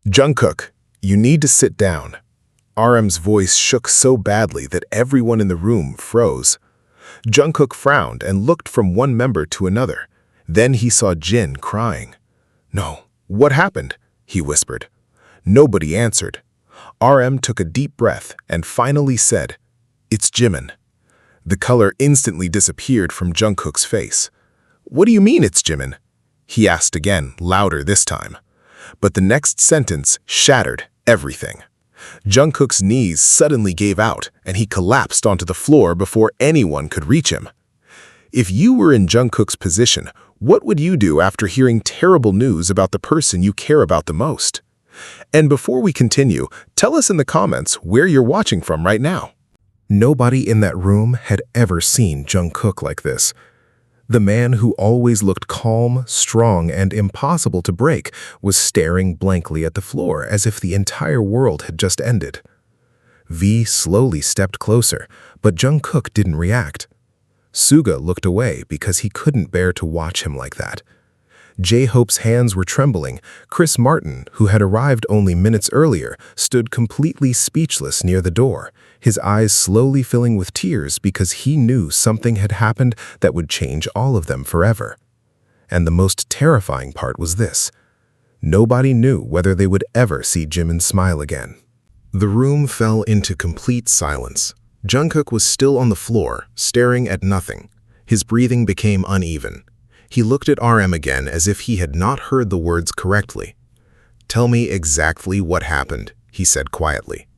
Jungkook, you need to sit down. RM's voice shook so badly that everyone in the room froze. Jungkook frowned and looked from one member to another. Then he saw Jin crying. "No, what happened?" he whispered. Nobody answered. RM took a deep breath and finally said, "It's Jimin." The color instantly disappeared from Jungkook's face. "What do you mean it's Jimin?" he asked again, louder this time. But the next sentence shattered everything. Jungkook's knees suddenly gave out, and he collapsed onto the floor before anyone could reach him. If you were in Jungkook's position, what would you do after hearing terrible news about the person you care about the most? And before we continue, tell us in the comments where you're watching from right now. Nobody in that room had ever seen Jungkook like this. The man who always looked calm, strong, and impossible to break was staring blankly at the floor as if the entire world had just ended. V slowly stepped closer, but Jungkook didn't react. Suga looked away because he couldn't bear to watch him like that. J-Hope's hands were trembling. Chris Martin, who had arrived only minutes earlier, stood completely speechless near the door, his eyes slowly filling with tears because he knew something had happened that would change all of them forever. And the most terrifying part was this. Nobody knew whether they would ever see Jimin smile again. The room fell into complete silence. Jungkook was still on the floor, staring at nothing. His breathing became uneven. He looked at RM again as if he had not heard the words correctly. "Tell me exactly what happened," he said quietly.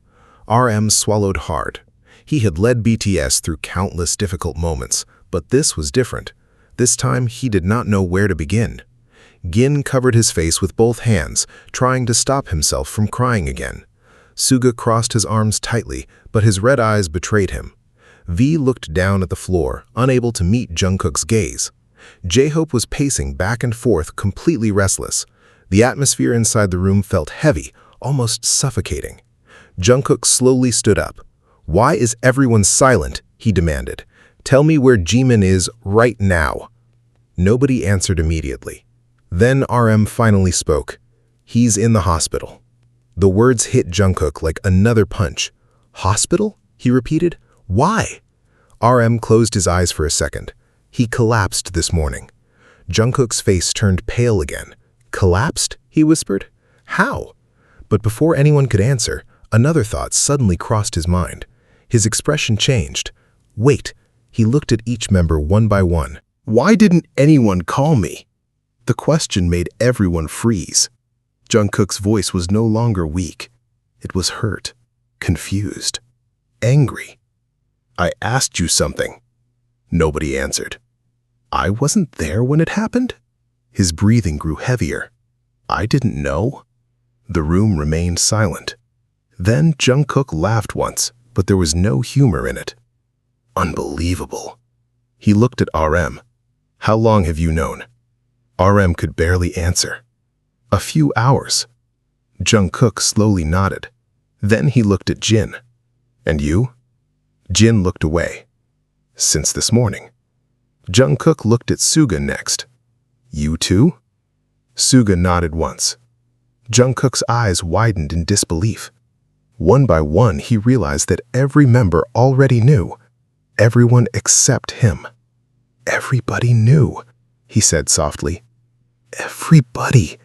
RM swallowed hard. He had led BTS through countless difficult moments, but this was different. This time, he did not know where to begin. Gin covered his face with both hands, trying to stop himself from crying again. Suga crossed his arms tightly, but his red eyes betrayed him. V looked down at the floor, unable to meet Jungkook's gaze. J-Hope was pacing back and forth, completely restless. The atmosphere inside the room felt heavy, almost suffocating. Jungkook slowly stood up. "Why is everyone silent?" he demanded. "Tell me where Jimin is right now." Nobody answered immediately. Then RM finally spoke. "He's in the hospital." The words hit Jungkook like another punch. "Hospital?" he repeated. "Why?" RM closed his eyes for a second. "He collapsed this morning." Jungkook's face turned pale again. "Collapsed?" he whispered. "How?" But before anyone could answer, another thought suddenly crossed his mind. His expression changed. "Wait." He looked at each member one by one. "Why didn't anyone call me?" The question made everyone freeze. Jungkook's voice was no longer weak. It was hurt, confused, angry. "I asked you something." Nobody answered. "I wasn't there when it happened?" His breathing grew heavier. "I didn't know?" The room remained silent. Then Jungkook laughed once, but there was no humor in it. "Unbelievable." He looked at RM. "How long have you known?" RM could barely answer. "A few hours." Jungkook slowly nodded. Then he looked at Jin. "And you?" Jin looked away. "Since this morning." Jungkook looked at Suga next. "You too?" Suga nodded once. Jungkook's eyes widened in disbelief. One by one, he realized that every member already knew. Everyone except him. "Everybody knew," he said softly. "Everybody."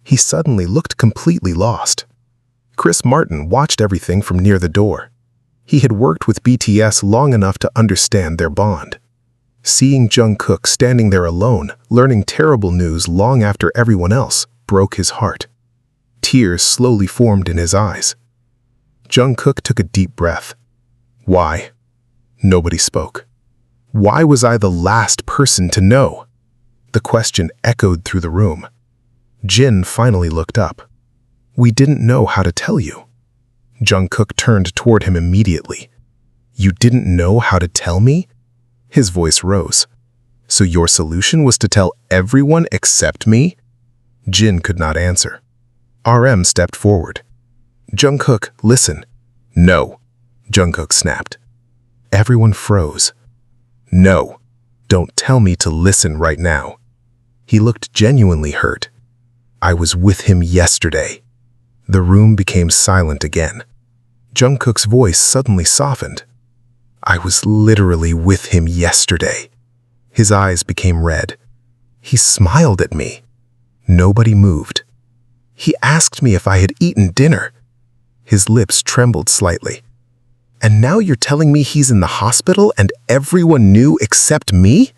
He suddenly looked completely lost. Chris Martin watched everything from near the door. He had worked with BTS long enough to understand their bond. Seeing Jungkook standing there alone, learning terrible news long after everyone else, broke his heart. Tears slowly formed in his eyes. Jungkook took a deep breath. "Why?" Nobody spoke. "Why was I the last person to know?" The question echoed through the room. Jin finally looked up. "We didn't know how to tell you." Jungkook turned toward him immediately. "You didn't know how to tell me?" His voice rose. "So your solution was to tell everyone except me?" Jin could not answer. RM stepped forward. "Jungkook, listen." "No," Jungkook snapped. Everyone froze. "No, don't tell me to listen right now." He looked genuinely hurt. "I was with him yesterday." The room became silent again. Jungkook's voice suddenly softened. I was literally with him yesterday. His eyes became red. He smiled at me. Nobody moved. He asked me if I had eaten dinner. His lips trembled slightly. And now you're telling me he's in the hospital and everyone knew except me?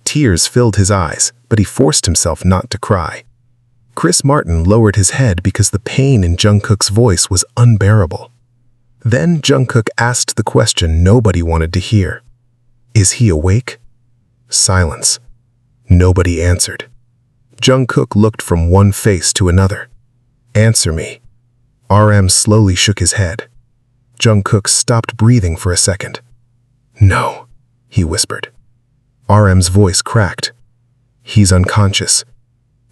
Tears filled his eyes, but he forced himself not to cry. Chris Martin lowered his head because the pain in Jungkook's voice was unbearable. Then Jungkook asked the question nobody wanted to hear. Is he awake? Silence. Nobody answered. Jungkook looked from one face to another. Answer me. RM slowly shook his head. Jungkook stopped breathing for a second. No, he whispered. RM's voice cracked. He's unconscious.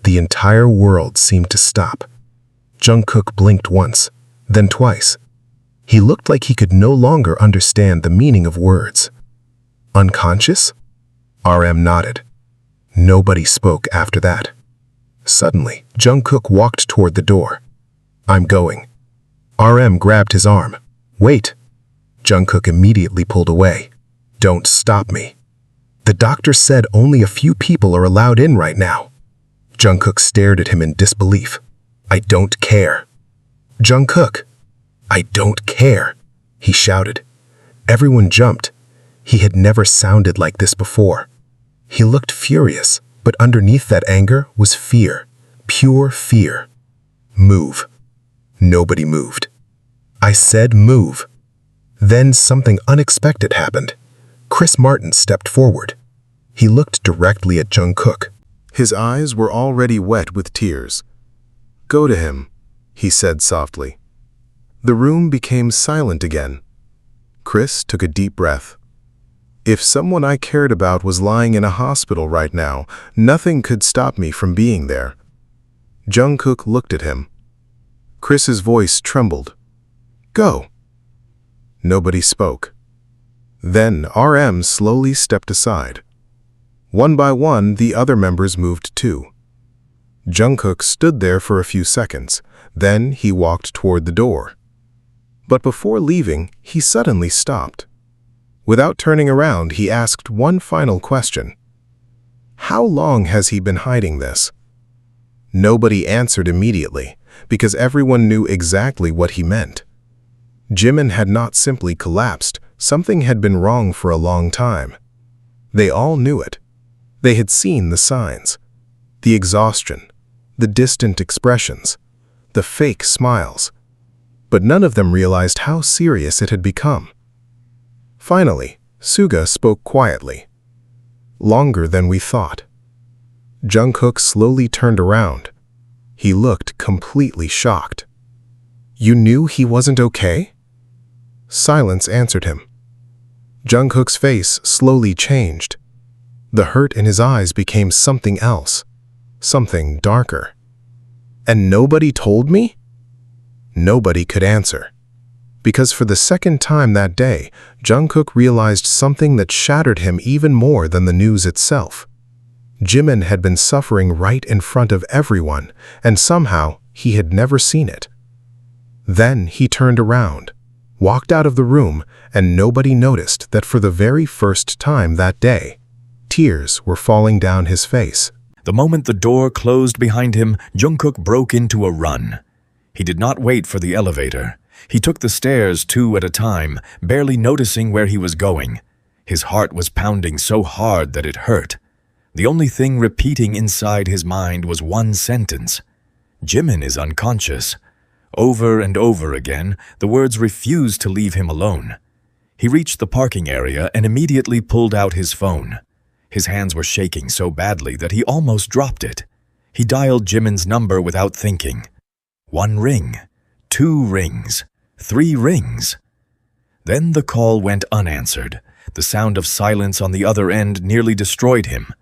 The entire world seemed to stop. Jungkook blinked once, then twice. He looked like he could no longer understand the meaning of words. Unconscious? RM nodded. Nobody spoke after that. Suddenly, Jungkook walked toward the door. I'm going. RM grabbed his arm. Wait. Jungkook immediately pulled away. Don't stop me. The doctor said only a few people are allowed in right now. Jungkook stared at him in disbelief. I don't care. Jungkook. I don't care, he shouted. Everyone jumped. He had never sounded like this before. He looked furious, but underneath that anger was fear, pure fear. Move. Nobody moved. I said move. Then something unexpected happened. Chris Martin stepped forward. He looked directly at Jungkook. His eyes were already wet with tears. Go to him, he said softly. The room became silent again. Chris took a deep breath. If someone I cared about was lying in a hospital right now, nothing could stop me from being there. Jungkook looked at him. Chris's voice trembled. Go. Nobody spoke. Then RM slowly stepped aside. One by one, the other members moved too. Jungkook stood there for a few seconds. Then he walked toward the door. But before leaving, he suddenly stopped. Without turning around, he asked one final question. How long has he been hiding this? Nobody answered immediately, because everyone knew exactly what he meant. Jimin had not simply collapsed. Something had been wrong for a long time. They all knew it. They had seen the signs. The exhaustion, the distant expressions, the fake smiles. But none of them realized how serious it had become. Finally, Suga spoke quietly. Longer than we thought. Jungkook slowly turned around. He looked completely shocked. You knew he wasn't okay? Silence answered him. Jungkook's face slowly changed. The hurt in his eyes became something else, something darker. And nobody told me? Nobody could answer. Because for the second time that day, Jungkook realized something that shattered him even more than the news itself. Jimin had been suffering right in front of everyone, and somehow he had never seen it. Then he turned around, walked out of the room, and nobody noticed that for the very first time that day, tears were falling down his face. The moment the door closed behind him, Jungkook broke into a run. He did not wait for the elevator. He took the stairs two at a time, barely noticing where he was going. His heart was pounding so hard that it hurt. The only thing repeating inside his mind was one sentence. Jimin is unconscious. Over and over again, the words refused to leave him alone. He reached the parking area and immediately pulled out his phone. His hands were shaking so badly that he almost dropped it. He dialed Jimin's number without thinking. 1 ring, 2 rings, 3 rings. Then the call went unanswered. The sound of silence on the other end nearly destroyed him.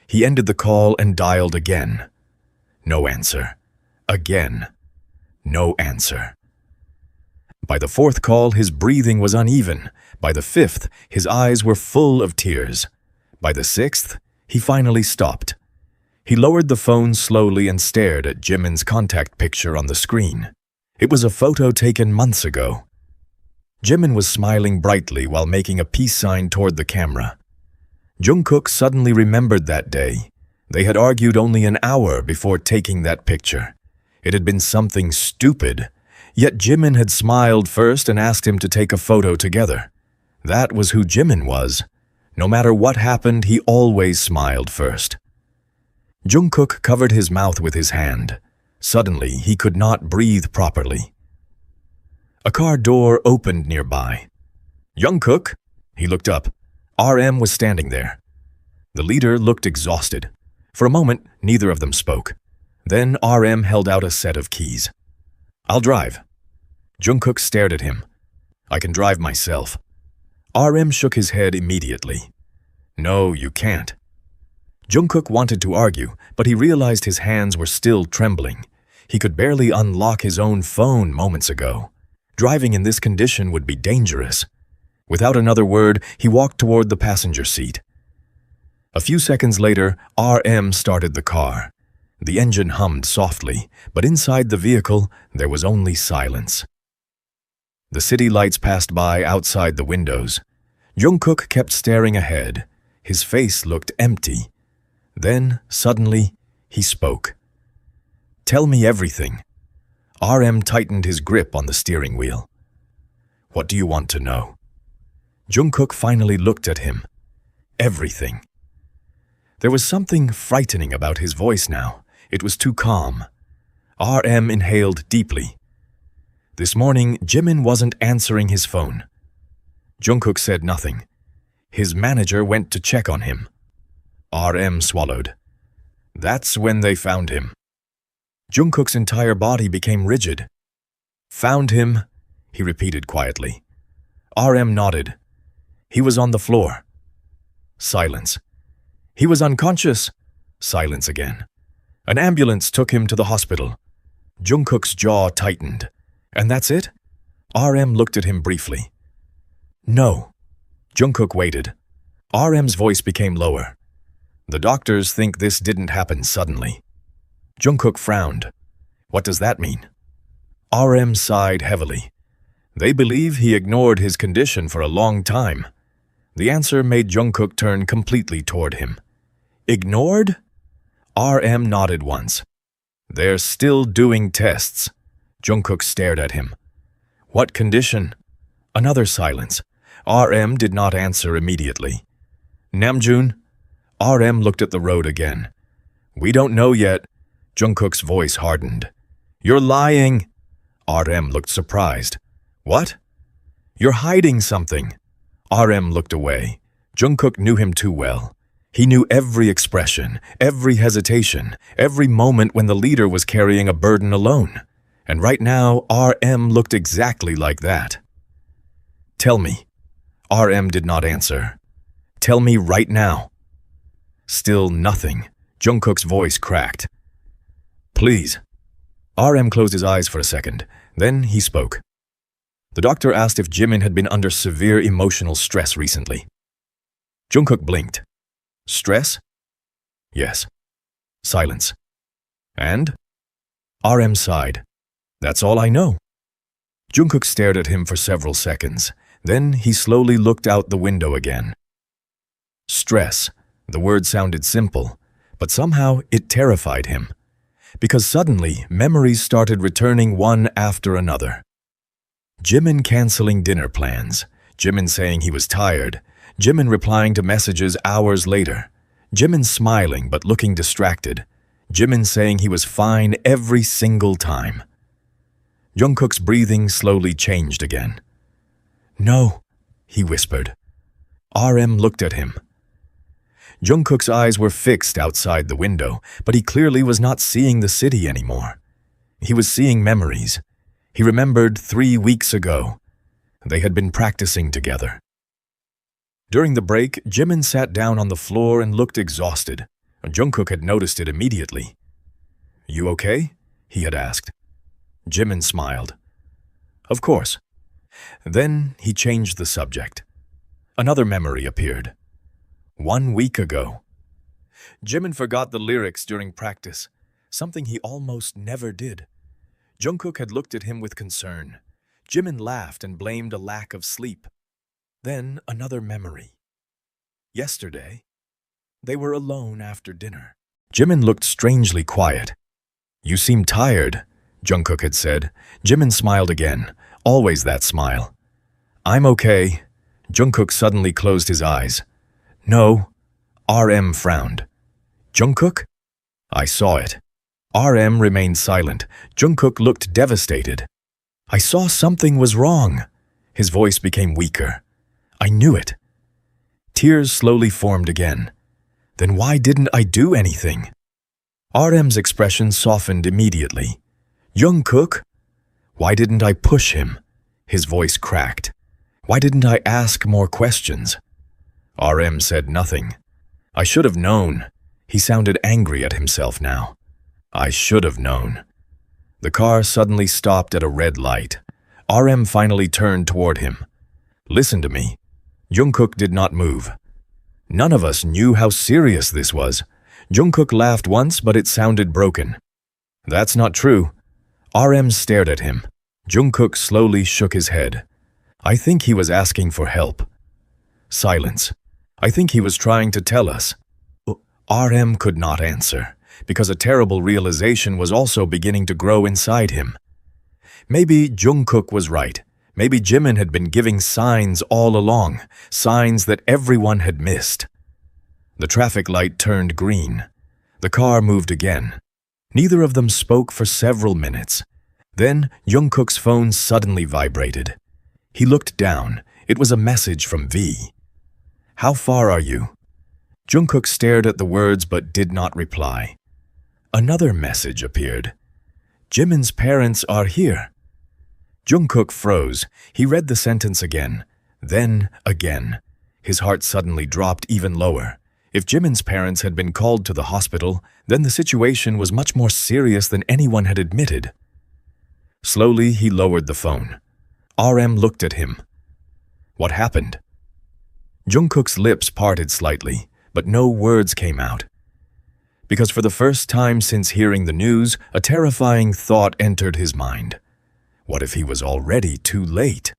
He ended the call and dialed again. No answer. Again. No answer. By the 4th call, his breathing was uneven. By the 5th, his eyes were full of tears. By the 6th, he finally stopped. He lowered the phone slowly and stared at Jimin's contact picture on the screen. It was a photo taken months ago. Jimin was smiling brightly while making a peace sign toward the camera. Jungkook suddenly remembered that day. They had argued only an hour before taking that picture. It had been something stupid, yet Jimin had smiled first and asked him to take a photo together. That was who Jimin was. No matter what happened, he always smiled first. Jungkook covered his mouth with his hand. Suddenly, he could not breathe properly. A car door opened nearby. "Jungkook!" He looked up. RM was standing there. The leader looked exhausted. For a moment, neither of them spoke. Then RM held out a set of keys. "I'll drive." Jungkook stared at him. "I can drive myself." RM shook his head immediately. "No, you can't." Jungkook wanted to argue, but he realized his hands were still trembling. He could barely unlock his own phone moments ago. Driving in this condition would be dangerous. Without another word, he walked toward the passenger seat. A few seconds later, RM started the car. The engine hummed softly, but inside the vehicle, there was only silence. The city lights passed by outside the windows. Jungkook kept staring ahead. His face looked empty. Then, suddenly, he spoke. "Tell me everything." RM tightened his grip on the steering wheel. "What do you want to know?" Jungkook finally looked at him. "Everything." There was something frightening about his voice now. It was too calm. RM inhaled deeply. This morning, Jimin wasn't answering his phone. Jungkook said nothing. His manager went to check on him. RM swallowed. That's when they found him. Jungkook's entire body became rigid. "Found him," he repeated quietly. RM nodded. "He was on the floor." Silence. "He was unconscious." Silence again. "An ambulance took him to the hospital." Jungkook's jaw tightened. "And that's it?" RM looked at him briefly. "No." Jungkook waited. RM's voice became lower. "The doctors think this didn't happen suddenly." Jungkook frowned. "What does that mean?" RM sighed heavily. "They believe he ignored his condition for a long time." The answer made Jungkook turn completely toward him. "Ignored?" RM nodded once. "They're still doing tests." Jungkook stared at him. "What condition?" Another silence. RM did not answer immediately. "Namjoon?" RM looked at the road again. "We don't know yet." Jungkook's voice hardened. "You're lying." RM looked surprised. "What?" "You're hiding something." RM looked away. Jungkook knew him too well. He knew every expression, every hesitation, every moment when the leader was carrying a burden alone. And right now, RM looked exactly like that. "Tell me." RM did not answer. "Tell me right now." Still nothing. Jungkook's voice cracked. "Please." RM closed his eyes for a second. Then he spoke. The doctor asked if Jimin had been under severe emotional stress recently. Jungkook blinked. "Stress?" "Yes." Silence. "And?" RM sighed. "That's all I know." Jungkook stared at him for several seconds. Then he slowly looked out the window again. Stress. The word sounded simple, but somehow it terrified him. Because suddenly, memories started returning one after another. Jimin canceling dinner plans. Jimin saying he was tired. Jimin replying to messages hours later. Jimin smiling but looking distracted. Jimin saying he was fine every single time. Jungkook's breathing slowly changed again. "No," he whispered. RM looked at him. Jungkook's eyes were fixed outside the window, but he clearly was not seeing the city anymore. He was seeing memories. He remembered 3 weeks ago. They had been practicing together. During the break, Jimin sat down on the floor and looked exhausted. Jungkook had noticed it immediately. "You okay?" he had asked. Jimin smiled. "Of course." Then he changed the subject. Another memory appeared. 1 week ago. Jimin forgot the lyrics during practice, something he almost never did. Jungkook had looked at him with concern. Jimin laughed and blamed a lack of sleep. Then another memory. Yesterday, they were alone after dinner. Jimin looked strangely quiet. "You seem tired," Jungkook had said. Jimin smiled again, always that smile. "I'm okay." Jungkook suddenly closed his eyes. "No." RM frowned. "Jungkook?" "I saw it." RM remained silent. Jungkook looked devastated. "I saw something was wrong." His voice became weaker. "I knew it." Tears slowly formed again. "Then why didn't I do anything?" RM's expression softened immediately. "Jungkook? Why didn't I push him?" His voice cracked. "Why didn't I ask more questions?" RM said nothing. "I should have known." He sounded angry at himself now. "I should have known." The car suddenly stopped at a red light. RM finally turned toward him. "Listen to me." Jungkook did not move. None of us knew how serious this was. Jungkook laughed once, but it sounded broken. "That's not true." RM stared at him. Jungkook slowly shook his head. "I think he was asking for help." Silence. "I think he was trying to tell us." RM could not answer, because a terrible realization was also beginning to grow inside him. Maybe Jungkook was right. Maybe Jimin had been giving signs all along, signs that everyone had missed. The traffic light turned green. The car moved again. Neither of them spoke for several minutes. Then Jungkook's phone suddenly vibrated. He looked down. It was a message from V. "How far are you?" Jungkook stared at the words but did not reply. Another message appeared. "Jimin's parents are here." Jungkook froze. He read the sentence again, then again. His heart suddenly dropped even lower. If Jimin's parents had been called to the hospital, then the situation was much more serious than anyone had admitted. Slowly, he lowered the phone. RM looked at him. "What happened?" Jungkook's lips parted slightly, but no words came out. Because for the first time since hearing the news, a terrifying thought entered his mind. What if he was already too late?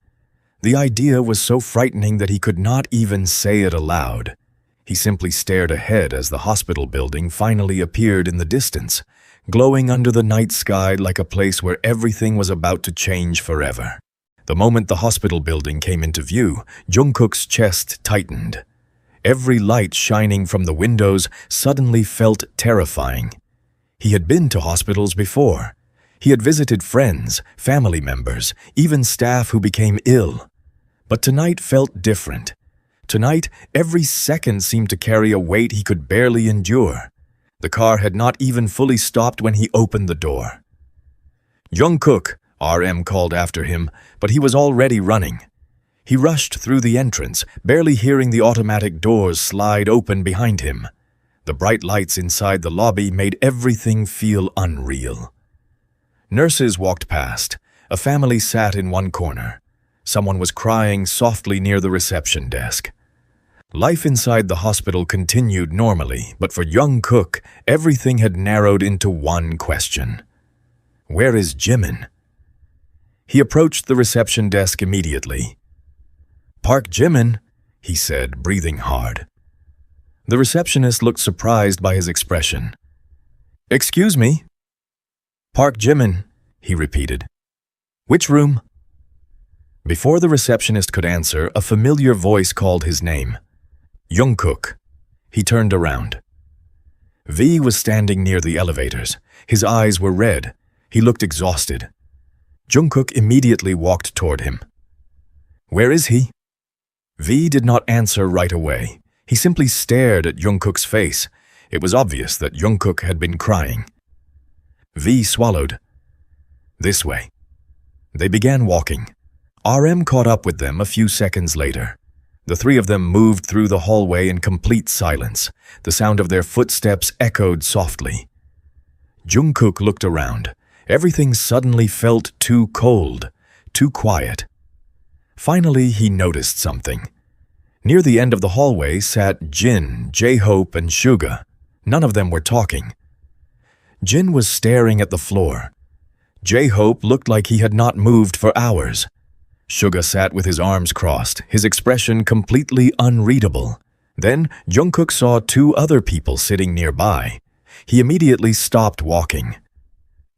The idea was so frightening that he could not even say it aloud. He simply stared ahead as the hospital building finally appeared in the distance, glowing under the night sky like a place where everything was about to change forever. The moment the hospital building came into view, Jungkook's chest tightened. Every light shining from the windows suddenly felt terrifying. He had been to hospitals before. He had visited friends, family members, even staff who became ill. But tonight felt different. Tonight, every second seemed to carry a weight he could barely endure. The car had not even fully stopped when he opened the door. "Jungkook," RM called after him, but he was already running. He rushed through the entrance, barely hearing the automatic doors slide open behind him. The bright lights inside the lobby made everything feel unreal. Nurses walked past. A family sat in one corner. Someone was crying softly near the reception desk. Life inside the hospital continued normally, but for Jungkook, everything had narrowed into one question. Where is Jimin? He approached the reception desk immediately. "Park Jimin," he said, breathing hard. The receptionist looked surprised by his expression. "Excuse me?" "Park Jimin," he repeated. "Which room?" Before the receptionist could answer, a familiar voice called his name. Jungkook. He turned around. V was standing near the elevators. His eyes were red. He looked exhausted. Jungkook immediately walked toward him. "Where is he?" V did not answer right away. He simply stared at Jungkook's face. It was obvious that Jungkook had been crying. V swallowed. "This way." They began walking. RM caught up with them a few seconds later. The three of them moved through the hallway in complete silence. The sound of their footsteps echoed softly. Jungkook looked around. Everything suddenly felt too cold, too quiet. Finally, he noticed something. Near the end of the hallway sat Jin, J-Hope, and Suga. None of them were talking. Jin was staring at the floor. J-Hope looked like he had not moved for hours. Suga sat with his arms crossed, his expression completely unreadable. Then Jungkook saw two other people sitting nearby. He immediately stopped walking.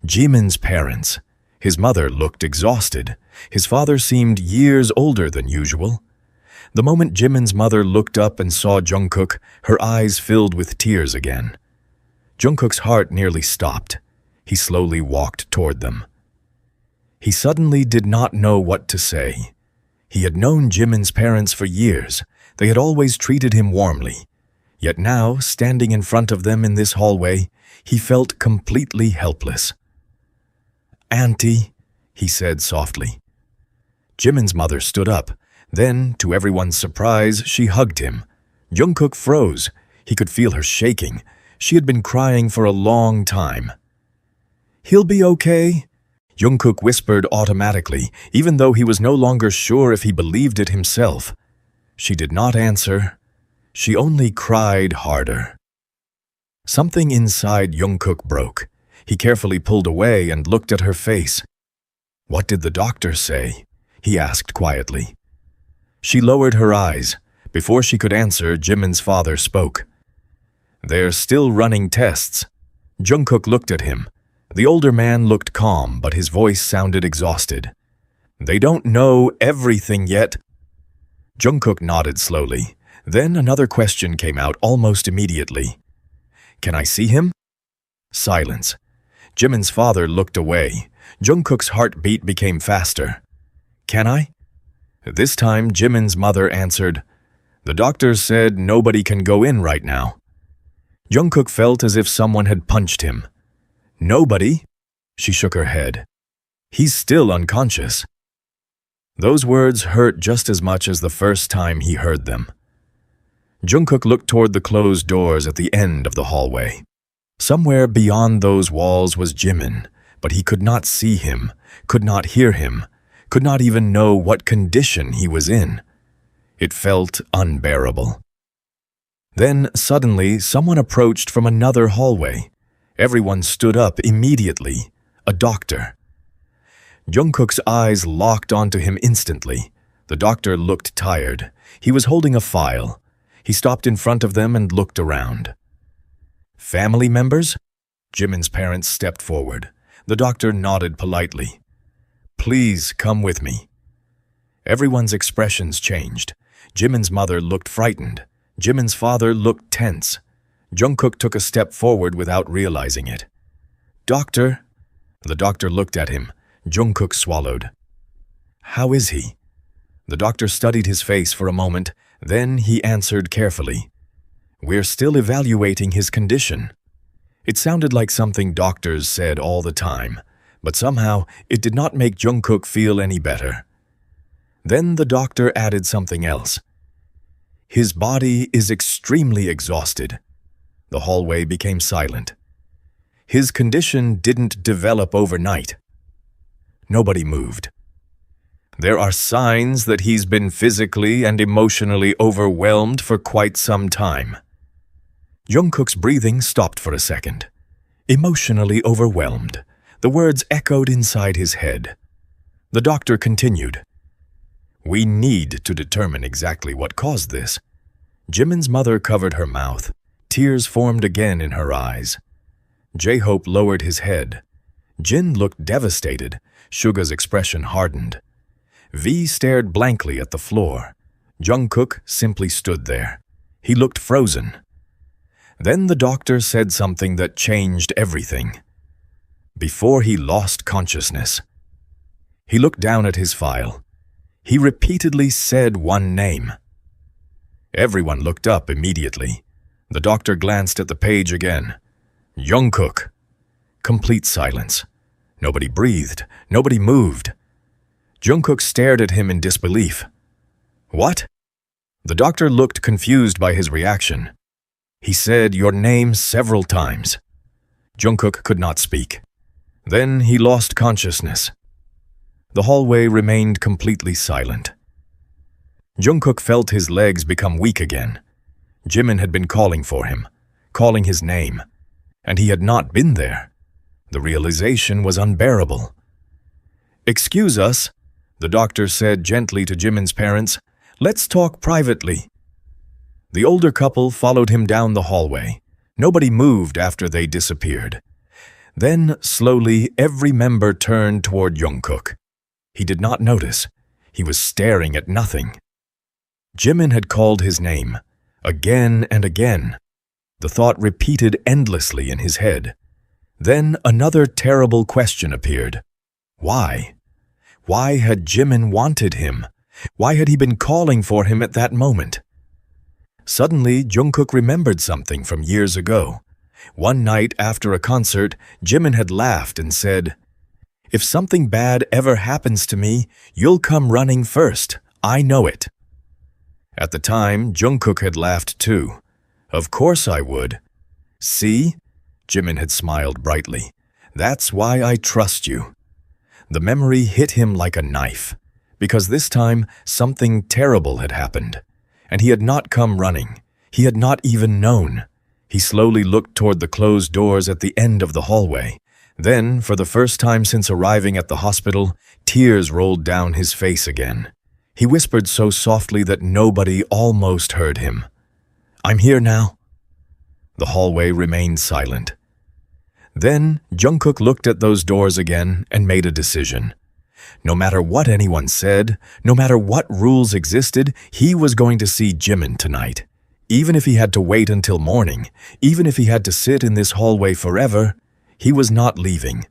Jimin's parents. His mother looked exhausted. His father seemed years older than usual. The moment Jimin's mother looked up and saw Jungkook, her eyes filled with tears again. Jungkook's heart nearly stopped. He slowly walked toward them. He suddenly did not know what to say. He had known Jimin's parents for years. They had always treated him warmly. Yet now, standing in front of them in this hallway, he felt completely helpless. "Auntie," he said softly. Jimin's mother stood up. Then, to everyone's surprise, she hugged him. Jungkook froze. He could feel her shaking. She had been crying for a long time. "He'll be okay," Jungkook whispered automatically, even though he was no longer sure if he believed it himself. She did not answer. She only cried harder. Something inside Jungkook broke. He carefully pulled away and looked at her face. "What did the doctor say?" he asked quietly. She lowered her eyes. Before she could answer, Jimin's father spoke. "They're still running tests." Jungkook looked at him. The older man looked calm, but his voice sounded exhausted. "They don't know everything yet." Jungkook nodded slowly. Then another question came out almost immediately. "Can I see him?" Silence. Jimin's father looked away. Jungkook's heartbeat became faster. "Can I?" This time, Jimin's mother answered, "The doctor said nobody can go in right now." Jungkook felt as if someone had punched him. "Nobody?" She shook her head. "He's still unconscious." Those words hurt just as much as the first time he heard them. Jungkook looked toward the closed doors at the end of the hallway. Somewhere beyond those walls was Jimin, but he could not see him, could not hear him, could not even know what condition he was in. It felt unbearable. Then, suddenly, someone approached from another hallway. Everyone stood up immediately. A doctor. Jungkook's eyes locked onto him instantly. The doctor looked tired. He was holding a file. He stopped in front of them and looked around. "Family members?" Jimin's parents stepped forward. The doctor nodded politely. "Please come with me." Everyone's expressions changed. Jimin's mother looked frightened. Jimin's father looked tense. Jungkook took a step forward without realizing it. "Doctor?" The doctor looked at him. Jungkook swallowed. "How is he?" The doctor studied his face for a moment. Then he answered carefully. "We're still evaluating his condition." It sounded like something doctors said all the time, but somehow it did not make Jungkook feel any better. Then the doctor added something else. "His body is extremely exhausted." The hallway became silent. "His condition didn't develop overnight." Nobody moved. "There are signs that he's been physically and emotionally overwhelmed for quite some time." Jungkook's breathing stopped for a second. Emotionally overwhelmed. The words echoed inside his head. The doctor continued. "We need to determine exactly what caused this." Jimin's mother covered her mouth. Tears formed again in her eyes. J-Hope lowered his head. Jin looked devastated. Suga's expression hardened. V stared blankly at the floor. Jungkook simply stood there. He looked frozen. Then the doctor said something that changed everything. Before he lost consciousness. He looked down at his file. He repeatedly said one name. Everyone looked up immediately. The doctor glanced at the page again. Jungkook. Complete silence. Nobody breathed. Nobody moved. Jungkook stared at him in disbelief. "What?" The doctor looked confused by his reaction. "He said your name several times." Jungkook could not speak. Then he lost consciousness. The hallway remained completely silent. Jungkook felt his legs become weak again. Jimin had been calling for him, calling his name, and he had not been there. The realization was unbearable. "Excuse us," the doctor said gently to Jimin's parents. "Let's talk privately." The older couple followed him down the hallway. Nobody moved after they disappeared. Then, slowly, every member turned toward Jungkook. He did not notice. He was staring at nothing. Jimin had called his name, again and again. The thought repeated endlessly in his head. Then another terrible question appeared. Why? Why had Jimin wanted him? Why had he been calling for him at that moment? Suddenly, Jungkook remembered something from years ago. One night after a concert, Jimin had laughed and said, "If something bad ever happens to me, you'll come running first. I know it." At the time, Jungkook had laughed too. "Of course I would." "See?" Jimin had smiled brightly. "That's why I trust you." The memory hit him like a knife, because this time something terrible had happened. And he had not come running. He had not even known. He slowly looked toward the closed doors at the end of the hallway. Then, for the first time since arriving at the hospital, tears rolled down his face again. He whispered so softly that nobody almost heard him. "I'm here now." The hallway remained silent. Then, Jungkook looked at those doors again and made a decision. No matter what anyone said, no matter what rules existed, he was going to see Jimin tonight. Even if he had to wait until morning, even if he had to sit in this hallway forever, he was not leaving.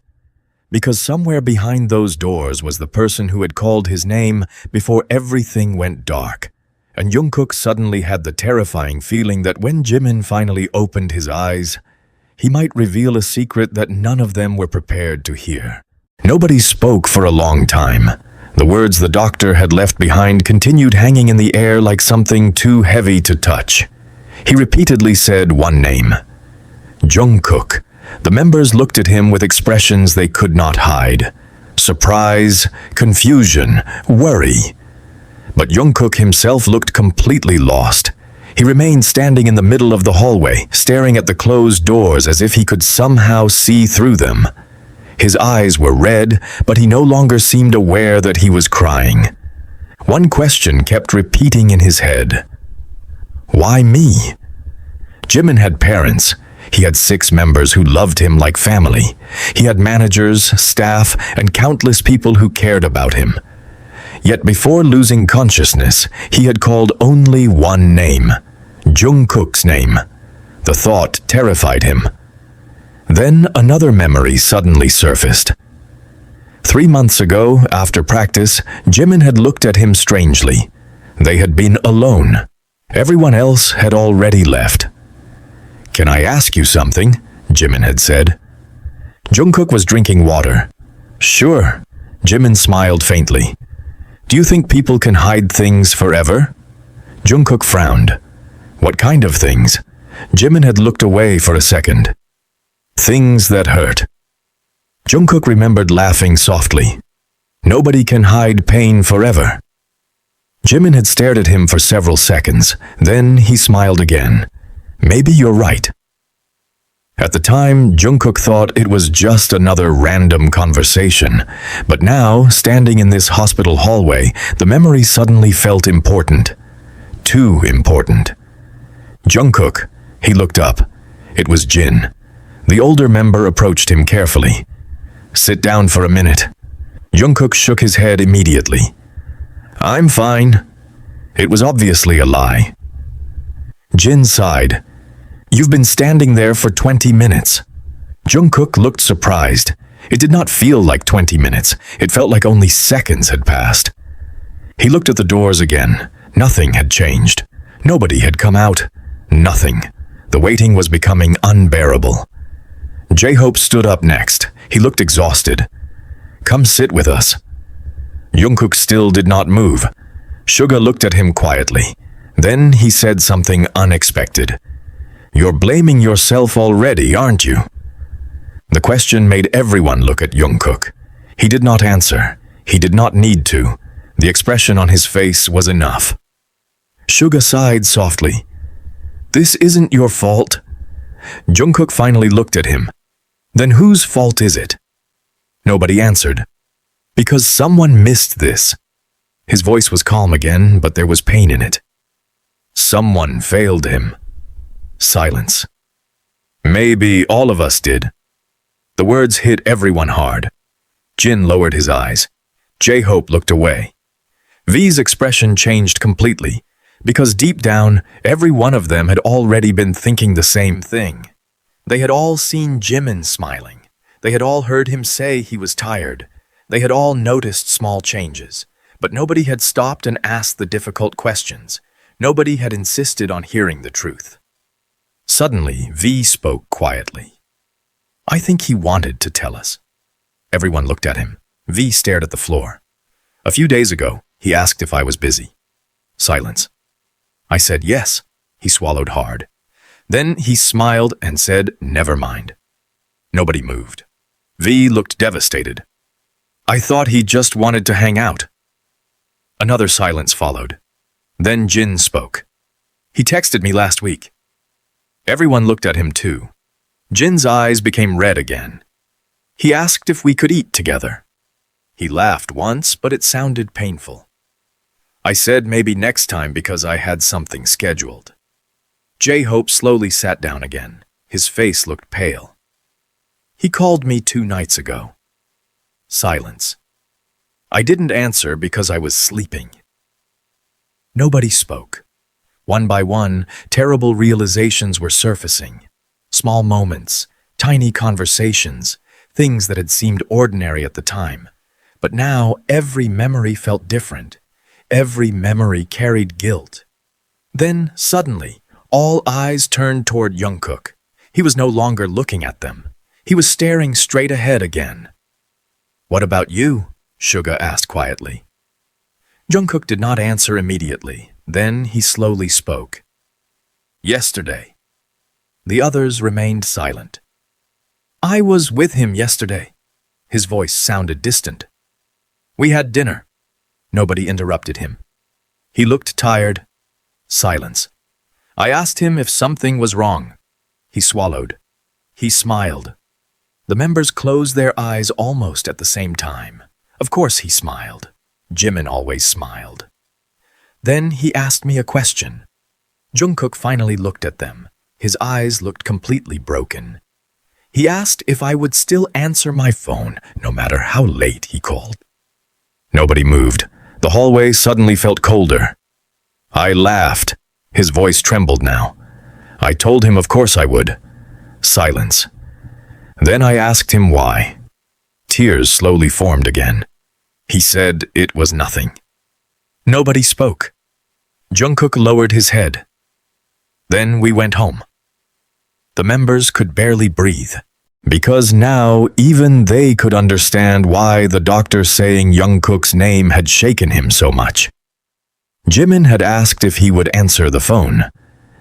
Because somewhere behind those doors was the person who had called his name before everything went dark. And Jungkook suddenly had the terrifying feeling that when Jimin finally opened his eyes, he might reveal a secret that none of them were prepared to hear. Nobody spoke for a long time. The words the doctor had left behind continued hanging in the air like something too heavy to touch. He repeatedly said one name, Jungkook. The members looked at him with expressions they could not hide. Surprise, confusion, worry. But Jungkook himself looked completely lost. He remained standing in the middle of the hallway, staring at the closed doors as if he could somehow see through them. His eyes were red, but he no longer seemed aware that he was crying. One question kept repeating in his head. Why me? Jimin had parents. He had 6 members who loved him like family. He had managers, staff, and countless people who cared about him. Yet before losing consciousness, he had called only one name, Jungkook's name. The thought terrified him. Then another memory suddenly surfaced. 3 months ago, after practice, Jimin had looked at him strangely. They had been alone. Everyone else had already left. "Can I ask you something?" Jimin had said. Jungkook was drinking water. "Sure." Jimin smiled faintly. "Do you think people can hide things forever?" Jungkook frowned. "What kind of things?" Jimin had looked away for a second. "Things that hurt." Jungkook remembered laughing softly. "Nobody can hide pain forever." Jimin had stared at him for several seconds. Then he smiled again. "Maybe you're right." At the time, Jungkook thought it was just another random conversation. But now, standing in this hospital hallway, the memory suddenly felt important. Too important. "Jungkook," he looked up. It was Jin. The older member approached him carefully. "Sit down for a minute." Jungkook shook his head immediately. "I'm fine." It was obviously a lie. Jin sighed. "You've been standing there for 20 minutes. Jungkook looked surprised. It did not feel like 20 minutes. It felt like only seconds had passed. He looked at the doors again. Nothing had changed. Nobody had come out. Nothing. The waiting was becoming unbearable. J-Hope stood up next. He looked exhausted. "Come sit with us." Jungkook still did not move. Suga looked at him quietly. Then he said something unexpected. "You're blaming yourself already, aren't you?" The question made everyone look at Jungkook. He did not answer. He did not need to. The expression on his face was enough. Suga sighed softly. "This isn't your fault." Jungkook finally looked at him. Then whose fault is it? Nobody answered. Because someone missed this. His voice was calm again, but there was pain in it. Someone failed him. Silence. Maybe all of us did. The words hit everyone hard. Jin lowered his eyes. J-Hope looked away. V's expression changed completely, because deep down, every one of them had already been thinking the same thing. They had all seen Jimin smiling. They had all heard him say he was tired. They had all noticed small changes, but nobody had stopped and asked the difficult questions. Nobody had insisted on hearing the truth. Suddenly, V spoke quietly. I think he wanted to tell us. Everyone looked at him. V stared at the floor. A few days ago, he asked if I was busy. Silence. I said yes. He swallowed hard. Then he smiled and said, never mind. Nobody moved. V looked devastated. I thought he just wanted to hang out. Another silence followed. Then Jin spoke. He texted me last week. Everyone looked at him too. Jin's eyes became red again. He asked if we could eat together. He laughed once, but it sounded painful. I said maybe next time because I had something scheduled. J-Hope slowly sat down again. His face looked pale. He called me 2 nights ago. Silence. I didn't answer because I was sleeping. Nobody spoke. One by one, terrible realizations were surfacing. Small moments, tiny conversations, things that had seemed ordinary at the time. But now every memory felt different. Every memory carried guilt. Then, suddenly, all eyes turned toward Jungkook. He was no longer looking at them. He was staring straight ahead again. What about you? Suga asked quietly. Jungkook did not answer immediately. Then he slowly spoke. Yesterday. The others remained silent. I was with him yesterday. His voice sounded distant. We had dinner. Nobody interrupted him. He looked tired. Silence. I asked him if something was wrong. He swallowed. He smiled. The members closed their eyes almost at the same time. Of course he smiled. Jimin always smiled. Then he asked me a question. Jungkook finally looked at them. His eyes looked completely broken. He asked if I would still answer my phone, no matter how late he called. Nobody moved. The hallway suddenly felt colder. I laughed. His voice trembled now. I told him of course I would. Silence. Then I asked him why. Tears slowly formed again. He said it was nothing. Nobody spoke. Jungkook lowered his head. Then we went home. The members could barely breathe, because now even they could understand why the doctor saying Jungkook's name had shaken him so much. Jimin had asked if he would answer the phone.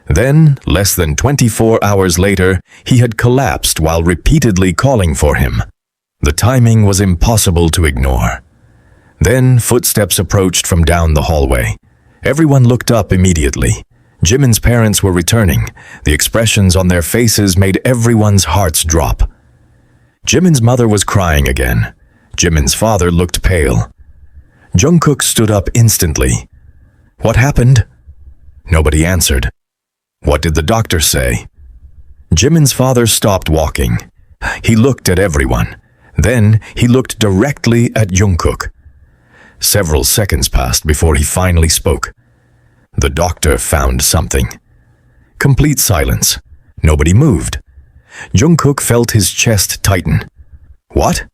Then, less than 24 hours later, he had collapsed while repeatedly calling for him. The timing was impossible to ignore. Then footsteps approached from down the hallway. Everyone looked up immediately. Jimin's parents were returning. The expressions on their faces made everyone's hearts drop. Jimin's mother was crying again. Jimin's father looked pale. Jungkook stood up instantly. What happened? Nobody answered. What did the doctor say? Jimin's father stopped walking. He looked at everyone. Then he looked directly at Jungkook. Several seconds passed before he finally spoke. The doctor found something. Complete silence. Nobody moved. Jungkook felt his chest tighten. What?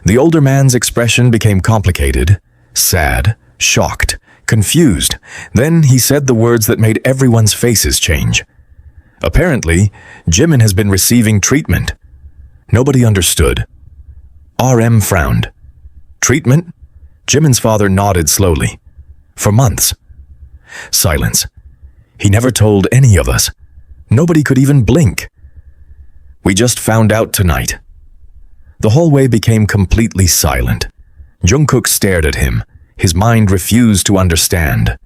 The older man's expression became complicated, sad, shocked, confused. Then he said the words that made everyone's faces change. Apparently, Jimin has been receiving treatment. Nobody understood. RM frowned. Treatment? Jimin's father nodded slowly. For months. Silence. He never told any of us. Nobody could even blink. We just found out tonight. The hallway became completely silent. Jungkook stared at him. His mind refused to understand.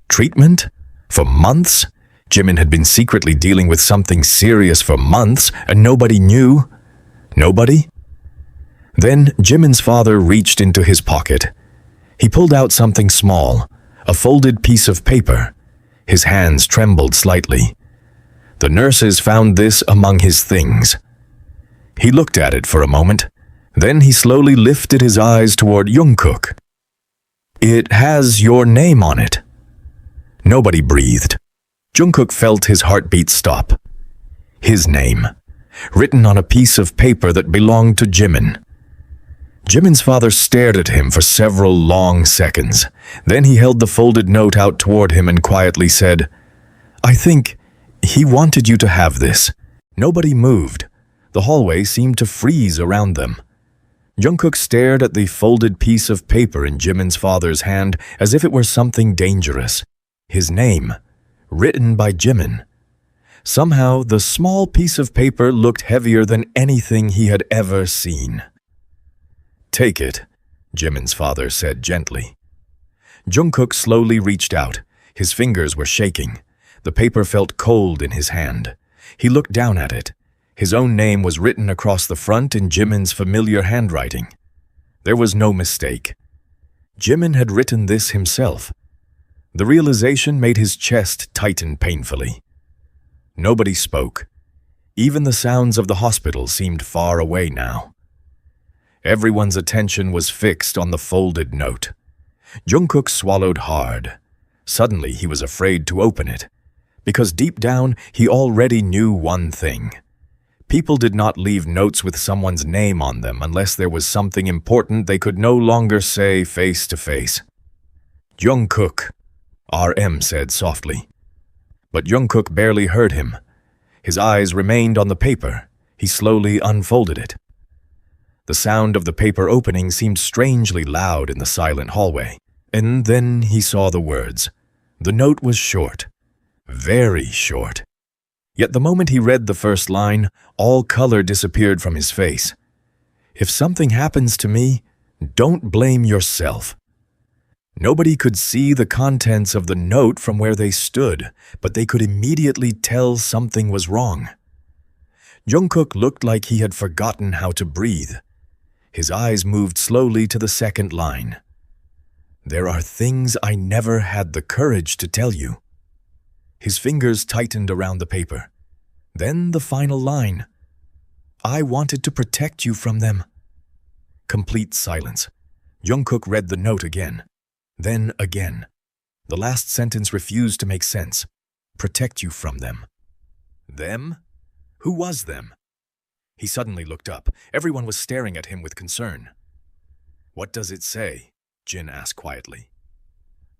Treatment? For months? Jimin had been secretly dealing with something serious for months, and nobody knew? Nobody? Then Jimin's father reached into his pocket. He pulled out something small, a folded piece of paper. His hands trembled slightly. The nurses found this among his things. He looked at it for a moment. Then he slowly lifted his eyes toward Jungkook. "It has your name on it." Nobody breathed. Jungkook felt his heartbeat stop. His name, written on a piece of paper that belonged to Jimin. Jimin's father stared at him for several long seconds. Then he held the folded note out toward him and quietly said, "I think he wanted you to have this." Nobody moved. The hallway seemed to freeze around them. Jungkook stared at the folded piece of paper in Jimin's father's hand as if it were something dangerous. His name, written by Jimin. Somehow, the small piece of paper looked heavier than anything he had ever seen. "Take it," Jimin's father said gently. Jungkook slowly reached out. His fingers were shaking. The paper felt cold in his hand. He looked down at it. His own name was written across the front in Jimin's familiar handwriting. There was no mistake. Jimin had written this himself. The realization made his chest tighten painfully. Nobody spoke. Even the sounds of the hospital seemed far away now. Everyone's attention was fixed on the folded note. Jungkook swallowed hard. Suddenly he was afraid to open it, because deep down he already knew one thing. People did not leave notes with someone's name on them unless there was something important they could no longer say face to face. "Jungkook," RM said softly. But Jungkook barely heard him. His eyes remained on the paper. He slowly unfolded it. The sound of the paper opening seemed strangely loud in the silent hallway. And then he saw the words. The note was short. Very short. Yet the moment he read the first line, all color disappeared from his face. "If something happens to me, don't blame yourself." Nobody could see the contents of the note from where they stood, but they could immediately tell something was wrong. Jungkook looked like he had forgotten how to breathe. His eyes moved slowly to the second line. "There are things I never had the courage to tell you." His fingers tightened around the paper. Then the final line. "I wanted to protect you from them." Complete silence. Jungkook read the note again. Then again. The last sentence refused to make sense. Protect you from them. Them? Who was them? He suddenly looked up. Everyone was staring at him with concern. "What does it say?" Jin asked quietly.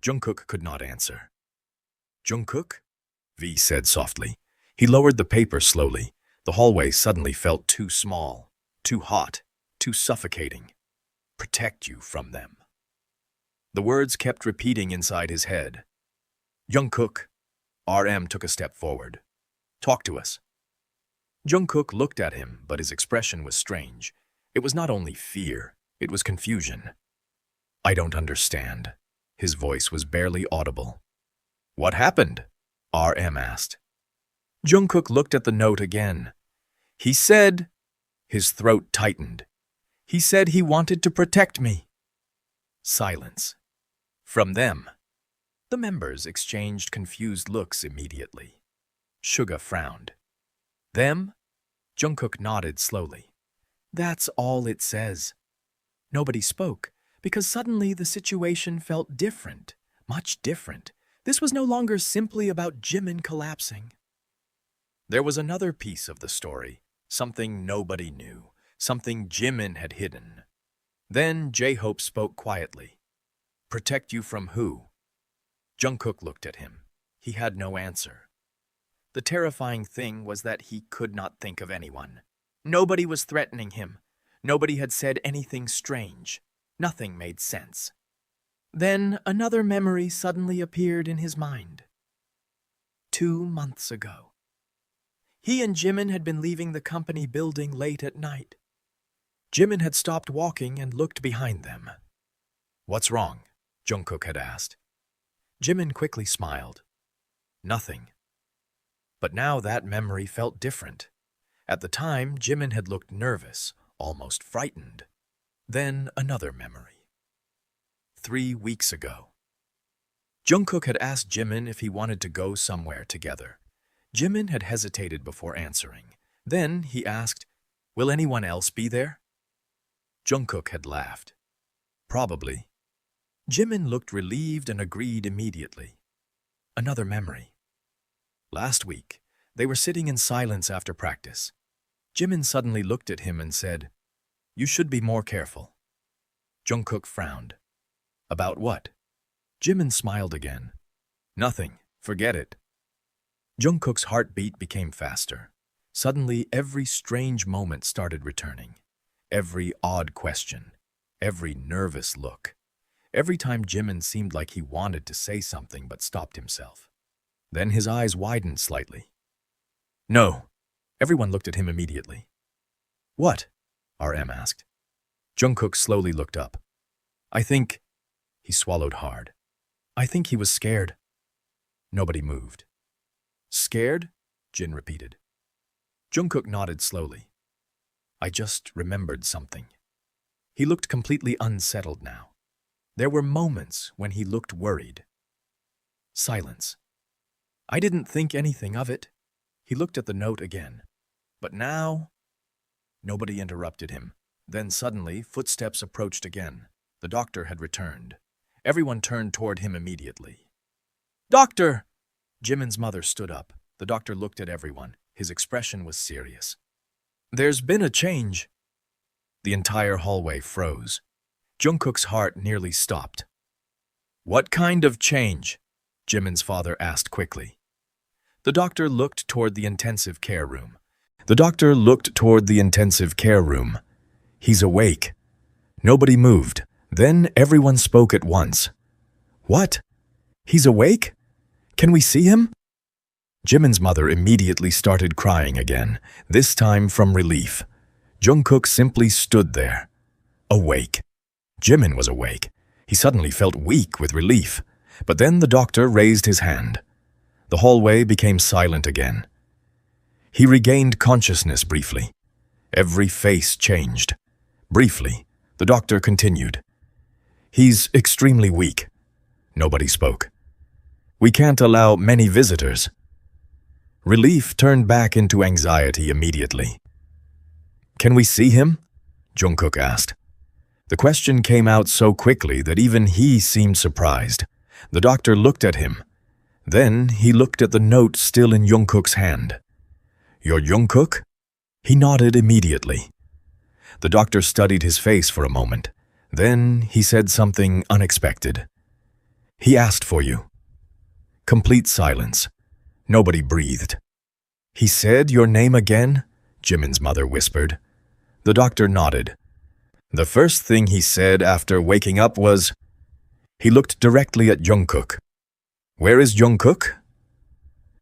Jungkook could not answer. "Jungkook?" V said softly. He lowered the paper slowly. The hallway suddenly felt too small, too hot, too suffocating. "Protect you from them." The words kept repeating inside his head. "Jungkook." RM took a step forward. "Talk to us." Jungkook looked at him, but his expression was strange. It was not only fear, it was confusion. "I don't understand." His voice was barely audible. "What happened?" RM asked. Jungkook looked at the note again. "He said..." His throat tightened. "He said he wanted to protect me." Silence. From them. The members exchanged confused looks immediately. Suga frowned. "Them?" Jungkook nodded slowly. "That's all it says." Nobody spoke, because suddenly the situation felt different, much different. This was no longer simply about Jimin collapsing. There was another piece of the story, something nobody knew, something Jimin had hidden. Then J-Hope spoke quietly. "Protect you from who?" Jungkook looked at him. He had no answer. The terrifying thing was that he could not think of anyone. Nobody was threatening him. Nobody had said anything strange. Nothing made sense. Then another memory suddenly appeared in his mind. 2 months ago. He and Jimin had been leaving the company building late at night. Jimin had stopped walking and looked behind them. "What's wrong?" Jungkook had asked. Jimin quickly smiled. "Nothing." But now that memory felt different. At the time, Jimin had looked nervous, almost frightened. Then another memory. 3 weeks ago. Jungkook had asked Jimin if he wanted to go somewhere together. Jimin had hesitated before answering. Then he asked, "Will anyone else be there?" Jungkook had laughed. "Probably." Jimin looked relieved and agreed immediately. Another memory. Last week, they were sitting in silence after practice. Jimin suddenly looked at him and said, "You should be more careful." Jungkook frowned. "About what?" Jimin smiled again. "Nothing. Forget it." Jungkook's heartbeat became faster. Suddenly, every strange moment started returning. Every odd question. Every nervous look. Every time Jimin seemed like he wanted to say something but stopped himself. Then his eyes widened slightly. "No." Everyone looked at him immediately. "What?" RM asked. Jungkook slowly looked up. "I think—" He swallowed hard. "I think he was scared." Nobody moved. "Scared?" Jin repeated. Jungkook nodded slowly. "I just remembered something." He looked completely unsettled now. There were moments when he looked worried. Silence. "I didn't think anything of it." He looked at the note again. "But now—" Nobody interrupted him. Then suddenly, footsteps approached again. The doctor had returned. Everyone turned toward him immediately. "Doctor!" Jimin's mother stood up. The doctor looked at everyone. His expression was serious. "There's been a change." The entire hallway froze. Jungkook's heart nearly stopped. "What kind of change?" Jimin's father asked quickly. The doctor looked toward the intensive care room. "He's awake." Nobody moved. Then everyone spoke at once. "What? He's awake? Can we see him?" Jimin's mother immediately started crying again, this time from relief. Jungkook simply stood there, awake. Jimin was awake. He suddenly felt weak with relief. But then the doctor raised his hand. The hallway became silent again. He regained consciousness briefly. Every face changed. Briefly, the doctor continued. "He's extremely weak." Nobody spoke. "We can't allow many visitors." Relief turned back into anxiety immediately. "Can we see him?" Jungkook asked. The question came out so quickly that even he seemed surprised. The doctor looked at him. Then he looked at the note still in Jungkook's hand. "You're Jungkook?" He nodded immediately. The doctor studied his face for a moment. Then he said something unexpected. "He asked for you." Complete silence. Nobody breathed. "He said your name again?" Jimin's mother whispered. The doctor nodded. "The first thing he said after waking up was—" He looked directly at Jungkook. "Where is Jungkook?"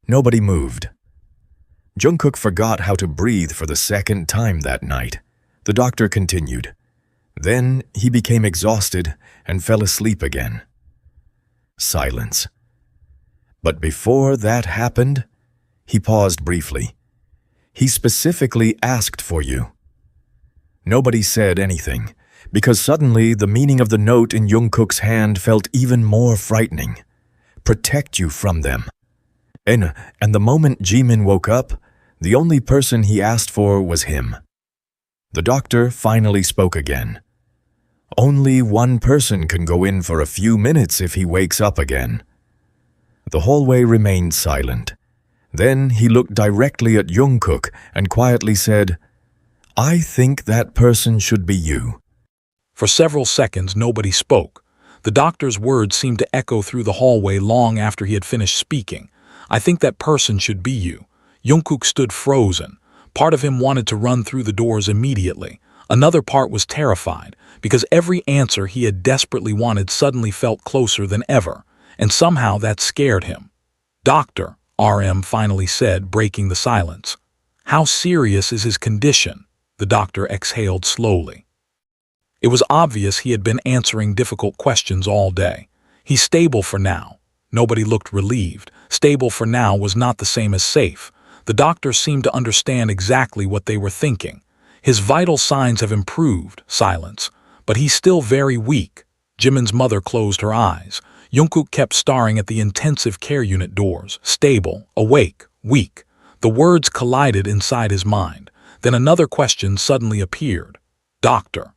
Nobody moved. Jungkook forgot how to breathe for the second time that night. The doctor continued. Then he became exhausted and fell asleep again. Silence. But before that happened, he paused briefly. "He specifically asked for you." Nobody said anything, because suddenly the meaning of the note in Jungkook's hand felt even more frightening. Protect you from them. And the moment Jimin woke up, the only person he asked for was him. The doctor finally spoke again. "Only one person can go in for a few minutes if he wakes up again." The hallway remained silent. Then he looked directly at Jungkook and quietly said, "I think that person should be you." For several seconds, nobody spoke. The doctor's words seemed to echo through the hallway long after he had finished speaking. "I think that person should be you." Jungkook stood frozen. Part of him wanted to run through the doors immediately. Another part was terrified, because every answer he had desperately wanted suddenly felt closer than ever, and somehow that scared him. "Doctor," RM finally said, breaking the silence. "How serious is his condition?" The doctor exhaled slowly. It was obvious he had been answering difficult questions all day. "He's stable for now." Nobody looked relieved. Stable for now was not the same as safe. The doctor seemed to understand exactly what they were thinking. His vital signs have improved, silence, but he's still very weak. Jimin's mother closed her eyes. Jungkook kept staring at the intensive care unit doors, stable, awake, weak. The words collided inside his mind. Then another question suddenly appeared. Doctor.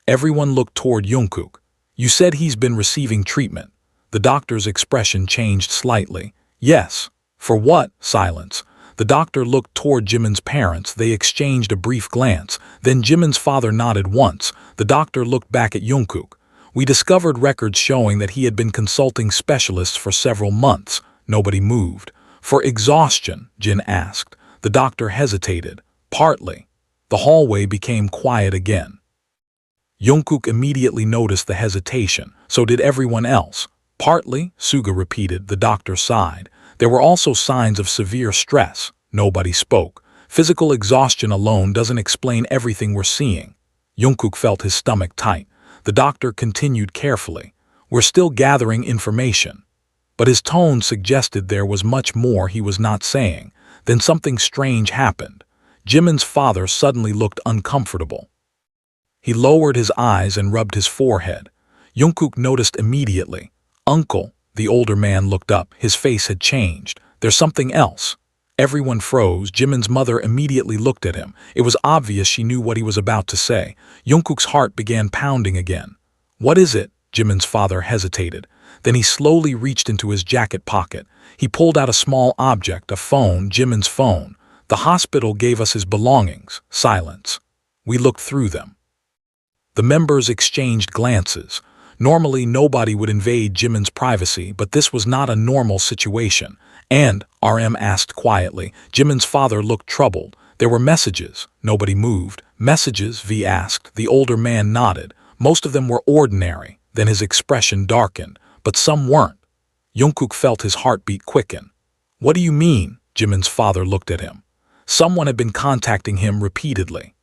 Everyone looked toward Jungkook. You said he's been receiving treatment. The doctor's expression changed slightly. Yes. For what? Silence. The doctor looked toward Jimin's parents. They exchanged a brief glance. Then Jimin's father nodded once. The doctor looked back at Jungkook. We discovered records showing that he had been consulting specialists for several months. Nobody moved. For exhaustion, Jin asked. The doctor hesitated. Partly. The hallway became quiet again. Jungkook immediately noticed the hesitation. So did everyone else. Partly, Suga repeated. The doctor sighed. There were also signs of severe stress. Nobody spoke. Physical exhaustion alone doesn't explain everything we're seeing. Jungkook felt his stomach tight. The doctor continued carefully. We're still gathering information. But his tone suggested there was much more he was not saying. Then something strange happened. Jimin's father suddenly looked uncomfortable. He lowered his eyes and rubbed his forehead. Jungkook noticed immediately. Uncle. The older man looked up. His face had changed. There's something else. Everyone froze. Jimin's mother immediately looked at him. It was obvious she knew what he was about to say. Jungkook's heart began pounding again. What is it? Jimin's father hesitated. Then he slowly reached into his jacket pocket. He pulled out a small object, a phone, Jimin's phone. The hospital gave us his belongings. Silence. We looked through them. The members exchanged glances. Normally, nobody would invade Jimin's privacy, but this was not a normal situation. And, RM asked quietly. Jimin's father looked troubled. There were messages. Nobody moved. Messages, V asked. The older man nodded. Most of them were ordinary. Then his expression darkened. But some weren't. Jungkook felt his heartbeat quicken. What do you mean? Jimin's father looked at him. Someone had been contacting him repeatedly.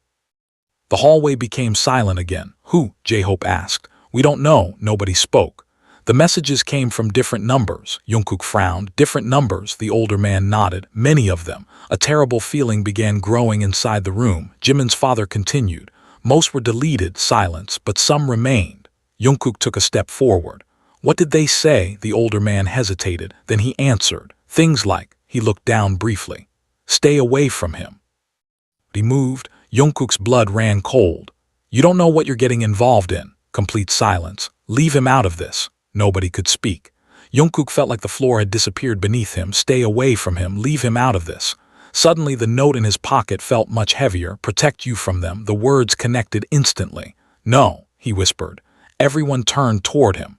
The hallway became silent again. Who? J-Hope asked. We don't know. Nobody spoke. The messages came from different numbers. Jungkook frowned. Different numbers. The older man nodded. Many of them. A terrible feeling began growing inside the room. Jimin's father continued. Most were deleted. Silence. But some remained. Jungkook took a step forward. What did they say? The older man hesitated. Then he answered. Things like, he looked down briefly. Stay away from him. He moved. Jungkook's blood ran cold. You don't know what you're getting involved in. Complete silence. Leave him out of this. Nobody could speak. Jungkook felt like the floor had disappeared beneath him. Stay away from him. Leave him out of this. Suddenly, the note in his pocket felt much heavier. Protect you from them. The words connected instantly. No, he whispered. Everyone turned toward him.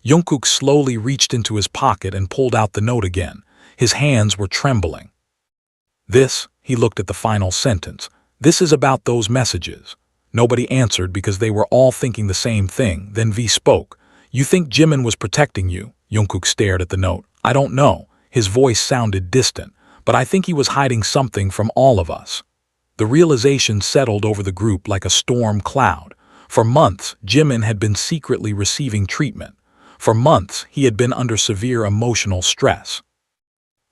Jungkook slowly reached into his pocket and pulled out the note again. His hands were trembling. This, he looked at the final sentence. This is about those messages. Nobody answered because they were all thinking the same thing. Then V spoke. You think Jimin was protecting you? Jungkook stared at the note. I don't know. His voice sounded distant, but I think he was hiding something from all of us. The realization settled over the group like a storm cloud. For months, Jimin had been secretly receiving treatment. For months, he had been under severe emotional stress.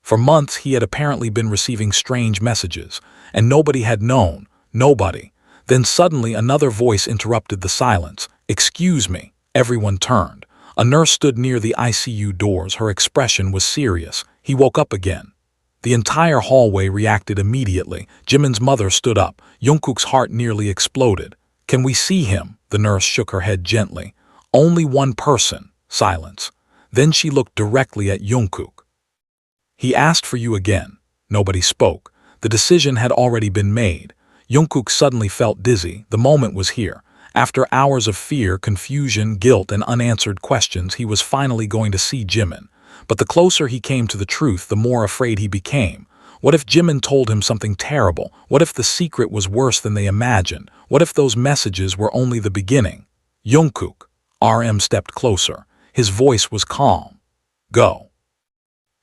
For months, he had apparently been receiving strange messages, and nobody had known. Nobody. Then suddenly another voice interrupted the silence. Excuse me. Everyone turned. A nurse stood near the ICU doors. Her expression was serious. He woke up again. The entire hallway reacted immediately. Jimin's mother stood up. Jungkook's heart nearly exploded. Can we see him? The nurse shook her head gently. Only one person. Silence. Then she looked directly at Jungkook. He asked for you again. Nobody spoke. The decision had already been made. Jungkook suddenly felt dizzy. The moment was here. After hours of fear, confusion, guilt, and unanswered questions, he was finally going to see Jimin. But the closer he came to the truth, the more afraid he became. What if Jimin told him something terrible? What if the secret was worse than they imagined? What if those messages were only the beginning? Jungkook. RM stepped closer. His voice was calm. Go.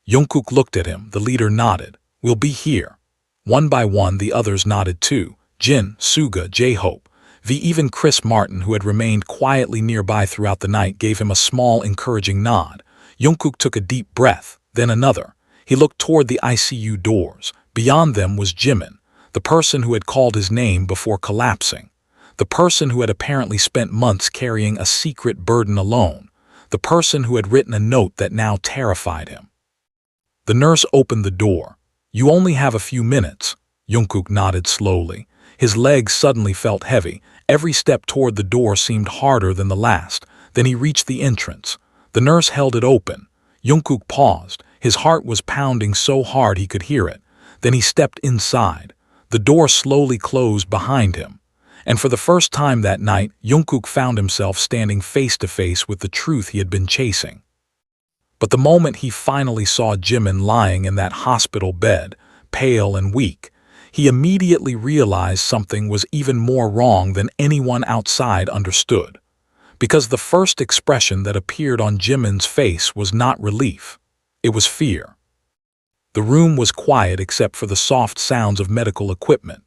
Jungkook looked at him. The leader nodded. We'll be here. One by one, the others nodded too. Jin, Suga, J-Hope. V. Even Chris Martin, who had remained quietly nearby throughout the night, gave him a small, encouraging nod. Jungkook took a deep breath, then another. He looked toward the ICU doors. Beyond them was Jimin, the person who had called his name before collapsing, the person who had apparently spent months carrying a secret burden alone, the person who had written a note that now terrified him. The nurse opened the door. "You only have a few minutes." Jungkook nodded slowly. His legs suddenly felt heavy. Every step toward the door seemed harder than the last. Then he reached the entrance. The nurse held it open. Jungkook paused. His heart was pounding so hard he could hear it. Then he stepped inside. The door slowly closed behind him. And for the first time that night, Jungkook found himself standing face to face with the truth he had been chasing. But the moment he finally saw Jimin lying in that hospital bed, pale and weak, he immediately realized something was even more wrong than anyone outside understood. Because the first expression that appeared on Jimin's face was not relief. It was fear. The room was quiet except for the soft sounds of medical equipment.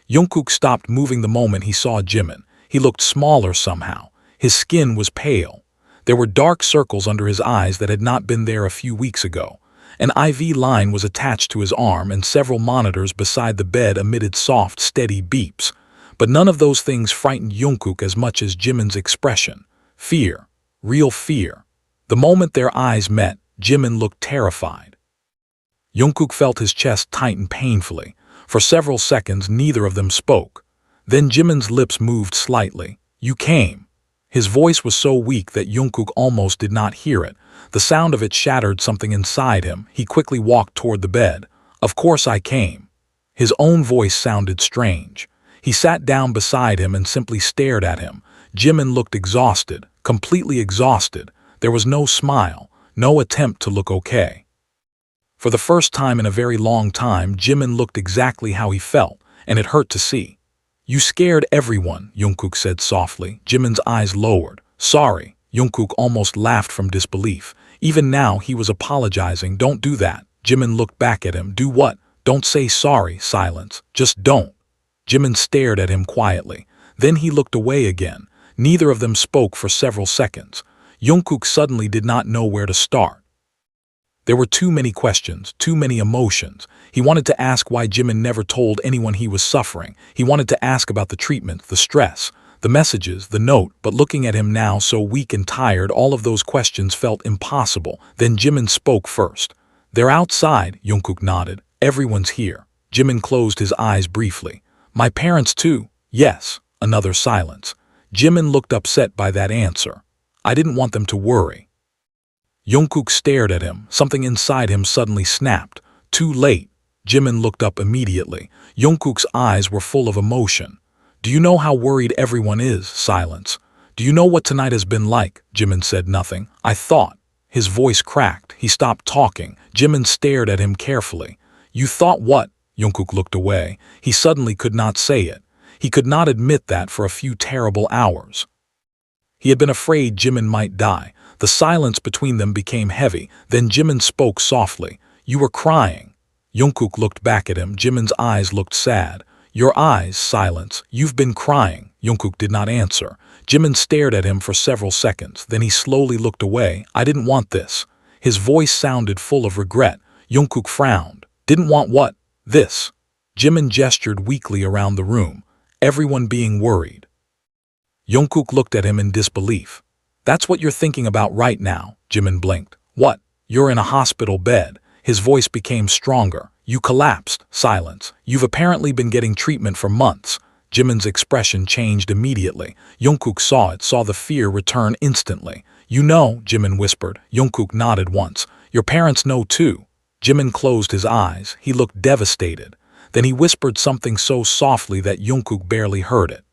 Jungkook stopped moving the moment he saw Jimin. He looked smaller somehow. His skin was pale. There were dark circles under his eyes that had not been there a few weeks ago. An IV line was attached to his arm, and several monitors beside the bed emitted soft, steady beeps. But none of those things frightened Jungkook as much as Jimin's expression. Fear. Real fear. The moment their eyes met, Jimin looked terrified. Jungkook felt his chest tighten painfully. For several seconds, neither of them spoke. Then Jimin's lips moved slightly. "You came." His voice was so weak that Jungkook almost did not hear it. The sound of it shattered something inside him. He quickly walked toward the bed. "Of course I came." His own voice sounded strange. He sat down beside him and simply stared at him. Jimin looked exhausted, completely exhausted. There was no smile, no attempt to look okay. For the first time in a very long time, Jimin looked exactly how he felt, and it hurt to see. "You scared everyone," Jungkook said softly. Jimin's eyes lowered. "Sorry." Jungkook almost laughed from disbelief. Even now he was apologizing. "Don't do that." Jimin looked back at him. "Do what?" "Don't say sorry." Silence. "Just don't." Jimin stared at him quietly. Then he looked away again. Neither of them spoke for several seconds. Jungkook suddenly did not know where to start. There were too many questions, too many emotions. He wanted to ask why Jimin never told anyone he was suffering. He wanted to ask about the treatment, the stress, the messages, the note, but looking at him now so weak and tired, all of those questions felt impossible. Then Jimin spoke first. "They're outside," Jungkook nodded. "Everyone's here." Jimin closed his eyes briefly. "My parents too?" "Yes." Another silence. Jimin looked upset by that answer. "I didn't want them to worry." Jungkook stared at him. Something inside him suddenly snapped. "Too late." Jimin looked up immediately. Jungkook's eyes were full of emotion. "Do you know how worried everyone is?" Silence. "Do you know what tonight has been like?" Jimin said nothing. "I thought." His voice cracked. He stopped talking. Jimin stared at him carefully. "You thought what?" Jungkook looked away. He suddenly could not say it. He could not admit that for a few terrible hours. He had been afraid Jimin might die. The silence between them became heavy. Then Jimin spoke softly. "You were crying." Jungkook looked back at him. Jimin's eyes looked sad. "Your eyes." Silence. "You've been crying." Jungkook did not answer. Jimin stared at him for several seconds. Then he slowly looked away. "I didn't want this." His voice sounded full of regret. Jungkook frowned. "Didn't want what?" "This." Jimin gestured weakly around the room, everyone being worried. Jungkook looked at him in disbelief. "That's what you're thinking about right now." Jimin blinked. "What?" "You're in a hospital bed." His voice became stronger. "You collapsed." Silence. "You've apparently been getting treatment for months." Jimin's expression changed immediately. Jungkook saw it, saw the fear return instantly. "You know," Jimin whispered. Jungkook nodded once. "Your parents know too." Jimin closed his eyes. He looked devastated. Then he whispered something so softly that Jungkook barely heard it.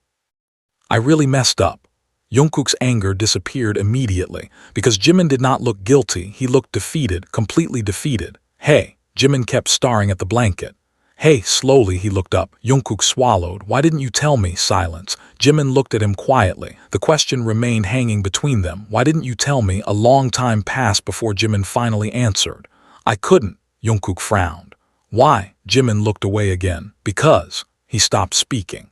"I really messed up." Jungkook's anger disappeared immediately. Because Jimin did not look guilty, he looked defeated, completely defeated. "Hey." Jimin kept staring at the blanket. "Hey." Slowly he looked up. Jungkook swallowed. "Why didn't you tell me?" Silence. Jimin looked at him quietly. The question remained hanging between them. "Why didn't you tell me?" A long time passed before Jimin finally answered. "I couldn't." Jungkook frowned. "Why?" Jimin looked away again. "Because." He stopped speaking.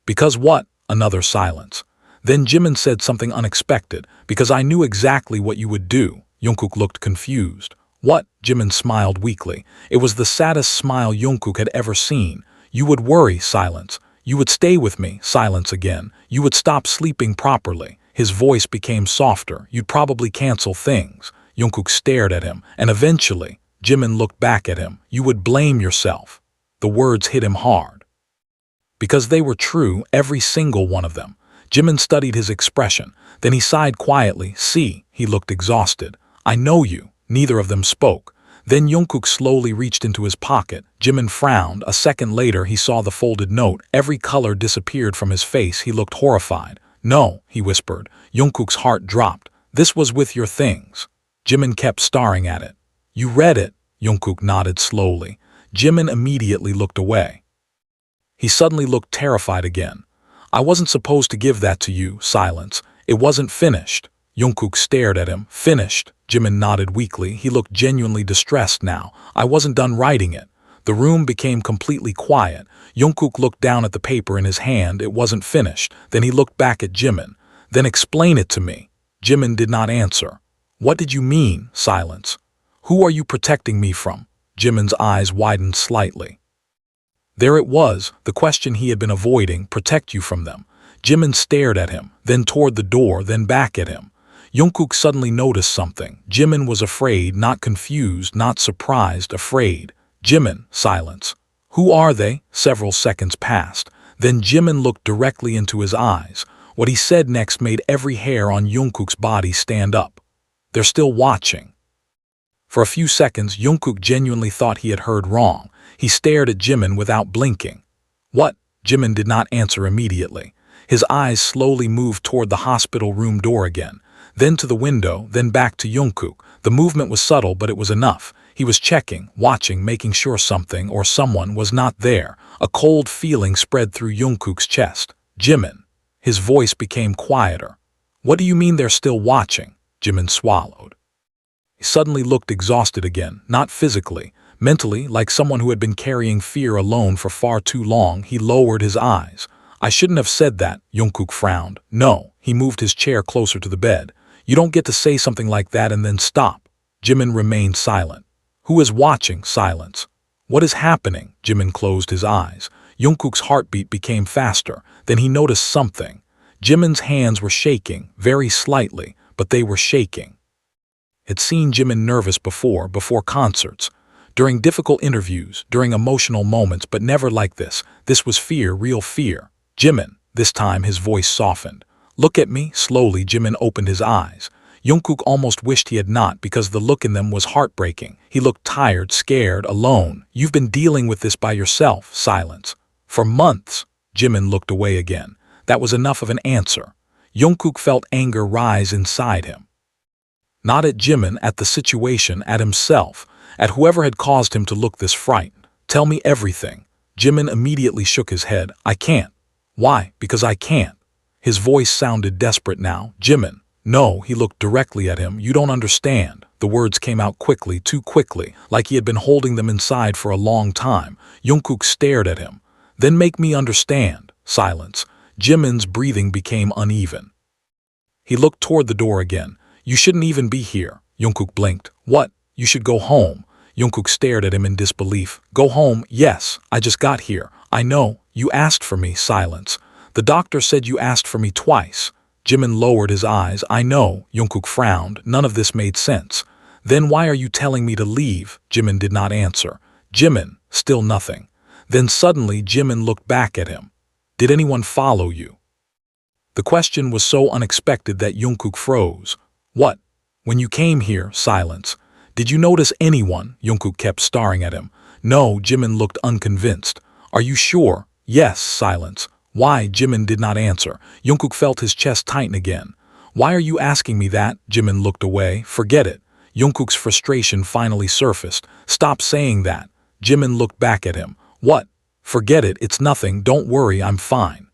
"Because what?" Another silence. Then Jimin said something unexpected. "Because I knew exactly what you would do." Jungkook looked confused. What? Jimin smiled weakly. It was the saddest smile Jungkook had ever seen. You would worry, silence. You would stay with me, silence again. You would stop sleeping properly. His voice became softer. You'd probably cancel things. Jungkook stared at him, and eventually, Jimin looked back at him. You would blame yourself. The words hit him hard. Because they were true, every single one of them. Jimin studied his expression. Then he sighed quietly. See, he looked exhausted. I know you. Neither of them spoke. Then Jungkook slowly reached into his pocket. Jimin frowned. A second later, he saw the folded note. Every color disappeared from his face. He looked horrified. No, he whispered. Jungkook's heart dropped. This was with your things. Jimin kept staring at it. You read it. Jungkook nodded slowly. Jimin immediately looked away. He suddenly looked terrified again. I wasn't supposed to give that to you, silence. It wasn't finished. Jungkook stared at him. Finished? Jimin nodded weakly. He looked genuinely distressed now. I wasn't done writing it. The room became completely quiet. Jungkook looked down at the paper in his hand. It wasn't finished. Then he looked back at Jimin. Then explain it to me. Jimin did not answer. What did you mean, silence? Who are you protecting me from? Jimin's eyes widened slightly. There it was, the question he had been avoiding, protect you from them. Jimin stared at him, then toward the door, then back at him. Jungkook suddenly noticed something. Jimin was afraid, not confused, not surprised, afraid. Jimin, silence. Who are they? Several seconds passed. Then Jimin looked directly into his eyes. What he said next made every hair on Jungkook's body stand up. They're still watching. For a few seconds, Jungkook genuinely thought he had heard wrong. He stared at Jimin without blinking. What? Jimin did not answer immediately. His eyes slowly moved toward the hospital room door again, then to the window, then back to Jungkook. The movement was subtle, but it was enough. He was checking, watching, making sure something or someone was not there. A cold feeling spread through Jungkook's chest. Jimin. His voice became quieter. What do you mean they're still watching? Jimin swallowed. He suddenly looked exhausted again, not physically. Mentally, like someone who had been carrying fear alone for far too long, he lowered his eyes. I shouldn't have said that, Jungkook frowned. No, he moved his chair closer to the bed. You don't get to say something like that and then stop. Jimin remained silent. Who is watching? Silence. What is happening? Jimin closed his eyes. Jungkook's heartbeat became faster. Then he noticed something. Jimin's hands were shaking, very slightly, but they were shaking. Had seen Jimin nervous before concerts, during difficult interviews, during emotional moments, but never like this. This was fear, real fear. Jimin, this time his voice softened. Look at me. Slowly, Jimin opened his eyes. Jungkook almost wished he had not, because the look in them was heartbreaking. He looked tired, scared, alone. You've been dealing with this by yourself. Silence. For months. Jimin looked away again. That was enough of an answer. Jungkook felt anger rise inside him. Not at Jimin, at the situation, at himself, at whoever had caused him to look this frightened. Tell me everything. Jimin immediately shook his head. I can't. Why? Because I can't. His voice sounded desperate now. Jimin. No, he looked directly at him. You don't understand. The words came out quickly, too quickly, like he had been holding them inside for a long time. Jungkook stared at him. Then make me understand. Silence. Jimin's breathing became uneven. He looked toward the door again. You shouldn't even be here. Jungkook blinked. What? You should go home. Jungkook stared at him in disbelief. Go home? Yes, I just got here. I know. You asked for me. Silence. The doctor said you asked for me twice. Jimin lowered his eyes. I know. Jungkook frowned. None of this made sense. Then why are you telling me to leave? Jimin did not answer. Jimin. Still nothing. Then suddenly Jimin looked back at him. Did anyone follow you? The question was so unexpected that Jungkook froze. What? When you came here? Silence. Did you notice anyone? Jungkook kept staring at him. No. Jimin looked unconvinced. Are you sure? Yes. Silence. Why? Jimin did not answer. Jungkook felt his chest tighten again. Why are you asking me that? Jimin looked away. Forget it. Jungkook's frustration finally surfaced. Stop saying that. Jimin looked back at him. What? Forget it. It's nothing. Don't worry. I'm fine.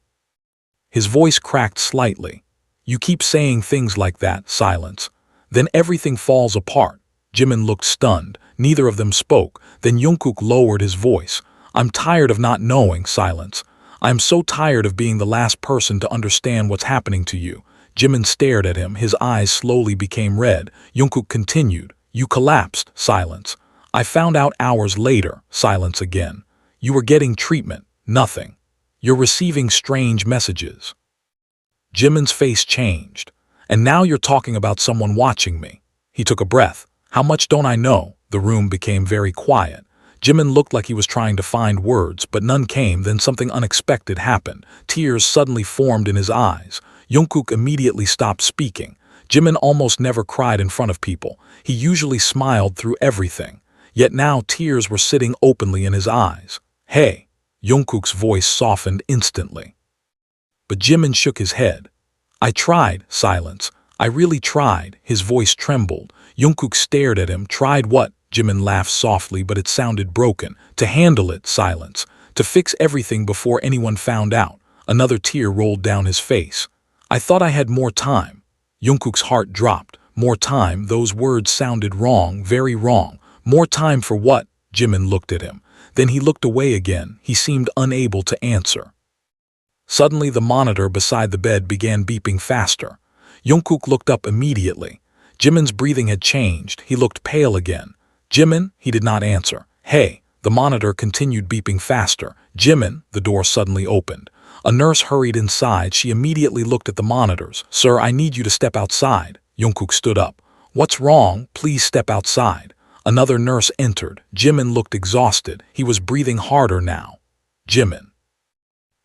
His voice cracked slightly. You keep saying things like that. Silence. Then everything falls apart. Jimin looked stunned. Neither of them spoke. Then Jungkook lowered his voice. I'm tired of not knowing. Silence. I'm so tired of being the last person to understand what's happening to you. Jimin stared at him. His eyes slowly became red. Jungkook continued. You collapsed. Silence. I found out hours later. Silence again. You were getting treatment. Nothing. You're receiving strange messages. Jimin's face changed. And now you're talking about someone watching me. He took a breath. How much don't I know? The room became very quiet. Jimin looked like he was trying to find words, but none came. Then something unexpected happened. Tears suddenly formed in his eyes. Jungkook immediately stopped speaking. Jimin almost never cried in front of people. He usually smiled through everything. Yet now tears were sitting openly in his eyes. Hey! Jungkook's voice softened instantly. But Jimin shook his head. I tried. Silence. I really tried. His voice trembled. Jungkook stared at him. Tried what? Jimin laughed softly, but it sounded broken. To handle it. Silence. To fix everything before anyone found out. Another tear rolled down his face. I thought I had more time. Jungkook's heart dropped. More time. Those words sounded wrong, very wrong. More time for what? Jimin looked at him. Then he looked away again. He seemed unable to answer. Suddenly the monitor beside the bed began beeping faster. Jungkook looked up immediately. Jimin's breathing had changed. He looked pale again. Jimin? He did not answer. Hey! The monitor continued beeping faster. Jimin! The door suddenly opened. A nurse hurried inside. She immediately looked at the monitors. Sir, I need you to step outside. Jungkook stood up. What's wrong? Please step outside. Another nurse entered. Jimin looked exhausted. He was breathing harder now. Jimin.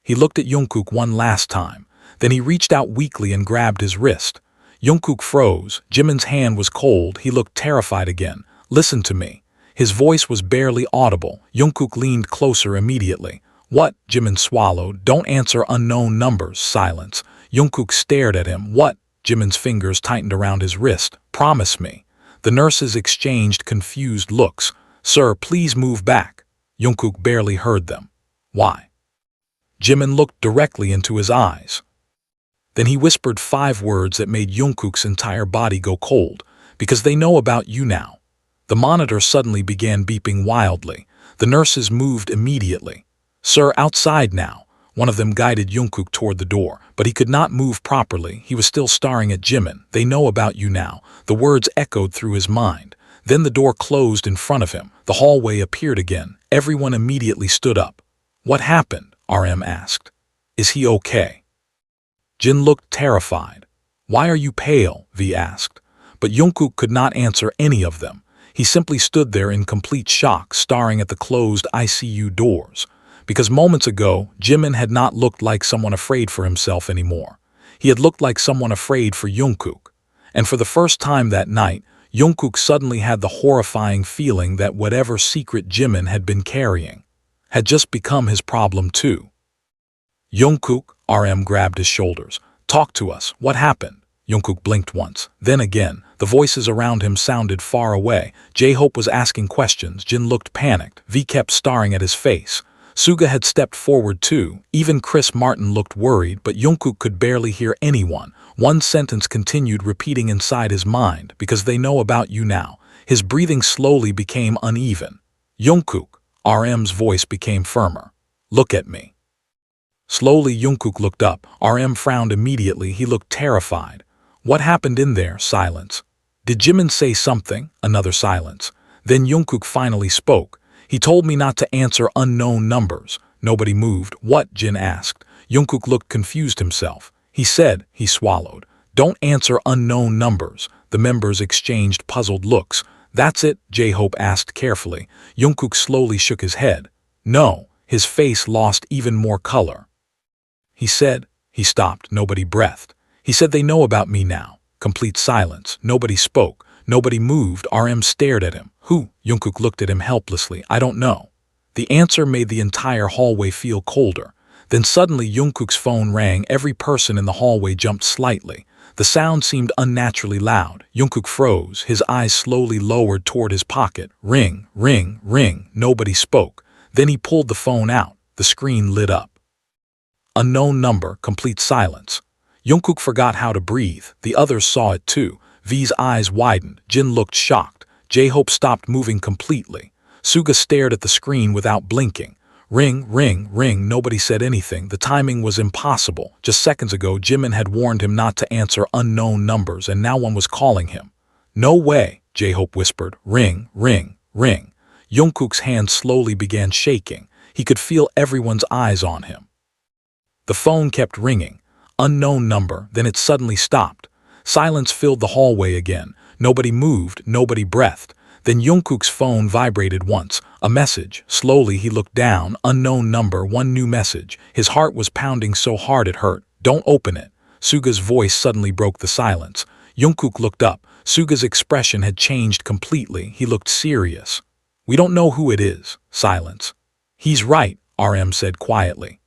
He looked at Jungkook one last time. Then he reached out weakly and grabbed his wrist. Jungkook froze. Jimin's hand was cold. He looked terrified again. Listen to me. His voice was barely audible. Jungkook leaned closer immediately. What? Jimin swallowed. Don't answer unknown numbers. Silence. Jungkook stared at him. What? Jimin's fingers tightened around his wrist. Promise me. The nurses exchanged confused looks. Sir, please move back. Jungkook barely heard them. Why? Jimin looked directly into his eyes. Then he whispered 5 words that made Jungkook's entire body go cold. Because they know about you now. The monitor suddenly began beeping wildly. The nurses moved immediately. Sir, outside now. One of them guided Jungkook toward the door, but he could not move properly. He was still staring at Jimin. They know about you now. The words echoed through his mind. Then the door closed in front of him. The hallway appeared again. Everyone immediately stood up. What happened? RM asked. Is he okay? Jin looked terrified. Why are you pale? V asked. But Jungkook could not answer any of them. He simply stood there in complete shock, staring at the closed ICU doors. Because moments ago, Jimin had not looked like someone afraid for himself anymore. He had looked like someone afraid for Jungkook. And for the first time that night, Jungkook suddenly had the horrifying feeling that whatever secret Jimin had been carrying had just become his problem too. Jungkook, RM grabbed his shoulders. Talk to us. What happened? Jungkook blinked once. Then again, the voices around him sounded far away. J-Hope was asking questions. Jin looked panicked. V kept staring at his face. Suga had stepped forward too. Even Chris Martin looked worried, but Jungkook could barely hear anyone. One sentence continued repeating inside his mind, because they know about you now. His breathing slowly became uneven. Jungkook, RM's voice became firmer. Look at me. Slowly Jungkook looked up. RM frowned immediately. He looked terrified. What happened in there? Silence. Did Jimin say something? Another silence. Then Jungkook finally spoke. He told me not to answer unknown numbers. Nobody moved. What? Jin asked. Jungkook looked confused himself. He said, he swallowed. Don't answer unknown numbers. The members exchanged puzzled looks. That's it? J-Hope asked carefully. Jungkook slowly shook his head. No. His face lost even more color. He said, he stopped. Nobody breathed. He said they know about me now. Complete silence. Nobody spoke. Nobody moved. RM stared at him. Who? Jungkook looked at him helplessly. I don't know. The answer made the entire hallway feel colder. Then suddenly Jungkook's phone rang. Every person in the hallway jumped slightly. The sound seemed unnaturally loud. Jungkook froze. His eyes slowly lowered toward his pocket. Ring, ring, ring. Nobody spoke. Then he pulled the phone out. The screen lit up. Unknown number. Complete silence. Jungkook forgot how to breathe. The others saw it too. V's eyes widened. Jin looked shocked. J-Hope stopped moving completely. Suga stared at the screen without blinking. Ring, ring, ring. Nobody said anything. The timing was impossible. Just seconds ago, Jimin had warned him not to answer unknown numbers, and now one was calling him. No way. J-Hope whispered. Ring, ring, ring. Jungkook's hand slowly began shaking. He could feel everyone's eyes on him. The phone kept ringing. Unknown number, then it suddenly stopped. Silence filled the hallway again. Nobody moved, nobody breathed. Then Jungkook's phone vibrated once. A message. Slowly he looked down. Unknown number, one new message. His heart was pounding so hard it hurt. Don't open it. Suga's voice suddenly broke the silence. Jungkook looked up. Suga's expression had changed completely. He looked serious. We don't know who it is. Silence. He's right, RM said quietly.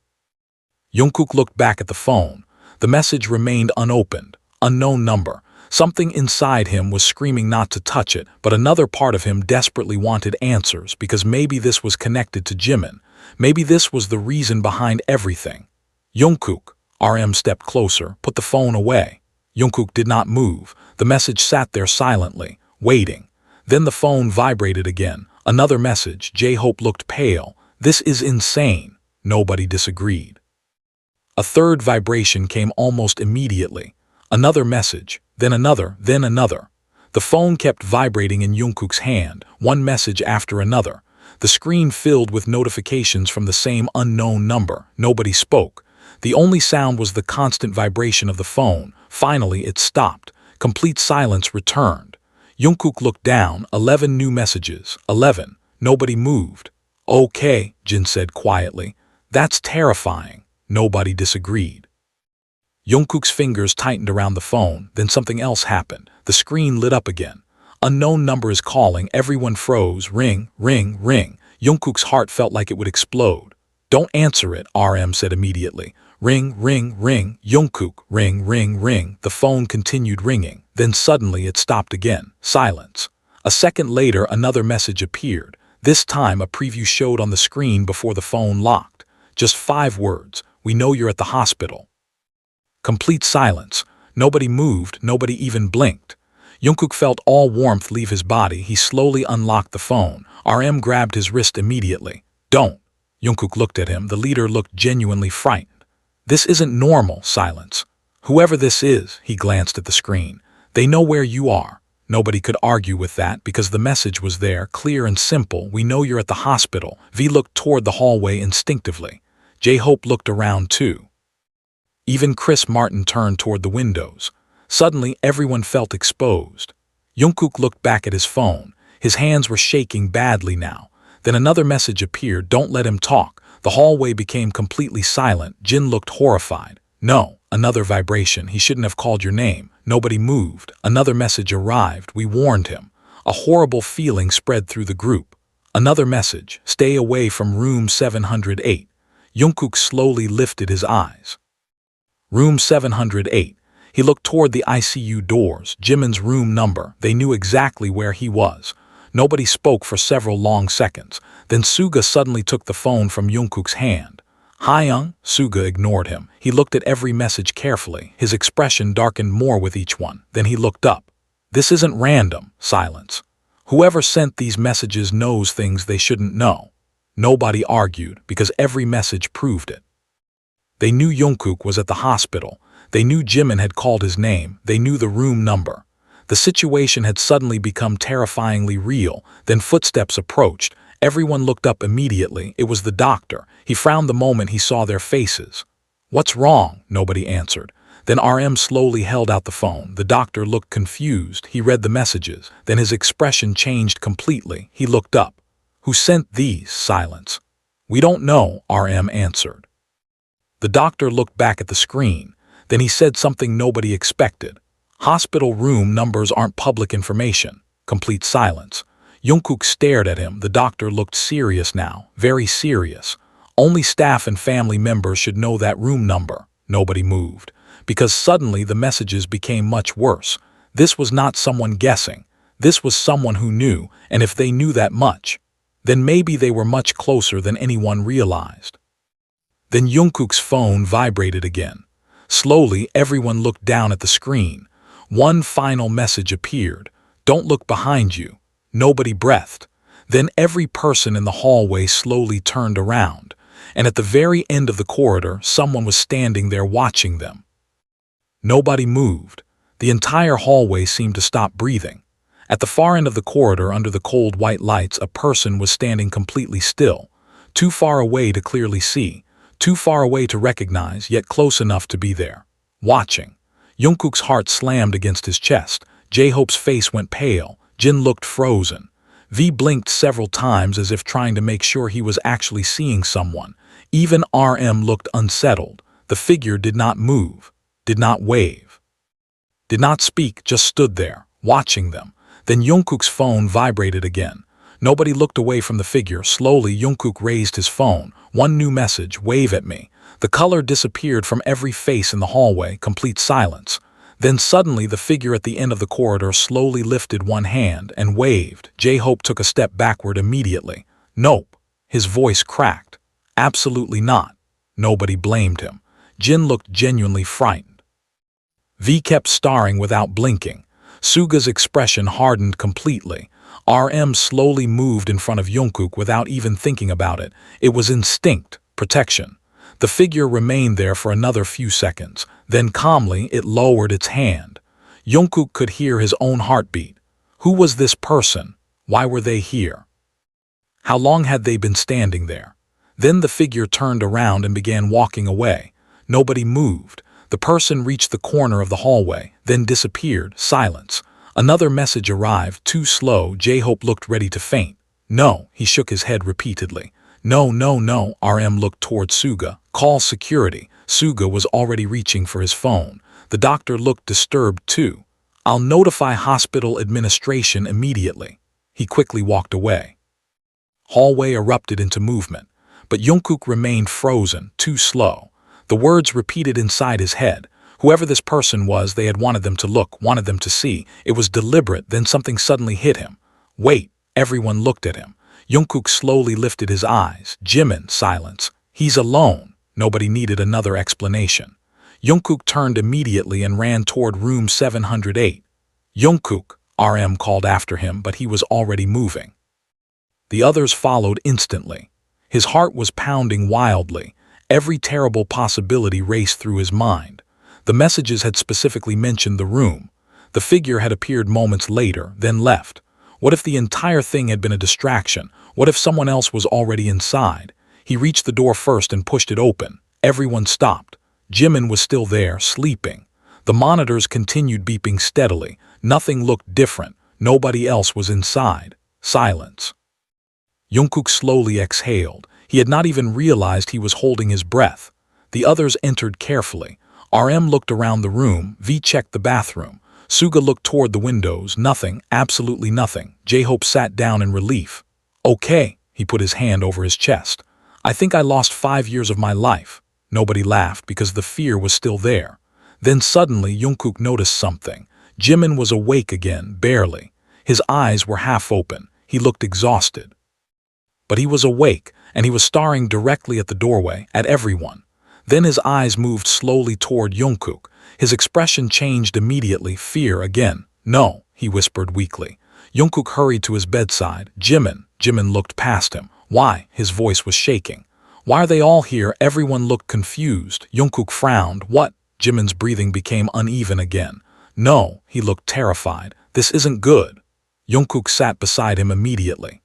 Jungkook looked back at the phone. The message remained unopened. Unknown number. Something inside him was screaming not to touch it, but another part of him desperately wanted answers because maybe this was connected to Jimin. Maybe this was the reason behind everything. Jungkook. RM stepped closer, put the phone away. Jungkook did not move. The message sat there silently, waiting. Then the phone vibrated again. Another message. J-Hope looked pale. This is insane. Nobody disagreed. A third vibration came almost immediately. Another message, then another, then another. The phone kept vibrating in Jungkook's hand, one message after another. The screen filled with notifications from the same unknown number. Nobody spoke. The only sound was the constant vibration of the phone. Finally, it stopped. Complete silence returned. Jungkook looked down. 11 new messages. 11. Nobody moved. Okay, Jin said quietly. That's terrifying. Nobody disagreed. Jungkook's fingers tightened around the phone, then something else happened. The screen lit up again. Unknown number is calling. Everyone froze. Ring, ring, ring. Jungkook's heart felt like it would explode. Don't answer it, RM said immediately. Ring, ring, ring. Jungkook, ring, ring, ring. The phone continued ringing. Then suddenly it stopped again. Silence. A second later, another message appeared. This time, a preview showed on the screen before the phone locked. Just 5 words. We know you're at the hospital. Complete silence. Nobody moved, nobody even blinked. Jungkook felt all warmth leave his body. He slowly unlocked the phone. RM grabbed his wrist immediately. Don't. Jungkook looked at him. The leader looked genuinely frightened. This isn't normal. Silence. Whoever this is, he glanced at the screen. They know where you are. Nobody could argue with that because the message was there, clear and simple. We know you're at the hospital. V looked toward the hallway instinctively. J-Hope looked around too. Even Chris Martin turned toward the windows. Suddenly, everyone felt exposed. Jungkook looked back at his phone. His hands were shaking badly now. Then another message appeared. Don't let him talk. The hallway became completely silent. Jin looked horrified. No. Another vibration. He shouldn't have called your name. Nobody moved. Another message arrived. We warned him. A horrible feeling spread through the group. Another message. Stay away from room 708. Jungkook slowly lifted his eyes. Room 708. He looked toward the ICU doors. Jimin's room number. They knew exactly where he was. Nobody spoke for several long seconds. Then Suga suddenly took the phone from Jungkook's hand. Hyung? Suga ignored him. He looked at every message carefully. His expression darkened more with each one. Then he looked up. This isn't random. Silence. Whoever sent these messages knows things they shouldn't know. Nobody argued because every message proved it. They knew Jungkook was at the hospital. They knew Jimin had called his name. They knew the room number. The situation had suddenly become terrifyingly real. Then footsteps approached. Everyone looked up immediately. It was the doctor. He frowned the moment he saw their faces. What's wrong? Nobody answered. Then RM slowly held out the phone. The doctor looked confused. He read the messages. Then his expression changed completely. He looked up. Who sent these? Silence. We don't know, RM answered. The doctor looked back at the screen. Then he said something nobody expected. Hospital room numbers aren't public information. Complete silence. Jungkook stared at him. The doctor looked serious now, very serious. Only staff and family members should know that room number. Nobody moved. Because suddenly the messages became much worse. This was not someone guessing. This was someone who knew, and if they knew that much, then maybe they were much closer than anyone realized. Then Jungkook's phone vibrated again. Slowly, everyone looked down at the screen. One final message appeared. Don't look behind you. Nobody breathed. Then every person in the hallway slowly turned around, and at the very end of the corridor, someone was standing there watching them. Nobody moved. The entire hallway seemed to stop breathing. At the far end of the corridor, under the cold white lights, a person was standing completely still, too far away to clearly see, too far away to recognize, yet close enough to be there. Watching. Jungkook's heart slammed against his chest. J-Hope's face went pale. Jin looked frozen. V blinked several times as if trying to make sure he was actually seeing someone. Even RM looked unsettled. The figure did not move, did not wave, did not speak, just stood there, watching them. Then Jungkook's phone vibrated again. Nobody looked away from the figure. Slowly, Jungkook raised his phone. One new message: wave at me. The color disappeared from every face in the hallway, complete silence. Then suddenly the figure at the end of the corridor slowly lifted one hand and waved. J-Hope took a step backward immediately. Nope. His voice cracked. Absolutely not. Nobody blamed him. Jin looked genuinely frightened. V kept staring without blinking. Suga's expression hardened completely. RM slowly moved in front of Jungkook without even thinking about it. It was instinct, protection. The figure remained there for another few seconds. Then calmly, it lowered its hand. Jungkook could hear his own heartbeat. Who was this person? Why were they here? How long had they been standing there? Then the figure turned around and began walking away. Nobody moved. The person reached the corner of the hallway, then disappeared. Silence. Another message arrived, too slow. J-Hope looked ready to faint. No, he shook his head repeatedly. No, no, no. RM looked toward Suga. Call security. Suga was already reaching for his phone. The doctor looked disturbed too. I'll notify hospital administration immediately. He quickly walked away. Hallway erupted into movement, but Jungkook remained frozen, too slow. The words repeated inside his head. Whoever this person was, they had wanted them to look, wanted them to see. It was deliberate. Then something suddenly hit him. Wait. Everyone looked at him. Jungkook slowly lifted his eyes. Jimin, silence. He's alone. Nobody needed another explanation. Jungkook turned immediately and ran toward room 708. Jungkook, RM called after him, but he was already moving. The others followed instantly. His heart was pounding wildly. Every terrible possibility raced through his mind. The messages had specifically mentioned the room. The figure had appeared moments later, then left. What if the entire thing had been a distraction? What if someone else was already inside? He reached the door first and pushed it open. Everyone stopped. Jimin was still there, sleeping. The monitors continued beeping steadily. Nothing looked different. Nobody else was inside. Silence. Jungkook slowly exhaled. He had not even realized he was holding his breath. The others entered carefully. RM looked around the room. V checked the bathroom. Suga looked toward the windows. Nothing, absolutely nothing. J-Hope sat down in relief. Okay, he put his hand over his chest. I think I lost 5 years of my life. Nobody laughed because the fear was still there. Then suddenly Jungkook noticed something. Jimin was awake again, barely. His eyes were half open. He looked exhausted. But he was awake, and he was staring directly at the doorway, at everyone. Then his eyes moved slowly toward Jungkook. His expression changed immediately. Fear again. No, he whispered weakly. Jungkook hurried to his bedside. Jimin. Jimin looked past him. Why? His voice was shaking. Why are they all here? Everyone looked confused. Jungkook frowned. What? Jimin's breathing became uneven again. No, he looked terrified. This isn't good. Jungkook sat beside him immediately.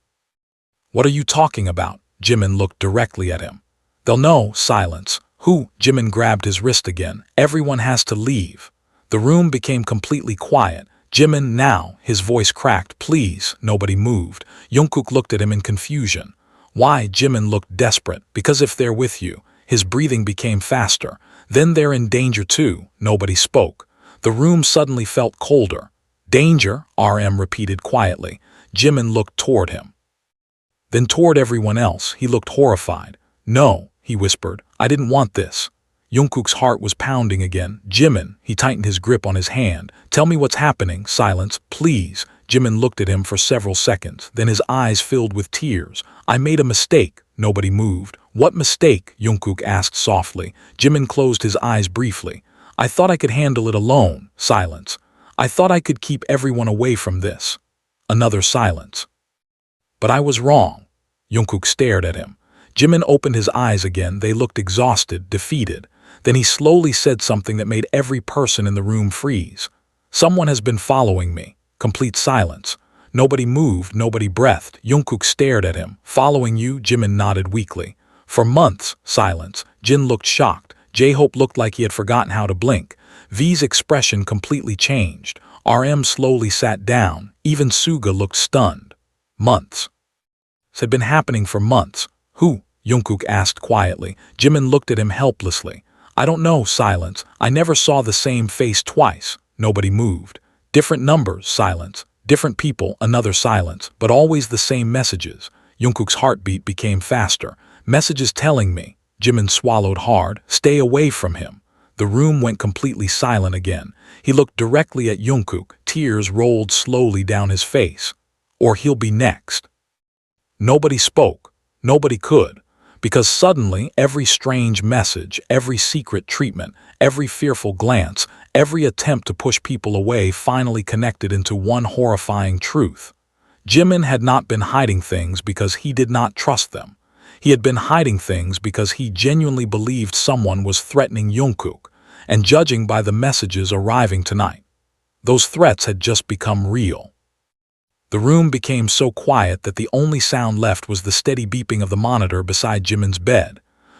What are you talking about? Jimin looked directly at him. They'll know. Silence. Who? Jimin grabbed his wrist again. Everyone has to leave. The room became completely quiet. Jimin, now. His voice cracked. Please. Nobody moved. Jungkook looked at him in confusion. Why? Jimin looked desperate. Because if they're with you. His breathing became faster. Then they're in danger too. Nobody spoke. The room suddenly felt colder. Danger? RM repeated quietly. Jimin looked toward him. Then toward everyone else. He looked horrified. No, he whispered. I didn't want this. Jungkook's heart was pounding again. Jimin, he tightened his grip on his hand. Tell me what's happening. Silence, please. Jimin looked at him for several seconds. Then his eyes filled with tears. I made a mistake. Nobody moved. What mistake? Jungkook asked softly. Jimin closed his eyes briefly. I thought I could handle it alone. Silence. I thought I could keep everyone away from this. Another silence. But I was wrong. Jungkook stared at him. Jimin opened his eyes again. They looked exhausted, defeated. Then he slowly said something that made every person in the room freeze. Someone has been following me. Complete silence. Nobody moved, nobody breathed. Jungkook stared at him. Following you, Jimin nodded weakly. For months, silence. Jin looked shocked. J-Hope looked like he had forgotten how to blink. V's expression completely changed. RM slowly sat down. Even Suga looked stunned. Months. This had been happening for months. Who? Jungkook asked quietly. Jimin looked at him helplessly. I don't know, silence. I never saw the same face twice. Nobody moved. Different numbers, silence. Different people, another silence. But always the same messages. Jungkook's heartbeat became faster. Messages telling me. Jimin swallowed hard. Stay away from him. The room went completely silent again. He looked directly at Jungkook. Tears rolled slowly down his face. Or he'll be next. Nobody spoke. Nobody could. Because suddenly every strange message, every secret treatment, every fearful glance, every attempt to push people away finally connected into one horrifying truth. Jimin had not been hiding things because he did not trust them. He had been hiding things because he genuinely believed someone was threatening Jungkook, and judging by the messages arriving tonight, those threats had just become real. The room became so quiet that the only sound left was the steady beeping of the monitor beside Jimin's bed.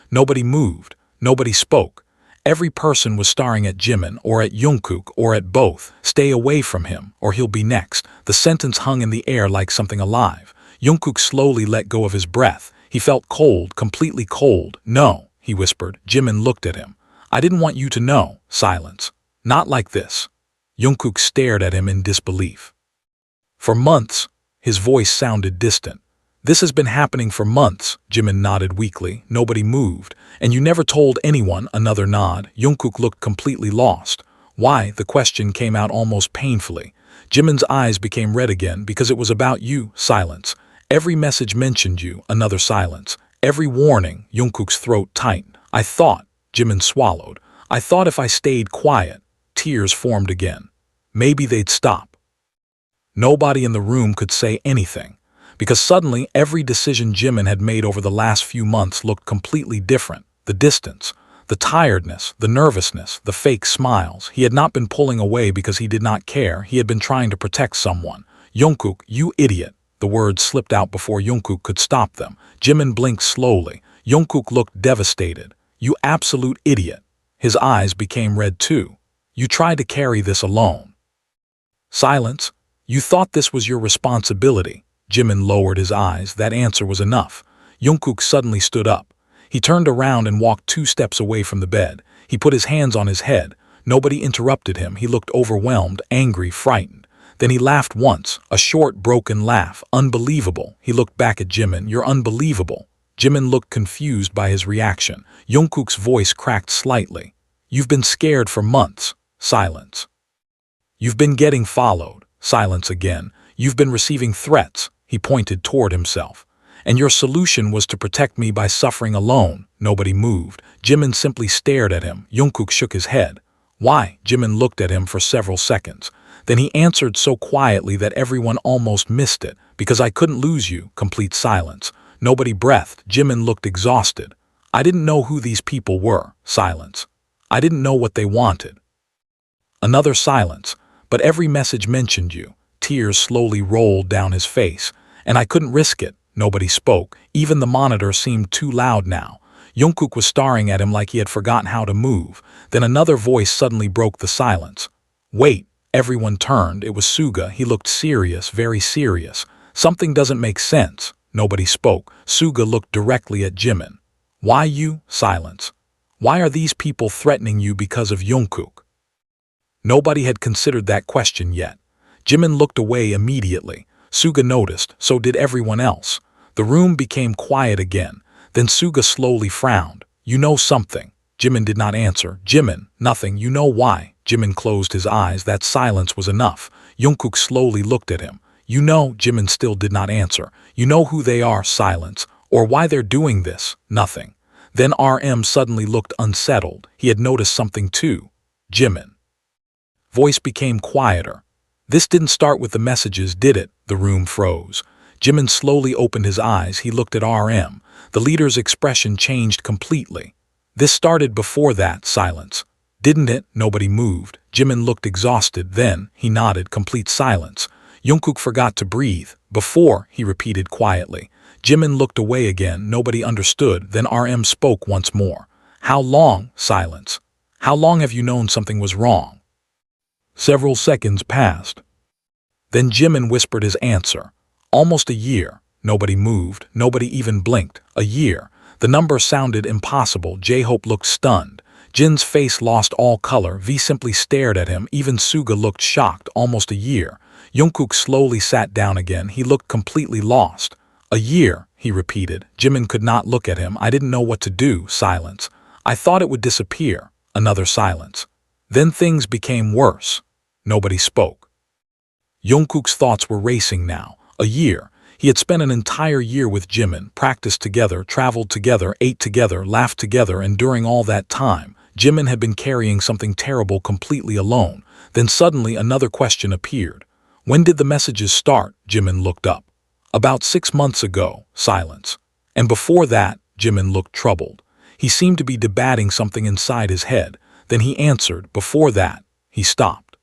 Nobody moved. Nobody spoke. Every person was staring at Jimin or at Jungkook or at both. Stay away from him or he'll be next. The sentence hung in the air like something alive. Jungkook slowly let go of his breath. He felt cold, completely cold. No, he whispered. Jimin looked at him. I didn't want you to know. Silence. Not like this. Jungkook stared at him in disbelief. For months, his voice sounded distant. This has been happening for months, Jimin nodded weakly. Nobody moved. And you never told anyone, another nod. Jungkook looked completely lost. Why? The question came out almost painfully. Jimin's eyes became red again because it was about you, silence. Every message mentioned you, another silence. Every warning, Jungkook's throat tightened. I thought, Jimin swallowed. I thought if I stayed quiet, tears formed again. Maybe they'd stop. Nobody in the room could say anything, because suddenly every decision Jimin had made over the last few months looked completely different. The distance, the tiredness, the nervousness, the fake smiles. He had not been pulling away because he did not care. He had been trying to protect someone. Jungkook, you idiot. The words slipped out before Jungkook could stop them. Jimin blinked slowly. Jungkook looked devastated. You absolute idiot. His eyes became red too. You tried to carry this alone. Silence. You thought this was your responsibility. Jimin lowered his eyes. That answer was enough. Jungkook suddenly stood up. He turned around and walked 2 steps away from the bed. He put his hands on his head. Nobody interrupted him. He looked overwhelmed, angry, frightened. Then he laughed once, a short, broken laugh. Unbelievable. He looked back at Jimin. You're unbelievable. Jimin looked confused by his reaction. Jungkook's voice cracked slightly. You've been scared for months. Silence. You've been getting followed. Silence again. You've been receiving threats. He pointed toward himself. And your solution was to protect me by suffering alone. Nobody moved. Jimin simply stared at him. Jungkook shook his head. Why? Jimin looked at him for several seconds. Then he answered so quietly that everyone almost missed it. Because I couldn't lose you. Complete silence. Nobody breathed. Jimin looked exhausted. I didn't know who these people were. Silence. I didn't know what they wanted. Another silence. But every message mentioned you. Tears slowly rolled down his face. And I couldn't risk it. Nobody spoke. Even the monitor seemed too loud now. Jungkook was staring at him like he had forgotten how to move. Then another voice suddenly broke the silence. Wait. Everyone turned. It was Suga. He looked serious, very serious. Something doesn't make sense. Nobody spoke. Suga looked directly at Jimin. Why you? Silence. Why are these people threatening you because of Jungkook? Nobody had considered that question yet. Jimin looked away immediately. Suga noticed, so did everyone else. The room became quiet again. Then Suga slowly frowned. You know something. Jimin did not answer. Jimin, nothing. You know why. Jimin closed his eyes. That silence was enough. Jungkook slowly looked at him. You know. Jimin still did not answer. You know who they are. Silence. Or why they're doing this. Nothing. Then RM suddenly looked unsettled. He had noticed something too. Jimin. Voice became quieter. This didn't start with the messages, did it? The room froze. Jimin slowly opened his eyes. He looked at RM. The leader's expression changed completely. This started before that. Silence. Didn't it? Nobody moved. Jimin looked exhausted. Then he nodded. Complete silence. Jungkook forgot to breathe. Before, he repeated quietly. Jimin looked away again. Nobody understood. Then RM spoke once more. How long? Silence. How long have you known something was wrong? Several seconds passed. Then Jimin whispered his answer. Almost a year. Nobody moved. Nobody even blinked. A year. The number sounded impossible. J-Hope looked stunned. Jin's face lost all color. V simply stared at him. Even Suga looked shocked. Almost a year. Jungkook slowly sat down again. He looked completely lost. A year, he repeated. Jimin could not look at him. I didn't know what to do. Silence. I thought it would disappear. Another silence. Then things became worse. Nobody spoke. Jungkook's thoughts were racing now. A year. He had spent an entire year with Jimin, practiced together, traveled together, ate together, laughed together, and during all that time, Jimin had been carrying something terrible completely alone. Then suddenly another question appeared. When did the messages start? Jimin looked up. About 6 months ago. Silence. And before that, Jimin looked troubled. He seemed to be debating something inside his head. Then he answered. Before that. He stopped.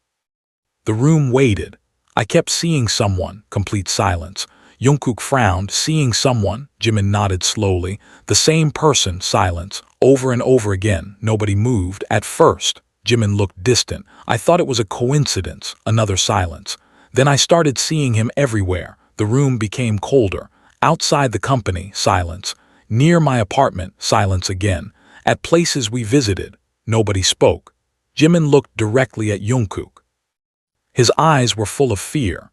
The room waited. I kept seeing someone. Complete silence. Jungkook frowned. Seeing someone? Jimin nodded slowly. The same person. Silence. Over and over again. Nobody moved. At first, Jimin looked distant. I thought it was a coincidence. Another silence. Then I started seeing him everywhere. The room became colder. Outside the company. Silence. Near my apartment. Silence again. At places we visited. Nobody spoke. Jimin looked directly at Jungkook. His eyes were full of fear.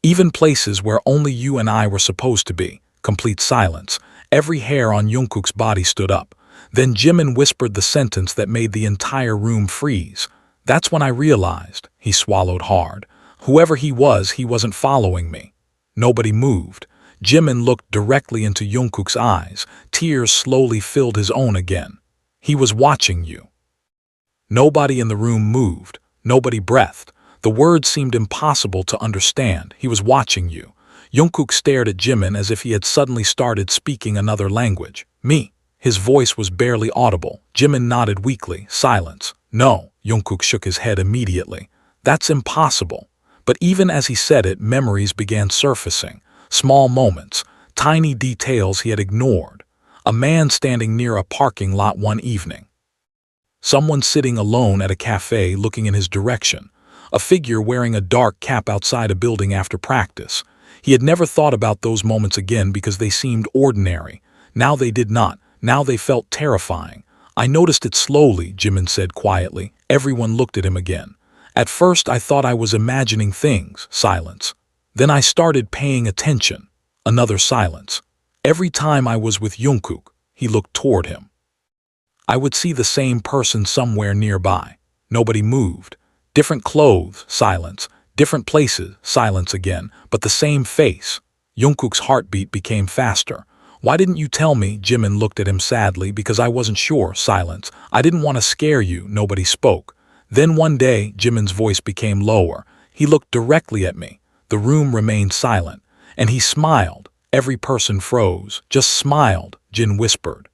Even places where only you and I were supposed to be. Complete silence. Every hair on Jungkook's body stood up. Then Jimin whispered the sentence that made the entire room freeze. That's when I realized. He swallowed hard. Whoever he wasn't following me. Nobody moved. Jimin looked directly into Jungkook's eyes. Tears slowly filled his own again. He was watching you. Nobody in the room moved. Nobody breathed. The words seemed impossible to understand. He was watching you. Jungkook stared at Jimin as if he had suddenly started speaking another language. Me. His voice was barely audible. Jimin nodded weakly. Silence. No. Jungkook shook his head immediately. That's impossible. But even as he said it, memories began surfacing. Small moments. Tiny details he had ignored. A man standing near a parking lot one evening. Someone sitting alone at a cafe looking in his direction. A figure wearing a dark cap outside a building after practice. He had never thought about those moments again because they seemed ordinary. Now they did not. Now they felt terrifying. I noticed it slowly, Jimin said quietly. Everyone looked at him again. At first I thought I was imagining things. Silence. Then I started paying attention. Another silence. Every time I was with Jungkook, he looked toward him. I would see the same person somewhere nearby. Nobody moved. Different clothes. Silence. Different places. Silence again. But the same face. Jungkook's heartbeat became faster. Why didn't you tell me? Jimin looked at him sadly. Because I wasn't sure. Silence. I didn't want to scare you. Nobody spoke. Then one day, Jimin's voice became lower. He looked directly at me. The room remained silent. And he smiled. Every person froze. Just smiled, Jin whispered.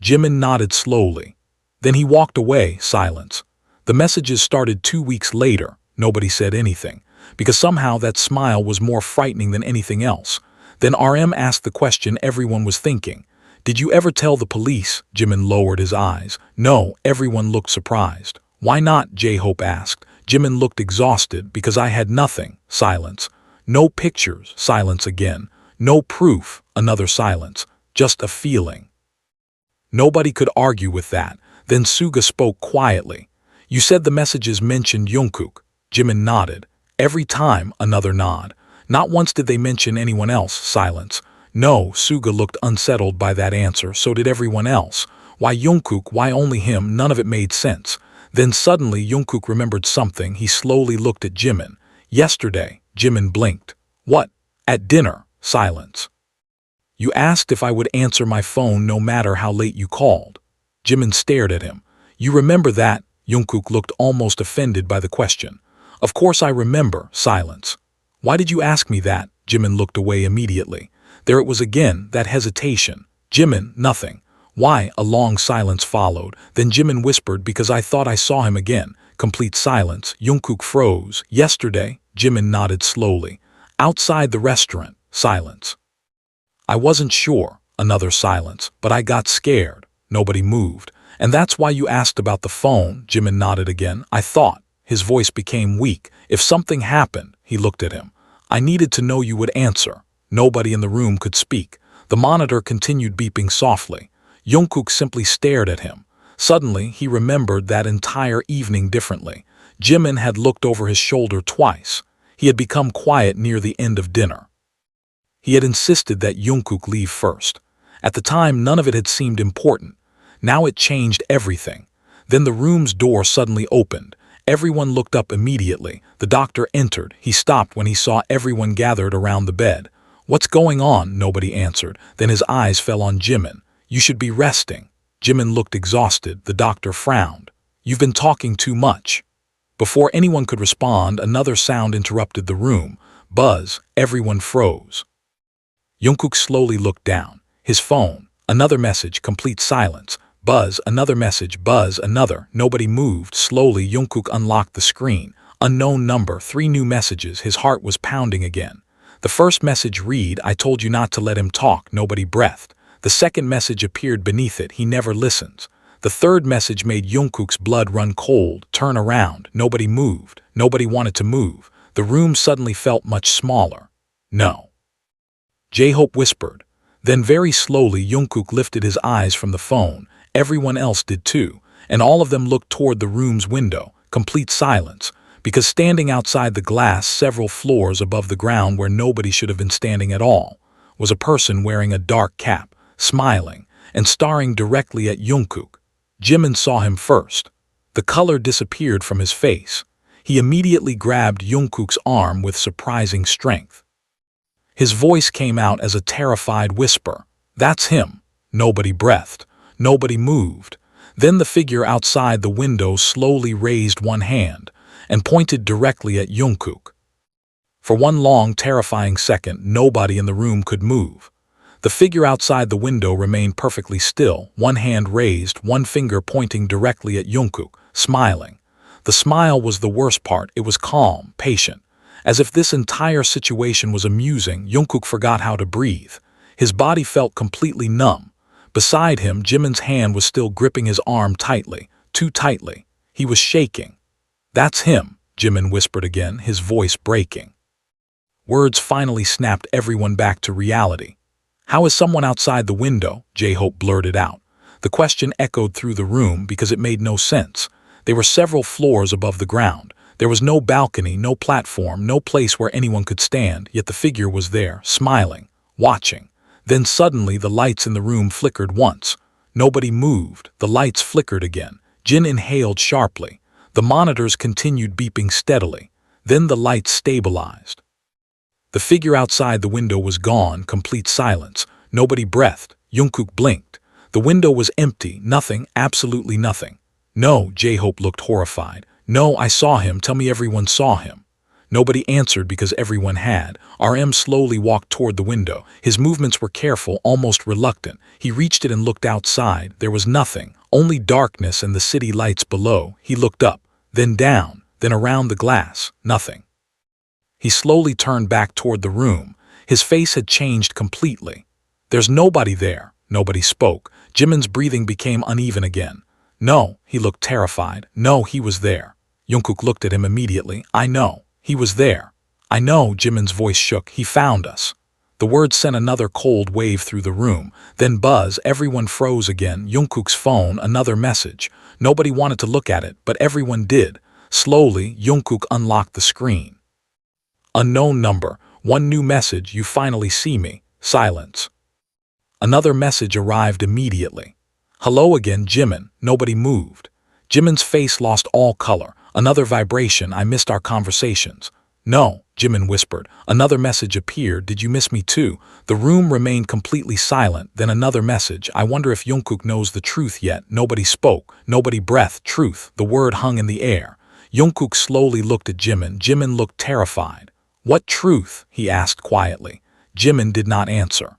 Jimin nodded slowly. Then he walked away. Silence. The messages started 2 weeks later. Nobody said anything. Because somehow that smile was more frightening than anything else. Then RM asked the question everyone was thinking. Did you ever tell the police? Jimin lowered his eyes. No. Everyone looked surprised. Why not? J-Hope asked. Jimin looked exhausted. Because I had nothing. Silence. No pictures. Silence again. No proof. Another silence. Just a feeling. Nobody could argue with that. Then Suga spoke quietly. You said the messages mentioned Jungkook. Jimin nodded. Every time. Another nod. Not once did they mention anyone else. Silence. No. Suga looked unsettled by that answer. So did everyone else. Why Jungkook? Why only him? None of it made sense. Then suddenly Jungkook remembered something. He slowly looked at Jimin. Yesterday. Jimin blinked. What? At dinner. Silence. You asked if I would answer my phone no matter how late you called. Jimin stared at him. You remember that? Jungkook looked almost offended by the question. Of course I remember. Silence. Why did you ask me that? Jimin looked away immediately. There it was again, that hesitation. Jimin, nothing. Why? A long silence followed. Then Jimin whispered, because I thought I saw him again. Complete silence. Jungkook froze. Yesterday? Jimin nodded slowly. Outside the restaurant. Silence. I wasn't sure. Another silence. But I got scared. Nobody moved. And that's why you asked about the phone. Jimin nodded again. I thought. His voice became weak. If something happened, he looked at him. I needed to know you would answer. Nobody in the room could speak. The monitor continued beeping softly. Jungkook simply stared at him. Suddenly, he remembered that entire evening differently. Jimin had looked over his shoulder twice. He had become quiet near the end of dinner. He had insisted that Jungkook leave first. At the time, none of it had seemed important. Now it changed everything. Then the room's door suddenly opened. Everyone looked up immediately. The doctor entered. He stopped when he saw everyone gathered around the bed. What's going on? Nobody answered. Then his eyes fell on Jimin. You should be resting. Jimin looked exhausted. The doctor frowned. You've been talking too much. Before anyone could respond, another sound interrupted the room. Buzz. Everyone froze. Jungkook slowly looked down. His phone. Another message. Complete silence. Buzz. Another message. Buzz. Another. Nobody moved. Slowly, Jungkook unlocked the screen. Unknown number. 3 new messages. His heart was pounding again. The first message read, I told you not to let him talk. Nobody breathed. The second message appeared beneath it. He never listens. The third message made Jungkook's blood run cold. Turn around. Nobody moved. Nobody wanted to move. The room suddenly felt much smaller. No. J-Hope whispered. Then very slowly Jungkook lifted his eyes from the phone. Everyone else did too, and all of them looked toward the room's window. Complete silence, because standing outside the glass several floors above the ground where nobody should have been standing at all, was a person wearing a dark cap, smiling, and staring directly at Jungkook. Jimin saw him first. The color disappeared from his face. He immediately grabbed Jungkook's arm with surprising strength. His voice came out as a terrified whisper. That's him. Nobody breathed. Nobody moved. Then the figure outside the window slowly raised one hand and pointed directly at Jungkook. For one long, terrifying second, nobody in the room could move. The figure outside the window remained perfectly still, one hand raised, one finger pointing directly at Jungkook, smiling. The smile was the worst part. It was calm, patient. As if this entire situation was amusing, Jungkook forgot how to breathe. His body felt completely numb. Beside him, Jimin's hand was still gripping his arm tightly, too tightly. He was shaking. That's him, Jimin whispered again, his voice breaking. Words finally snapped everyone back to reality. How is someone outside the window? J-Hope blurted out. The question echoed through the room because it made no sense. They were several floors above the ground. There was no balcony, no platform, no place where anyone could stand, yet the figure was there, smiling, watching. Then suddenly the lights in the room flickered once. Nobody moved. The lights flickered again. Jin inhaled sharply. The monitors continued beeping steadily. Then the lights stabilized. The figure outside the window was gone, complete silence. Nobody breathed. Jungkook blinked. The window was empty, nothing, absolutely nothing. No, J-Hope looked horrified. No, I saw him. Tell me everyone saw him. Nobody answered because everyone had. RM slowly walked toward the window. His movements were careful, almost reluctant. He reached it and looked outside. There was nothing, only darkness and the city lights below. He looked up, then down, then around the glass. Nothing. He slowly turned back toward the room. His face had changed completely. There's nobody there. Nobody spoke. Jimin's breathing became uneven again. No, he looked terrified. No, he was there. Jungkook looked at him immediately. I know. He was there. I know, Jimin's voice shook. He found us. The words sent another cold wave through the room. Then buzz, everyone froze again. Jungkook's phone, another message. Nobody wanted to look at it, but everyone did. Slowly, Jungkook unlocked the screen. Unknown number. 1 new message. You finally see me. Silence. Another message arrived immediately. Hello again, Jimin. Nobody moved. Jimin's face lost all color. Another vibration. I missed our conversations. No, Jimin whispered. Another message appeared. Did you miss me too? The room remained completely silent. Then another message. I wonder if Jungkook knows the truth yet. Nobody spoke. Nobody breathed. Truth. The word hung in the air. Jungkook slowly looked at Jimin. Jimin looked terrified. What truth? He asked quietly. Jimin did not answer.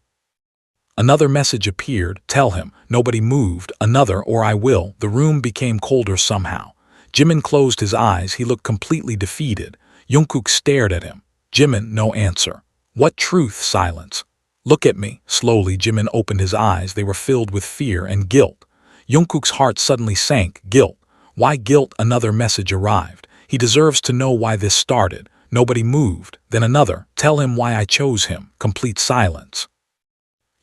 Another message appeared, tell him, nobody moved, another, or I will. The room became colder somehow. Jimin closed his eyes, he looked completely defeated. Jungkook stared at him. Jimin, no answer. What truth? Silence. Look at me. Slowly, Jimin opened his eyes, they were filled with fear and guilt. Jungkook's heart suddenly sank. Guilt. Why guilt? Another message arrived. He deserves to know why this started. Nobody moved. Then another, tell him why I chose him. Complete silence.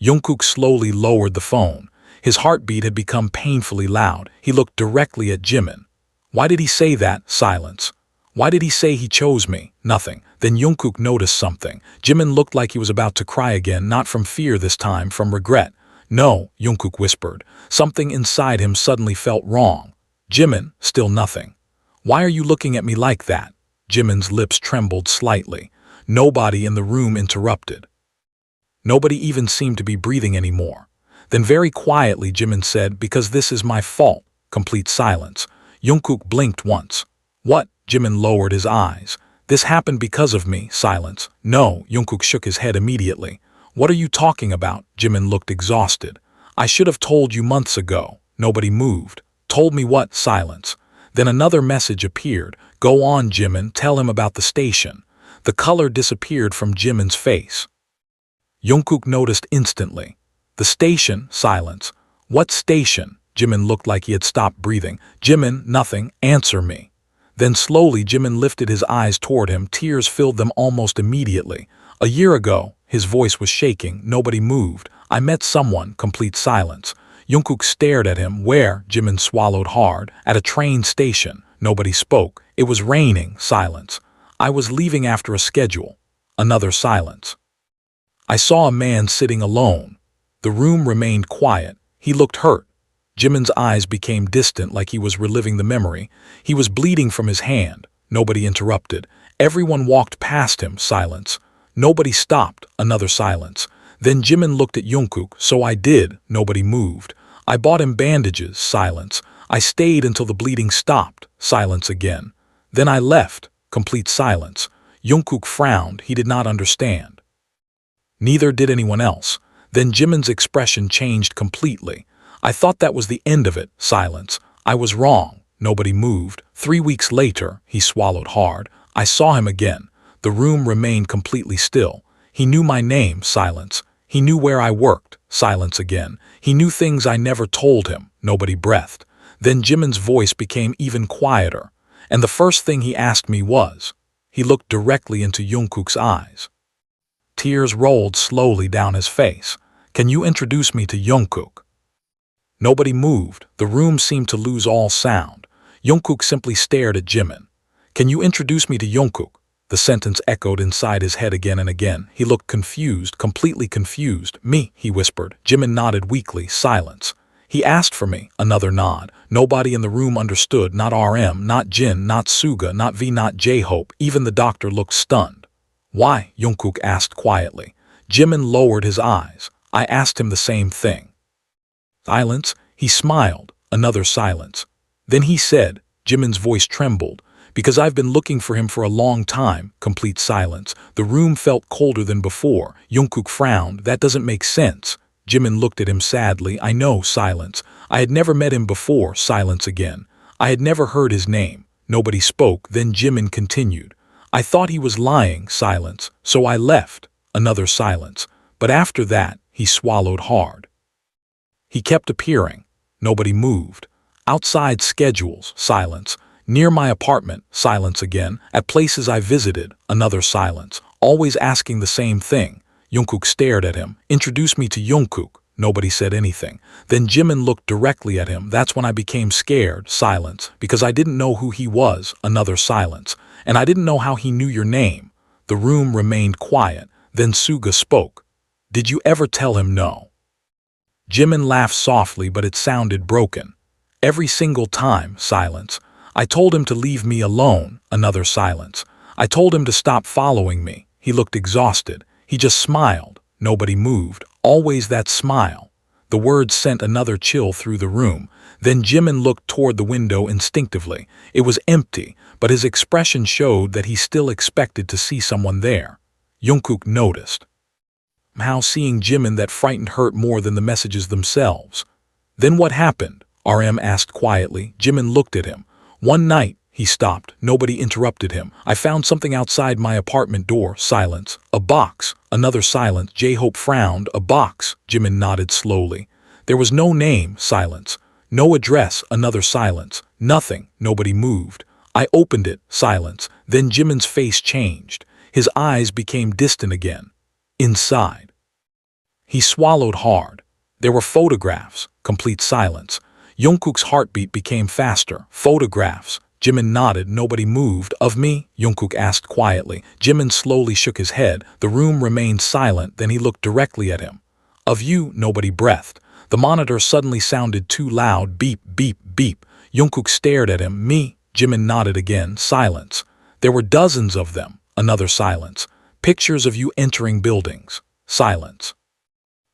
Jungkook slowly lowered the phone. His heartbeat had become painfully loud. He looked directly at Jimin. Why did he say that? Silence. Why did he say he chose me? Nothing. Then Jungkook noticed something. Jimin looked like he was about to cry again, not from fear this time, from regret. No, Jungkook whispered. Something inside him suddenly felt wrong. Jimin, still nothing. Why are you looking at me like that? Jimin's lips trembled slightly. Nobody in the room interrupted. Nobody even seemed to be breathing anymore. Then very quietly Jimin said, because this is my fault. Complete silence. Jungkook blinked once. What? Jimin lowered his eyes. This happened because of me. Silence. No, Jungkook shook his head immediately. What are you talking about? Jimin looked exhausted. I should have told you months ago. Nobody moved. Told me what? Silence. Then another message appeared. Go on, Jimin, tell him about the station. The color disappeared from Jimin's face. Jungkook noticed instantly. The station? Silence. What station? Jimin looked like he had stopped breathing. Jimin, nothing. Answer me. Then slowly Jimin lifted his eyes toward him. Tears filled them almost immediately. A year ago, his voice was shaking. Nobody moved. I met someone. Complete silence. Jungkook stared at him. Where? Jimin swallowed hard. At a train station. Nobody spoke. It was raining. Silence. I was leaving after a schedule. Another silence. I saw a man sitting alone. The room remained quiet. He looked hurt. Jimin's eyes became distant, like he was reliving the memory. He was bleeding from his hand. Nobody interrupted. Everyone walked past him. Silence. Nobody stopped. Another silence. Then Jimin looked at Jungkook. So I did. Nobody moved. I bought him bandages. Silence. I stayed until the bleeding stopped. Silence again. Then I left. Complete silence. Jungkook frowned. He did not understand. Neither did anyone else. Then Jimin's expression changed completely. I thought that was the end of it. Silence. I was wrong. Nobody moved. 3 weeks later, he swallowed hard. I saw him again. The room remained completely still. He knew my name. Silence. He knew where I worked. Silence again. He knew things I never told him. Nobody breathed. Then Jimin's voice became even quieter. And the first thing he asked me was, he looked directly into Jungkook's eyes. Tears rolled slowly down his face. Can you introduce me to Jungkook? Nobody moved. The room seemed to lose all sound. Jungkook simply stared at Jimin. Can you introduce me to Jungkook? The sentence echoed inside his head again and again. He looked confused, completely confused. Me, he whispered. Jimin nodded weakly. Silence. He asked for me. Another nod. Nobody in the room understood. Not RM, not Jin, not Suga, not V, not J-Hope. Even the doctor looked stunned. Why? Jungkook asked quietly. Jimin lowered his eyes. I asked him the same thing. Silence. He smiled. Another silence. Then he said, Jimin's voice trembled, because I've been looking for him for a long time. Complete silence. The room felt colder than before. Jungkook frowned. That doesn't make sense. Jimin looked at him sadly. I know. Silence. I had never met him before. Silence again. I had never heard his name. Nobody spoke. Then Jimin continued. I thought he was lying. Silence. So I left. Another silence. But after that, he swallowed hard. He kept appearing. Nobody moved. Outside schedules. Silence. Near my apartment. Silence again. At places I visited. Another silence. Always asking the same thing. Jungkook stared at him. Introduce me to Jungkook. Nobody said anything. Then Jimin looked directly at him. That's when I became scared. Silence. Because I didn't know who he was. Another silence. And I didn't know how he knew your name. The room remained quiet. Then Suga spoke. Did you ever tell him no? Jimin laughed softly, but it sounded broken. Every single time. Silence. I told him to leave me alone. Another silence. I told him to stop following me. He looked exhausted. He just smiled. Nobody moved. Always that smile. The words sent another chill through the room. Then Jimin looked toward the window instinctively. It was empty, but his expression showed that he still expected to see someone there. Jungkook noticed. How seeing Jimin that frightened hurt more than the messages themselves. Then what happened? RM asked quietly. Jimin looked at him. One night, he stopped. Nobody interrupted him. I found something outside my apartment door. Silence. A box. Another silence. J-Hope frowned. A box. Jimin nodded slowly. There was no name. Silence. No address. Another silence. Nothing. Nobody moved. I opened it. Silence. Then Jimin's face changed. His eyes became distant again. Inside. He swallowed hard. There were photographs. Complete silence. Jungkook's heartbeat became faster. Photographs. Jimin nodded. Nobody moved. Of me? Jungkook asked quietly. Jimin slowly shook his head. The room remained silent. Then he looked directly at him. Of you? Nobody breathed. The monitor suddenly sounded too loud. Beep, beep, beep. Jungkook stared at him. Me? Jimin nodded again. Silence. There were dozens of them. Another silence. Pictures of you entering buildings. Silence.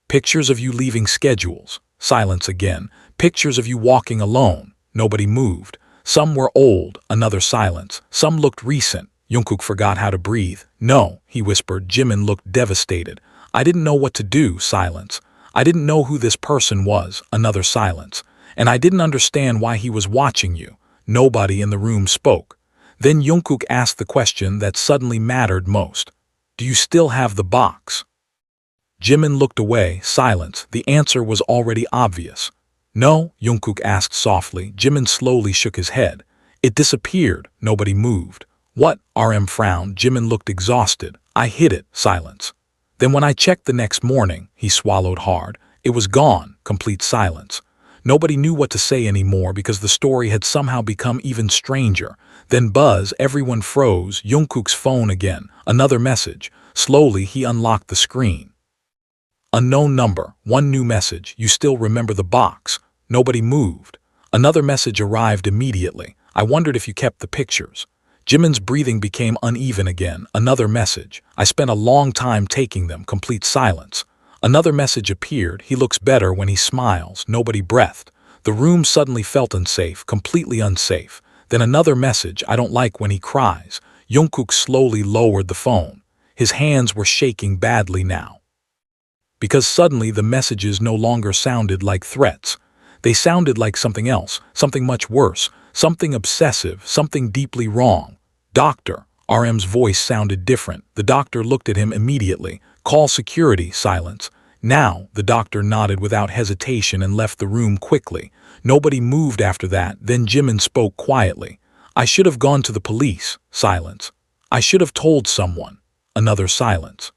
Pictures of you leaving schedules. Silence again. Pictures of you walking alone. Nobody moved. Some were old. Another silence. Some looked recent. Jungkook forgot how to breathe. No, he whispered. Jimin looked devastated. I didn't know what to do. Silence. I didn't know who this person was. Another silence. And I didn't understand why he was watching you. Nobody in the room spoke. Then Jungkook asked the question that suddenly mattered most. Do you still have the box? Jimin looked away. Silence. The answer was already obvious. No, Jungkook asked softly. Jimin slowly shook his head. It disappeared. Nobody moved. What? RM frowned. Jimin looked exhausted. I hid it. Silence. Then when I checked the next morning, he swallowed hard. It was gone. Complete silence. Nobody knew what to say anymore because the story had somehow become even stranger. Then buzz, everyone froze. Jungkook's phone again. Another message. Slowly he unlocked the screen. Unknown number. One new message. You still remember the box. Nobody moved. Another message arrived immediately. I wondered if you kept the pictures. Jimin's breathing became uneven again. Another message. I spent a long time taking them. Complete silence. Another message appeared. He looks better when he smiles. Nobody breathed. The room suddenly felt unsafe. Completely unsafe. Then another message. I don't like when he cries. Jungkook slowly lowered the phone. His hands were shaking badly now. Because suddenly the messages no longer sounded like threats. They sounded like something else, something much worse, something obsessive, something deeply wrong. Doctor. RM's voice sounded different. The doctor looked at him immediately. Call security. Silence. Now, the doctor nodded without hesitation and left the room quickly. Nobody moved after that. Then Jimin spoke quietly. I should have gone to the police. Silence. I should have told someone. Another silence.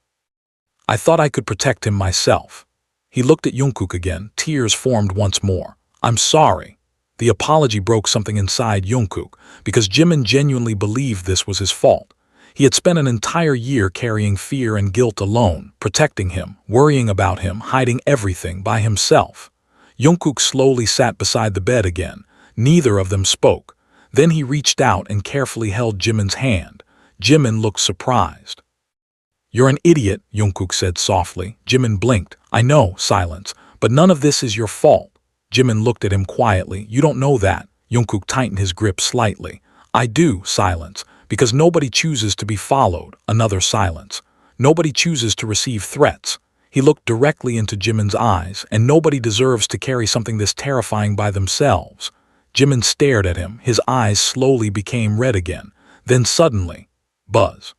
I thought I could protect him myself. He looked at Jungkook again. Tears formed once more. I'm sorry. The apology broke something inside Jungkook, because Jimin genuinely believed this was his fault. He had spent an entire year carrying fear and guilt alone, protecting him, worrying about him, hiding everything by himself. Jungkook slowly sat beside the bed again. Neither of them spoke. Then he reached out and carefully held Jimin's hand. Jimin looked surprised. You're an idiot, Jungkook said softly. Jimin blinked. I know. Silence. But none of this is your fault. Jimin looked at him quietly. You don't know that. Jungkook tightened his grip slightly. I do. Silence. Because nobody chooses to be followed. Another silence. Nobody chooses to receive threats. He looked directly into Jimin's eyes, and nobody deserves to carry something this terrifying by themselves. Jimin stared at him. His eyes slowly became red again. Then suddenly, buzz.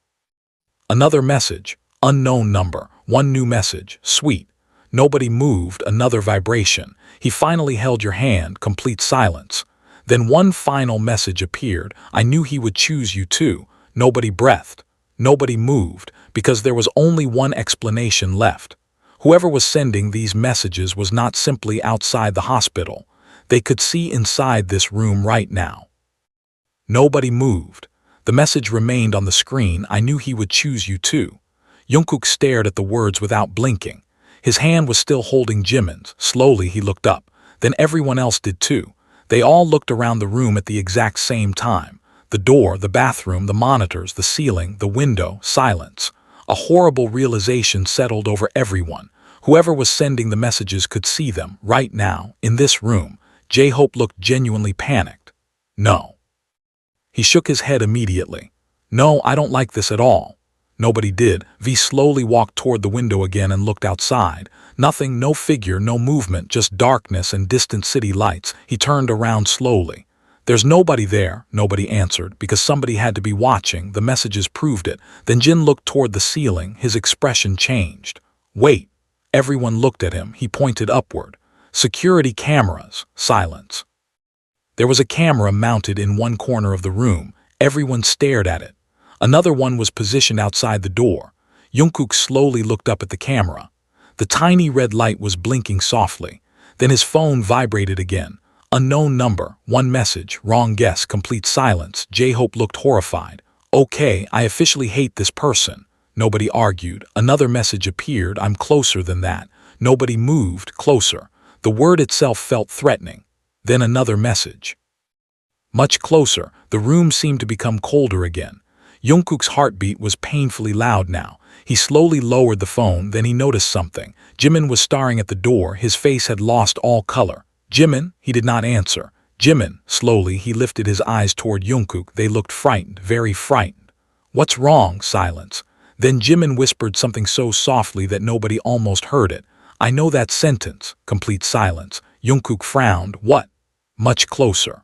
Another message. Unknown number. One new message. Sweet. Nobody moved. Another vibration. He finally held your hand. Complete silence. Then one final message appeared. I knew he would choose you too. Nobody breathed. Nobody moved, because there was only one explanation left. Whoever was sending these messages was not simply outside the hospital. They could see inside this room right now. Nobody moved. The message remained on the screen. I knew he would choose you too. Jungkook stared at the words without blinking. His hand was still holding Jimin's. Slowly he looked up. Then everyone else did too. They all looked around the room at the exact same time. The door, the bathroom, the monitors, the ceiling, the window, silence. A horrible realization settled over everyone. Whoever was sending the messages could see them, right now, in this room. J-Hope looked genuinely panicked. No. He shook his head immediately. No, I don't like this at all. Nobody did. V slowly walked toward the window again and looked outside. Nothing, no figure, no movement, just darkness and distant city lights. He turned around slowly. There's nobody there, nobody answered, because somebody had to be watching. The messages proved it. Then Jin looked toward the ceiling. His expression changed. Wait. Everyone looked at him. He pointed upward. Security cameras. Silence. There was a camera mounted in one corner of the room. Everyone stared at it. Another one was positioned outside the door. Jungkook slowly looked up at the camera. The tiny red light was blinking softly. Then his phone vibrated again. Unknown number, one message, wrong guess, complete silence. J-Hope looked horrified. Okay, I officially hate this person. Nobody argued. Another message appeared. I'm closer than that. Nobody moved. Closer. The word itself felt threatening. Then another message. Much closer. The room seemed to become colder again. Jungkook's heartbeat was painfully loud now. He slowly lowered the phone, then he noticed something. Jimin was staring at the door. His face had lost all color. Jimin? He did not answer. Jimin. Slowly, he lifted his eyes toward Jungkook. They looked frightened, very frightened. What's wrong? Silence. Then Jimin whispered something so softly that nobody almost heard it. I know that sentence. Complete silence. Jungkook frowned. What? Much closer.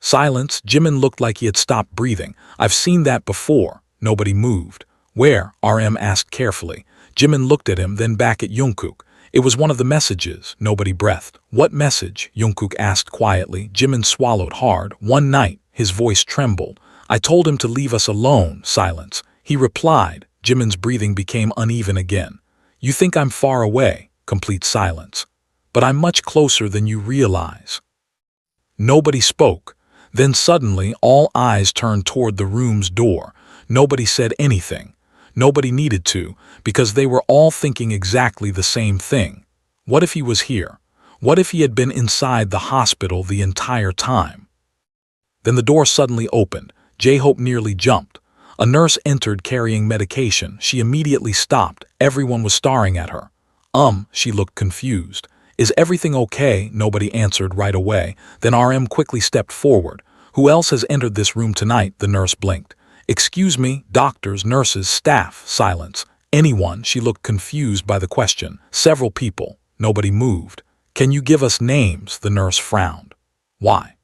Silence. Jimin looked like he had stopped breathing. I've seen that before. Nobody moved. Where? RM asked carefully. Jimin looked at him, then back at Jungkook. It was one of the messages. Nobody breathed. What message? Jungkook asked quietly. Jimin swallowed hard. One night. His voice trembled. I told him to leave us alone. Silence. He replied. Jimin's breathing became uneven again. You think I'm far away. Complete silence. But I'm much closer than you realize. Nobody spoke. Then suddenly all eyes turned toward the room's door. Nobody said anything. Nobody needed to, because they were all thinking exactly the same thing. What if he was here? What if he had been inside the hospital the entire time? Then the door suddenly opened. J-Hope nearly jumped. A nurse entered carrying medication. She immediately stopped. Everyone was staring at her. She looked confused. Is everything okay? Nobody answered right away. Then RM quickly stepped forward. Who else has entered this room tonight? The nurse blinked. Excuse me, doctors, nurses, staff. Silence. Anyone? She looked confused by the question. Several people. Nobody moved. Can you give us names? The nurse frowned. Why?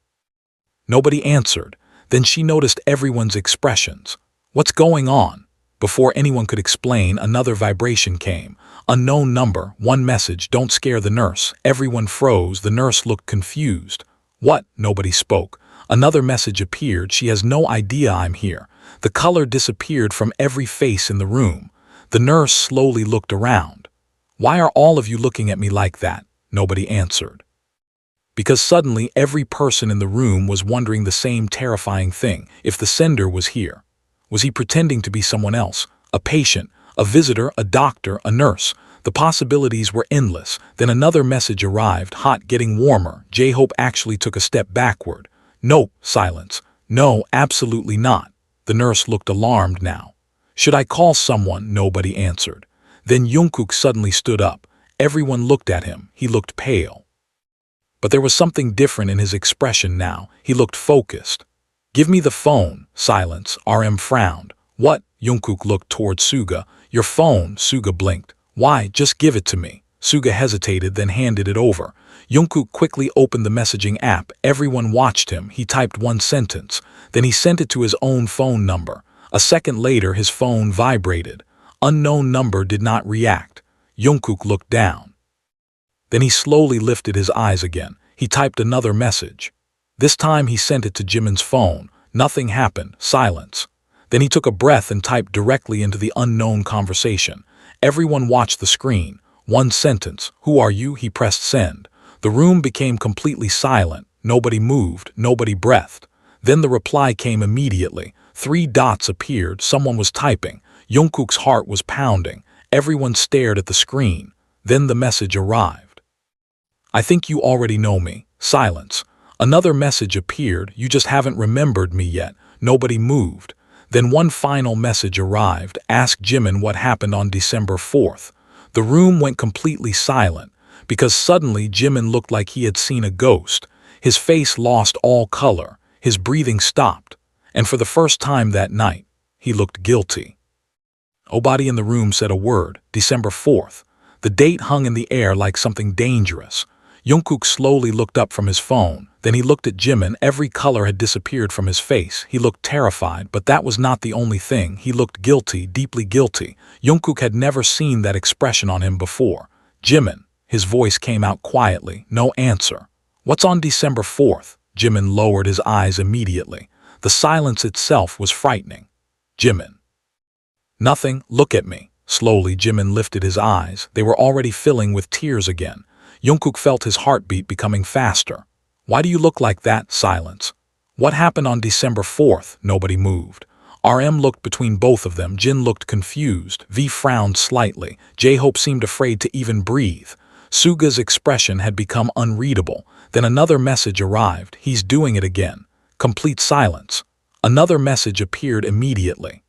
Nobody answered. Then she noticed everyone's expressions. What's going on? Before anyone could explain, another vibration came. Unknown number, one message, don't scare the nurse. Everyone froze. The nurse looked confused. What? Nobody spoke. Another message appeared. She has no idea I'm here. The color disappeared from every face in the room. The nurse slowly looked around. Why are all of you looking at me like that? Nobody answered. Because suddenly every person in the room was wondering the same terrifying thing. If the sender was here, was he pretending to be someone else? A patient, a visitor, a doctor, a nurse. The possibilities were endless. Then another message arrived, hot, getting warmer. J-Hope actually took a step backward. Nope. Silence. No, absolutely not. The nurse looked alarmed now. Should I call someone? Nobody answered. Then Jungkook suddenly stood up. Everyone looked at him. He looked pale. But there was something different in his expression now. He looked focused. Give me the phone. Silence. RM frowned. What? Jungkook looked toward Suga. Your phone. Suga blinked. Why? Just give it to me. Suga hesitated, then handed it over. Jungkook quickly opened the messaging app. Everyone watched him. He typed one sentence. Then he sent it to his own phone number. A second later, his phone vibrated. Unknown number did not react. Jungkook looked down. Then he slowly lifted his eyes again. He typed another message. This time he sent it to Jimin's phone. Nothing happened. Silence. Then he took a breath and typed directly into the unknown conversation. Everyone watched the screen. One sentence. Who are you? He pressed send. The room became completely silent. Nobody moved. Nobody breathed. Then the reply came immediately. 3 dots appeared. Someone was typing. Jungkook's heart was pounding. Everyone stared at the screen. Then the message arrived. I think you already know me. Silence. Another message appeared. You just haven't remembered me yet. Nobody moved. Then one final message arrived. Ask Jimin what happened on December 4th. The room went completely silent, because suddenly Jimin looked like he had seen a ghost. His face lost all color. His breathing stopped. And for the first time that night, he looked guilty. Nobody in the room said a word. December 4th. The date hung in the air like something dangerous. Jungkook slowly looked up from his phone. Then he looked at Jimin. Every color had disappeared from his face. He looked terrified, but that was not the only thing. He looked guilty, deeply guilty. Jungkook had never seen that expression on him before. Jimin. His voice came out quietly. No answer. What's on December 4th? Jimin lowered his eyes immediately. The silence itself was frightening. Jimin. Nothing. Look at me. Slowly, Jimin lifted his eyes. They were already filling with tears again. Jungkook felt his heartbeat becoming faster. Why do you look like that? Silence. What happened on December 4th? Nobody moved. RM looked between both of them. Jin looked confused. V frowned slightly. J-Hope seemed afraid to even breathe. Suga's expression had become unreadable. Then another message arrived. He's doing it again. Complete silence. Another message appeared immediately.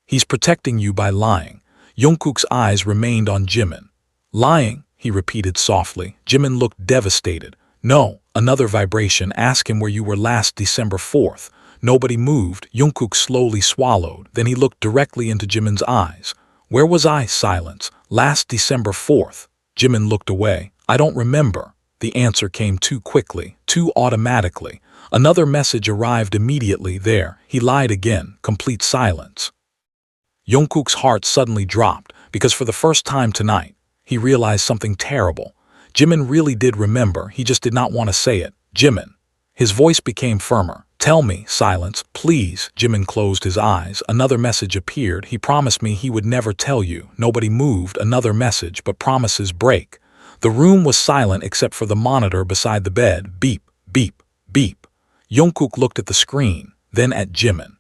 He's protecting you by lying. Jungkook's eyes remained on Jimin. Lying, he repeated softly. Jimin looked devastated. No, another vibration. Ask him where you were last December 4th. Nobody moved. Jungkook slowly swallowed. Then he looked directly into Jimin's eyes. Where was I? Silence. Last December 4th. Jimin looked away. I don't remember. The answer came too quickly, too automatically. Another message arrived immediately there. He lied again. Complete silence. Jungkook's heart suddenly dropped, because for the first time tonight, he realized something terrible. Jimin really did remember, he just did not want to say it. Jimin. His voice became firmer. Tell me. Silence. Please. Jimin closed his eyes. Another message appeared. He promised me he would never tell you. Nobody moved. Another message, but promises break. The room was silent except for the monitor beside the bed. Beep, beep, beep. Jungkook looked at the screen, then at Jimin.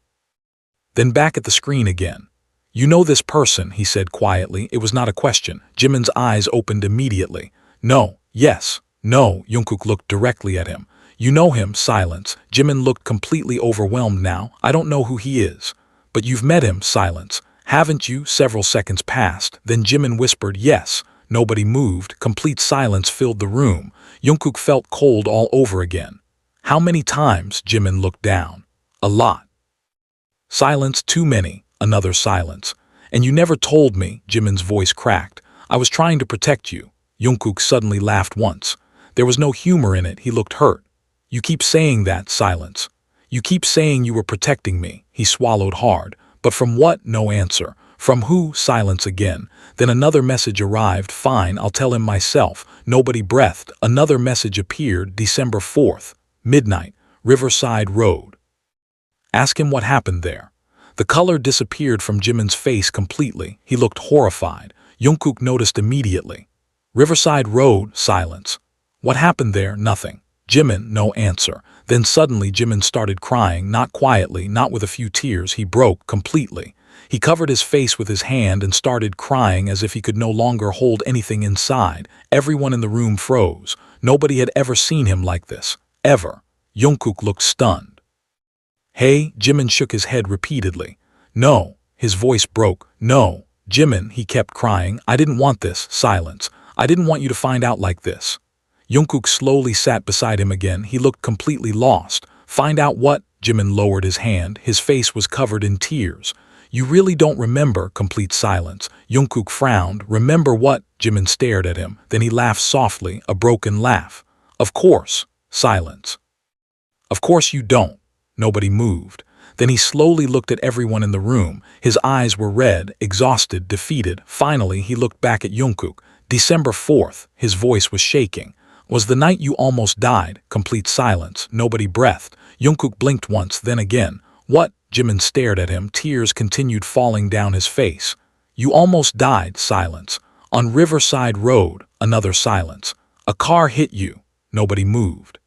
Then back at the screen again. You know this person, he said quietly. It was not a question. Jimin's eyes opened immediately. No, yes, no. Jungkook looked directly at him. You know him. Silence. Jimin looked completely overwhelmed now. I don't know who he is. But you've met him. Silence. Haven't you? Several seconds passed. Then Jimin whispered, yes. Nobody moved. Complete silence filled the room. Jungkook felt cold all over again. How many times? Jimin looked down. A lot. Silence. Too many. Another silence. And you never told me. Jimin's voice cracked. I was trying to protect you. Jungkook suddenly laughed once. There was no humor in it. He looked hurt. You keep saying that. Silence. You keep saying you were protecting me. He swallowed hard. But from what? No answer. From who? Silence again. Then another message arrived. Fine, I'll tell him myself. Nobody breathed. Another message appeared. December 4th. Midnight. Riverside Road. Ask him what happened there. The color disappeared from Jimin's face completely. He looked horrified. Jungkook noticed immediately. Riverside Road. Silence. What happened there? Nothing. Jimin. No answer. Then suddenly Jimin started crying, not quietly, not with a few tears. He broke completely. He covered his face with his hand and started crying as if he could no longer hold anything inside. Everyone in the room froze. Nobody had ever seen him like this. Ever. Jungkook looked stunned. Hey, Jimin shook his head repeatedly. No. His voice broke. No. Jimin, he kept crying. I didn't want this. Silence. I didn't want you to find out like this. Jungkook slowly sat beside him again. He looked completely lost. Find out what? Jimin lowered his hand. His face was covered in tears. You really don't remember? Complete silence. Jungkook frowned. Remember what? Jimin stared at him. Then he laughed softly, a broken laugh. Of course. Silence. Of course you don't. Nobody moved. Then he slowly looked at everyone in the room. His eyes were red, exhausted, defeated. Finally, he looked back at Jungkook. December 4th. His voice was shaking. Was the night you almost died? Complete silence. Nobody breathed. Jungkook blinked once, then again. What? Jimin stared at him. Tears continued falling down his face. You almost died. Silence. On Riverside Road. Another silence. A car hit you. Nobody moved.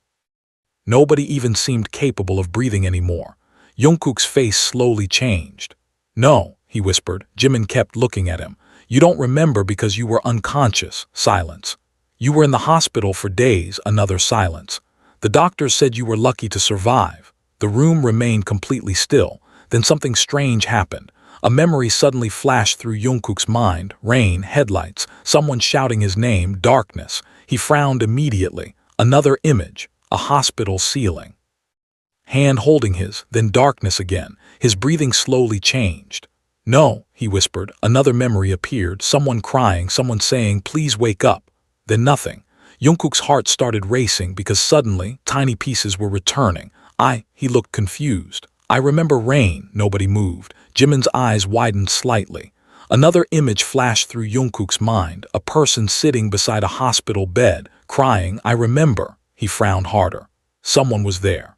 Nobody even seemed capable of breathing anymore. Jungkook's face slowly changed. No, he whispered. Jimin kept looking at him. You don't remember because you were unconscious. Silence. You were in the hospital for days. Another silence. The doctors said you were lucky to survive. The room remained completely still. Then something strange happened. A memory suddenly flashed through Jungkook's mind. Rain, headlights, someone shouting his name, darkness. He frowned immediately. Another image. A hospital ceiling. Hand holding his, then darkness again. His breathing slowly changed. No, he whispered. Another memory appeared, someone crying, someone saying, please wake up. Then nothing. Jungkook's heart started racing because suddenly tiny pieces were returning. He looked confused. I remember rain, nobody moved. Jimin's eyes widened slightly. Another image flashed through Jungkook's mind, a person sitting beside a hospital bed, crying, I remember. He frowned harder. Someone was there.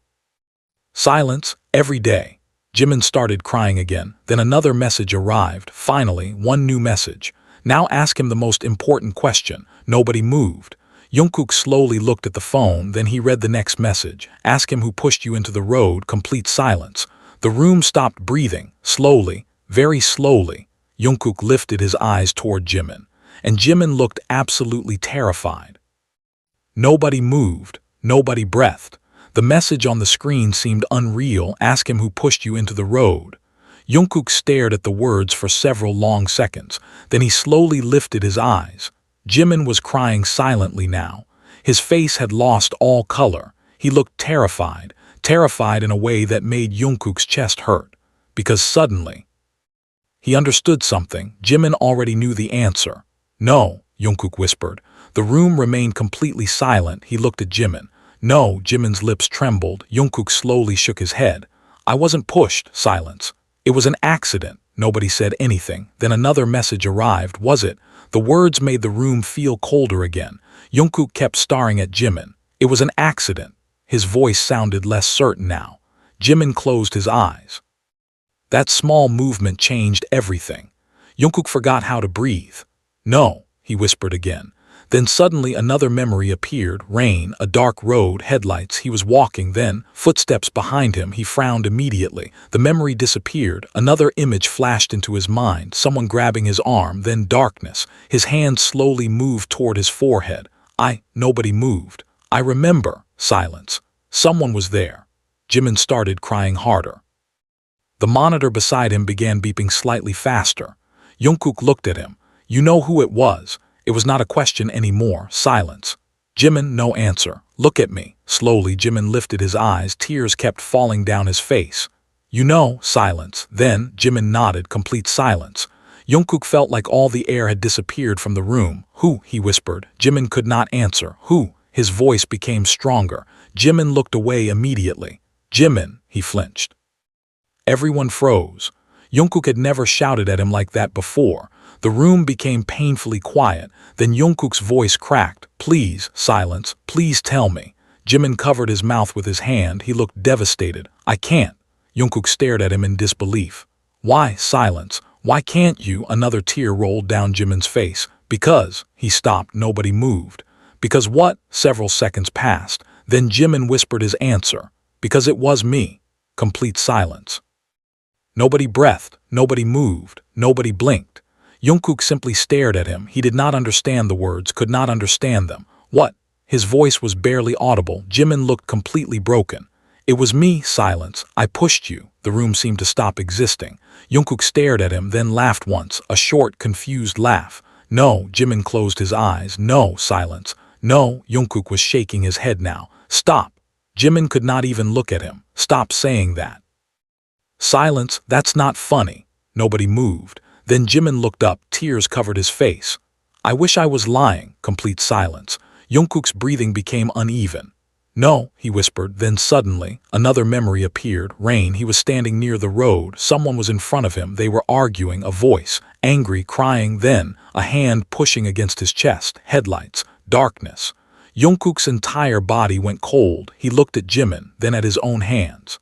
Silence, every day. Jimin started crying again. Then another message arrived. Finally, one new message. Now ask him the most important question. Nobody moved. Jungkook slowly looked at the phone, then he read the next message. Ask him who pushed you into the road, complete silence. The room stopped breathing. Slowly, very slowly, Jungkook lifted his eyes toward Jimin, and Jimin looked absolutely terrified. Nobody moved. Nobody breathed. The message on the screen seemed unreal. Ask him who pushed you into the road. Jungkook stared at the words for several long seconds. Then he slowly lifted his eyes. Jimin was crying silently now. His face had lost all color. He looked terrified, terrified in a way that made Jungkook's chest hurt. Because suddenly, he understood something. Jimin already knew the answer. No, Jungkook whispered. The room remained completely silent. He looked at Jimin. No, Jimin's lips trembled. Jungkook slowly shook his head. I wasn't pushed. Silence. It was an accident. Nobody said anything. Then another message arrived. Was it? The words made the room feel colder again. Jungkook kept staring at Jimin. It was an accident. His voice sounded less certain now. Jimin closed his eyes. That small movement changed everything. Jungkook forgot how to breathe. No, he whispered again. Then suddenly another memory appeared. Rain, a dark road, headlights. He was walking, then footsteps behind him. He frowned immediately. The memory disappeared. Another image flashed into his mind, someone grabbing his arm, then darkness. His hand slowly moved toward his forehead. Nobody moved. I remember. Silence. Someone was there. Jimin started crying harder. The monitor beside him began beeping slightly faster. Jungkook looked at him. You know who it was. It was not a question anymore. Silence. Jimin, no answer. Look at me. Slowly, Jimin lifted his eyes. Tears kept falling down his face. You know. Silence. Then, Jimin nodded. Complete silence. Jungkook felt like all the air had disappeared from the room. Who? He whispered. Jimin could not answer. Who? His voice became stronger. Jimin looked away immediately. Jimin, he flinched. Everyone froze. Jungkook had never shouted at him like that before. The room became painfully quiet. Then Jungkook's voice cracked. Please, silence, please tell me. Jimin covered his mouth with his hand. He looked devastated. I can't. Jungkook stared at him in disbelief. Why? Silence. Why can't you? Another tear rolled down Jimin's face. Because. He stopped. Nobody moved. Because what? Several seconds passed. Then Jimin whispered his answer. Because it was me. Complete silence. Nobody breathed. Nobody moved. Nobody blinked. Jungkook simply stared at him. He did not understand the words, could not understand them. What? His voice was barely audible. Jimin looked completely broken. It was me. Silence. I pushed you. The room seemed to stop existing. Jungkook stared at him, then laughed once, a short, confused laugh. No. Jimin closed his eyes. No. Silence. No. Jungkook was shaking his head now. Stop. Jimin could not even look at him. Stop saying that. Silence. That's not funny. Nobody moved. Then Jimin looked up. Tears covered his face. I wish I was lying. Complete silence. Jungkook's breathing became uneven. No, he whispered. Then suddenly, another memory appeared. Rain. He was standing near the road. Someone was in front of him. They were arguing. A voice. Angry, crying. Then, a hand pushing against his chest. Headlights. Darkness. Jungkook's entire body went cold. He looked at Jimin, then at his own hands.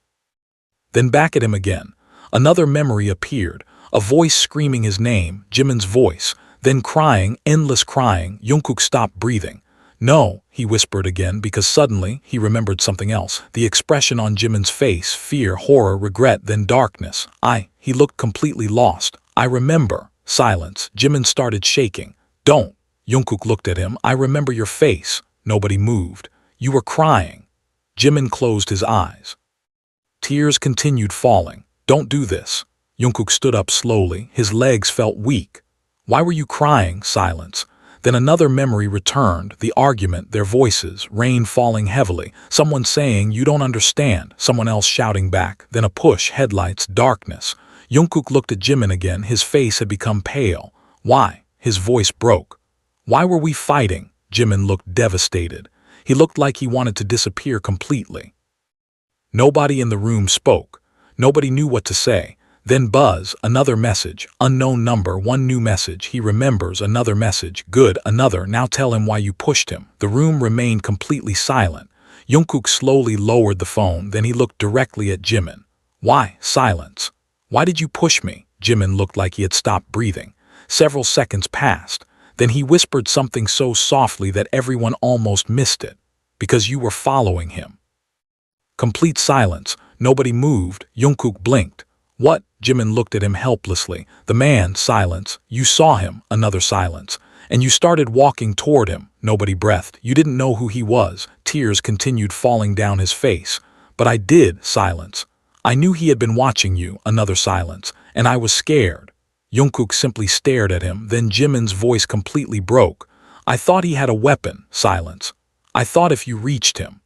Then back at him again. Another memory appeared. A voice screaming his name, Jimin's voice. Then crying, endless crying. Jungkook stopped breathing. No, he whispered again because suddenly he remembered something else. The expression on Jimin's face, fear, horror, regret, then darkness. He looked completely lost. I remember. Silence. Jimin started shaking. Don't. Jungkook looked at him. I remember your face. Nobody moved. You were crying. Jimin closed his eyes. Tears continued falling. Don't do this. Jungkook stood up slowly. His legs felt weak. Why were you crying? Silence. Then another memory returned. The argument, their voices, rain falling heavily. Someone saying, you don't understand. Someone else shouting back. Then a push, headlights, darkness. Jungkook looked at Jimin again. His face had become pale. Why? His voice broke. Why were we fighting? Jimin looked devastated. He looked like he wanted to disappear completely. Nobody in the room spoke. Nobody knew what to say. Then buzz, another message, unknown number, one new message. He remembers, another message, good, another, now tell him why you pushed him. The room remained completely silent. Jungkook slowly lowered the phone, then he looked directly at Jimin. Why? Silence. Why did you push me? Jimin looked like he had stopped breathing. Several seconds passed. Then he whispered something so softly that everyone almost missed it. Because you were following him. Complete silence. Nobody moved. Jungkook blinked. What? Jimin looked at him helplessly. The man, silence. You saw him, another silence. And you started walking toward him. Nobody breathed. You didn't know who he was. Tears continued falling down his face. But I did, silence. I knew he had been watching you, another silence. And I was scared. Jungkook simply stared at him, then Jimin's voice completely broke. I thought he had a weapon, silence. I thought if you reached him.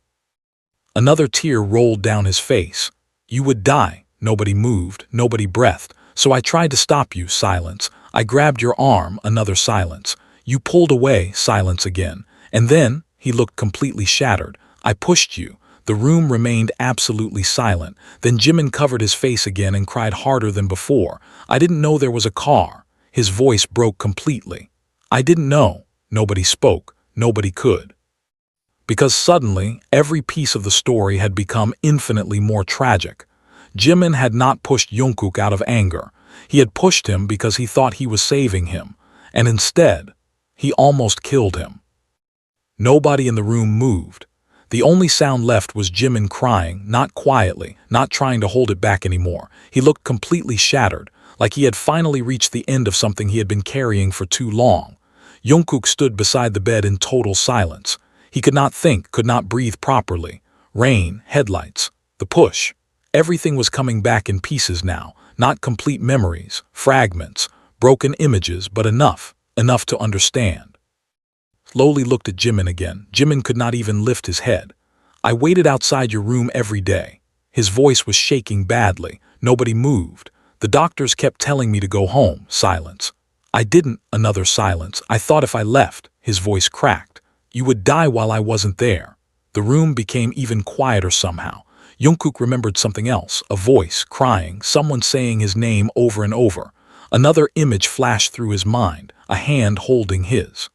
Another tear rolled down his face. You would die. Nobody moved, nobody breathed. So I tried to stop you, silence. I grabbed your arm, another silence. You pulled away, silence again. And then, he looked completely shattered. I pushed you. The room remained absolutely silent. Then Jimin covered his face again and cried harder than before. I didn't know there was a car. His voice broke completely. I didn't know. Nobody spoke. Nobody could. Because suddenly, every piece of the story had become infinitely more tragic. Jimin had not pushed Jungkook out of anger. He had pushed him because he thought he was saving him. And instead, he almost killed him. Nobody in the room moved. The only sound left was Jimin crying, not quietly, not trying to hold it back anymore. He looked completely shattered, like he had finally reached the end of something he had been carrying for too long. Jungkook stood beside the bed in total silence. He could not think, could not breathe properly. Rain, headlights, the push. Everything was coming back in pieces now, not complete memories, fragments, broken images, but enough to understand. Slowly looked at Jimin again. Jimin could not even lift his head. I waited outside your room every day. His voice was shaking badly. Nobody moved. The doctors kept telling me to go home. Silence. I didn't. Another silence. I thought if I left, his voice cracked. You would die while I wasn't there. The room became even quieter somehow. Jungkook remembered something else, a voice, crying, someone saying his name over and over. Another image flashed through his mind, a hand holding his.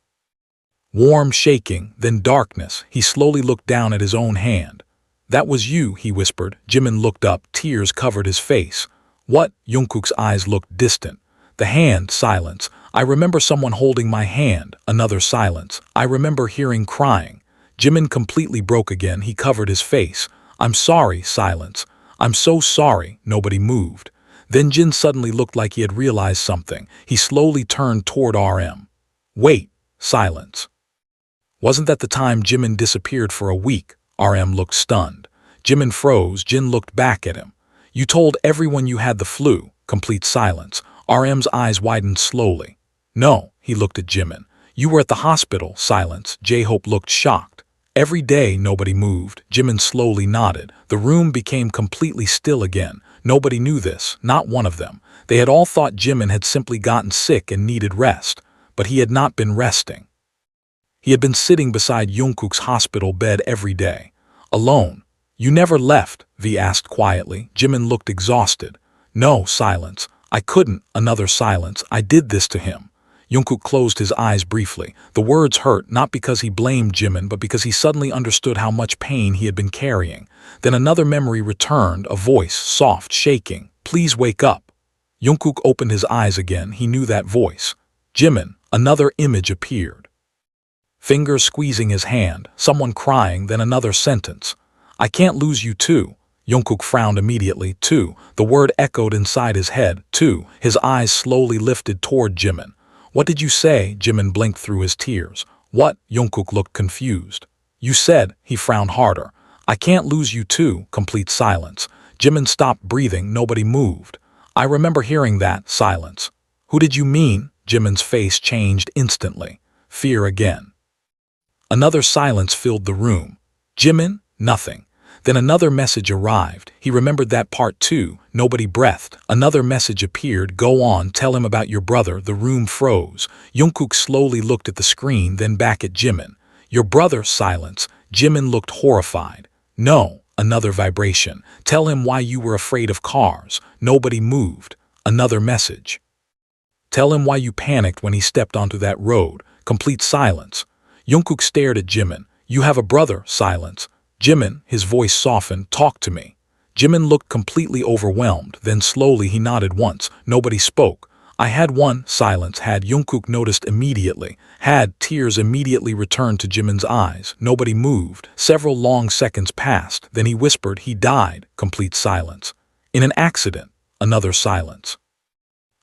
Warm, shaking, then darkness. He slowly looked down at his own hand. That was you, he whispered. Jimin looked up, tears covered his face. What? Jungkook's eyes looked distant. The hand, silence. I remember someone holding my hand, another silence. I remember hearing crying. Jimin completely broke again, he covered his face. I'm sorry, silence. I'm so sorry, nobody moved. Then Jin suddenly looked like he had realized something. He slowly turned toward RM. Wait, silence. Wasn't that the time Jimin disappeared for a week? RM looked stunned. Jimin froze. Jin looked back at him. You told everyone you had the flu. Complete silence. RM's eyes widened slowly. No, he looked at Jimin. You were at the hospital. Silence. J-Hope looked shocked. Every day nobody moved. Jimin slowly nodded. The room became completely still again. Nobody knew this, not one of them. They had all thought Jimin had simply gotten sick and needed rest. But he had not been resting. He had been sitting beside Jungkook's hospital bed every day. Alone. You never left, V asked quietly. Jimin looked exhausted. No, silence. I couldn't. Another silence. I did this to him. Jungkook closed his eyes briefly. The words hurt, not because he blamed Jimin, but because he suddenly understood how much pain he had been carrying. Then another memory returned, a voice, soft, shaking. Please wake up. Jungkook opened his eyes again. He knew that voice. Jimin. Another image appeared. Fingers squeezing his hand, someone crying, then another sentence. I can't lose you too. Jungkook frowned immediately. Too. The word echoed inside his head. Too. His eyes slowly lifted toward Jimin. What did you say? Jimin blinked through his tears. What? Jungkook looked confused. You said, he frowned harder. I can't lose you too. Complete silence. Jimin stopped breathing. Nobody moved. I remember hearing that. Silence. Who did you mean? Jimin's face changed instantly. Fear again. Another silence filled the room. Jimin? Nothing. Then another message arrived. He remembered that part too. Nobody breathed. Another message appeared. Go on, tell him about your brother. The room froze. Jungkook slowly looked at the screen, then back at Jimin. Your brother, silence. Jimin looked horrified. No, another vibration. Tell him why you were afraid of cars. Nobody moved. Another message. Tell him why you panicked when he stepped onto that road. Complete silence. Jungkook stared at Jimin. You have a brother, silence. Jimin, his voice softened, talk to me. Jimin looked completely overwhelmed, then slowly he nodded once. Nobody spoke. I had one, silence. Had Jungkook noticed immediately. Had tears immediately returned to Jimin's eyes. Nobody moved. Several long seconds passed. Then he whispered, he died. Complete silence. In an accident. Another silence.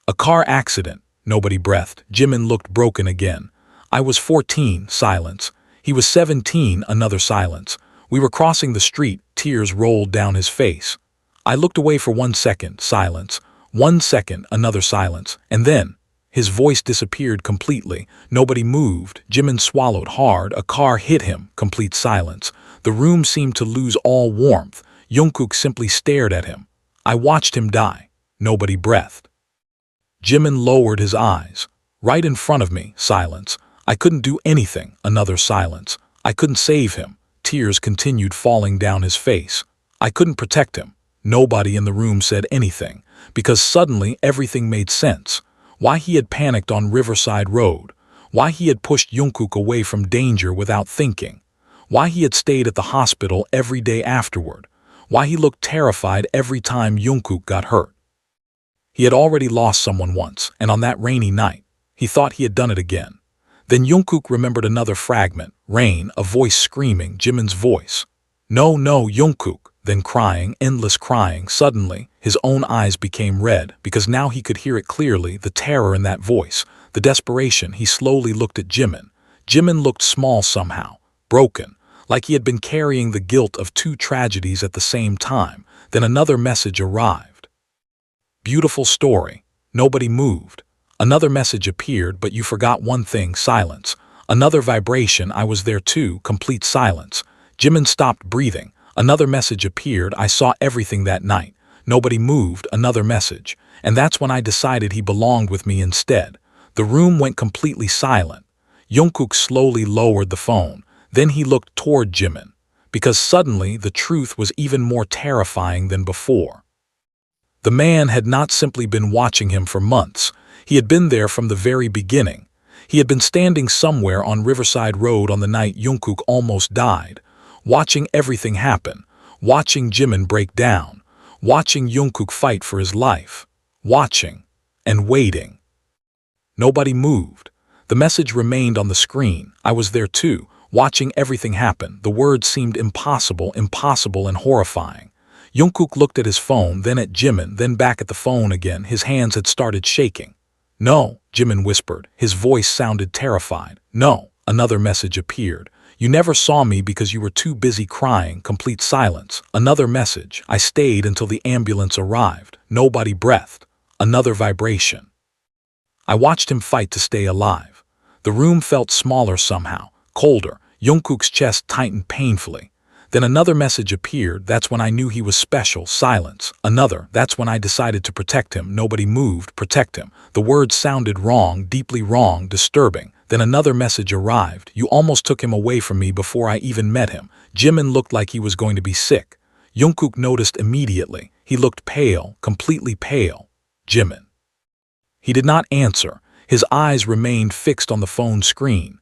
A car accident. Nobody breathed. Jimin looked broken again. I was 14, silence. He was 17, another silence. We were crossing the street, tears rolled down his face. I looked away for 1 second, silence. 1 second, another silence. And then, his voice disappeared completely. Nobody moved. Jimin swallowed hard. A car hit him. Complete silence. The room seemed to lose all warmth. Jungkook simply stared at him. I watched him die. Nobody breathed. Jimin lowered his eyes. Right in front of me, silence. I couldn't do anything, another silence. I couldn't save him. Tears continued falling down his face. I couldn't protect him. Nobody in the room said anything, because suddenly everything made sense. Why he had panicked on Riverside Road. Why he had pushed Jungkook away from danger without thinking. Why he had stayed at the hospital every day afterward. Why he looked terrified every time Jungkook got hurt. He had already lost someone once, and on that rainy night, he thought he had done it again. Then Jungkook remembered another fragment, rain, a voice screaming, Jimin's voice. No, no, Jungkook, then crying, endless crying. Suddenly, his own eyes became red, because now he could hear it clearly, the terror in that voice, the desperation. He slowly looked at Jimin. Jimin looked small somehow, broken, like he had been carrying the guilt of 2 tragedies at the same time. Then another message arrived. Beautiful story. Nobody moved. Another message appeared, but you forgot one thing, silence. Another vibration, I was there too, complete silence. Jimin stopped breathing. Another message appeared, I saw everything that night. Nobody moved, another message. And that's when I decided he belonged with me instead. The room went completely silent. Jungkook slowly lowered the phone. Then he looked toward Jimin. Because suddenly the truth was even more terrifying than before. The man had not simply been watching him for months. He had been there from the very beginning. He had been standing somewhere on Riverside Road on the night Jungkook almost died, watching everything happen, watching Jimin break down, watching Jungkook fight for his life, watching and waiting. Nobody moved. The message remained on the screen. I was there too, watching everything happen. The words seemed impossible, impossible and horrifying. Jungkook looked at his phone, then at Jimin, then back at the phone again. His hands had started shaking. No, Jimin whispered. His voice sounded terrified. No, another message appeared. You never saw me because you were too busy crying. Complete silence. Another message. I stayed until the ambulance arrived. Nobody breathed. Another vibration. I watched him fight to stay alive. The room felt smaller somehow, colder. Jungkook's chest tightened painfully. Then another message appeared. That's when I knew he was special. Silence. Another. That's when I decided to protect him. Nobody moved. Protect him. The words sounded wrong, deeply wrong, disturbing. Then another message arrived. You almost took him away from me before I even met him. Jimin looked like he was going to be sick. Jungkook noticed immediately. He looked pale, completely pale. Jimin. He did not answer. His eyes remained fixed on the phone screen.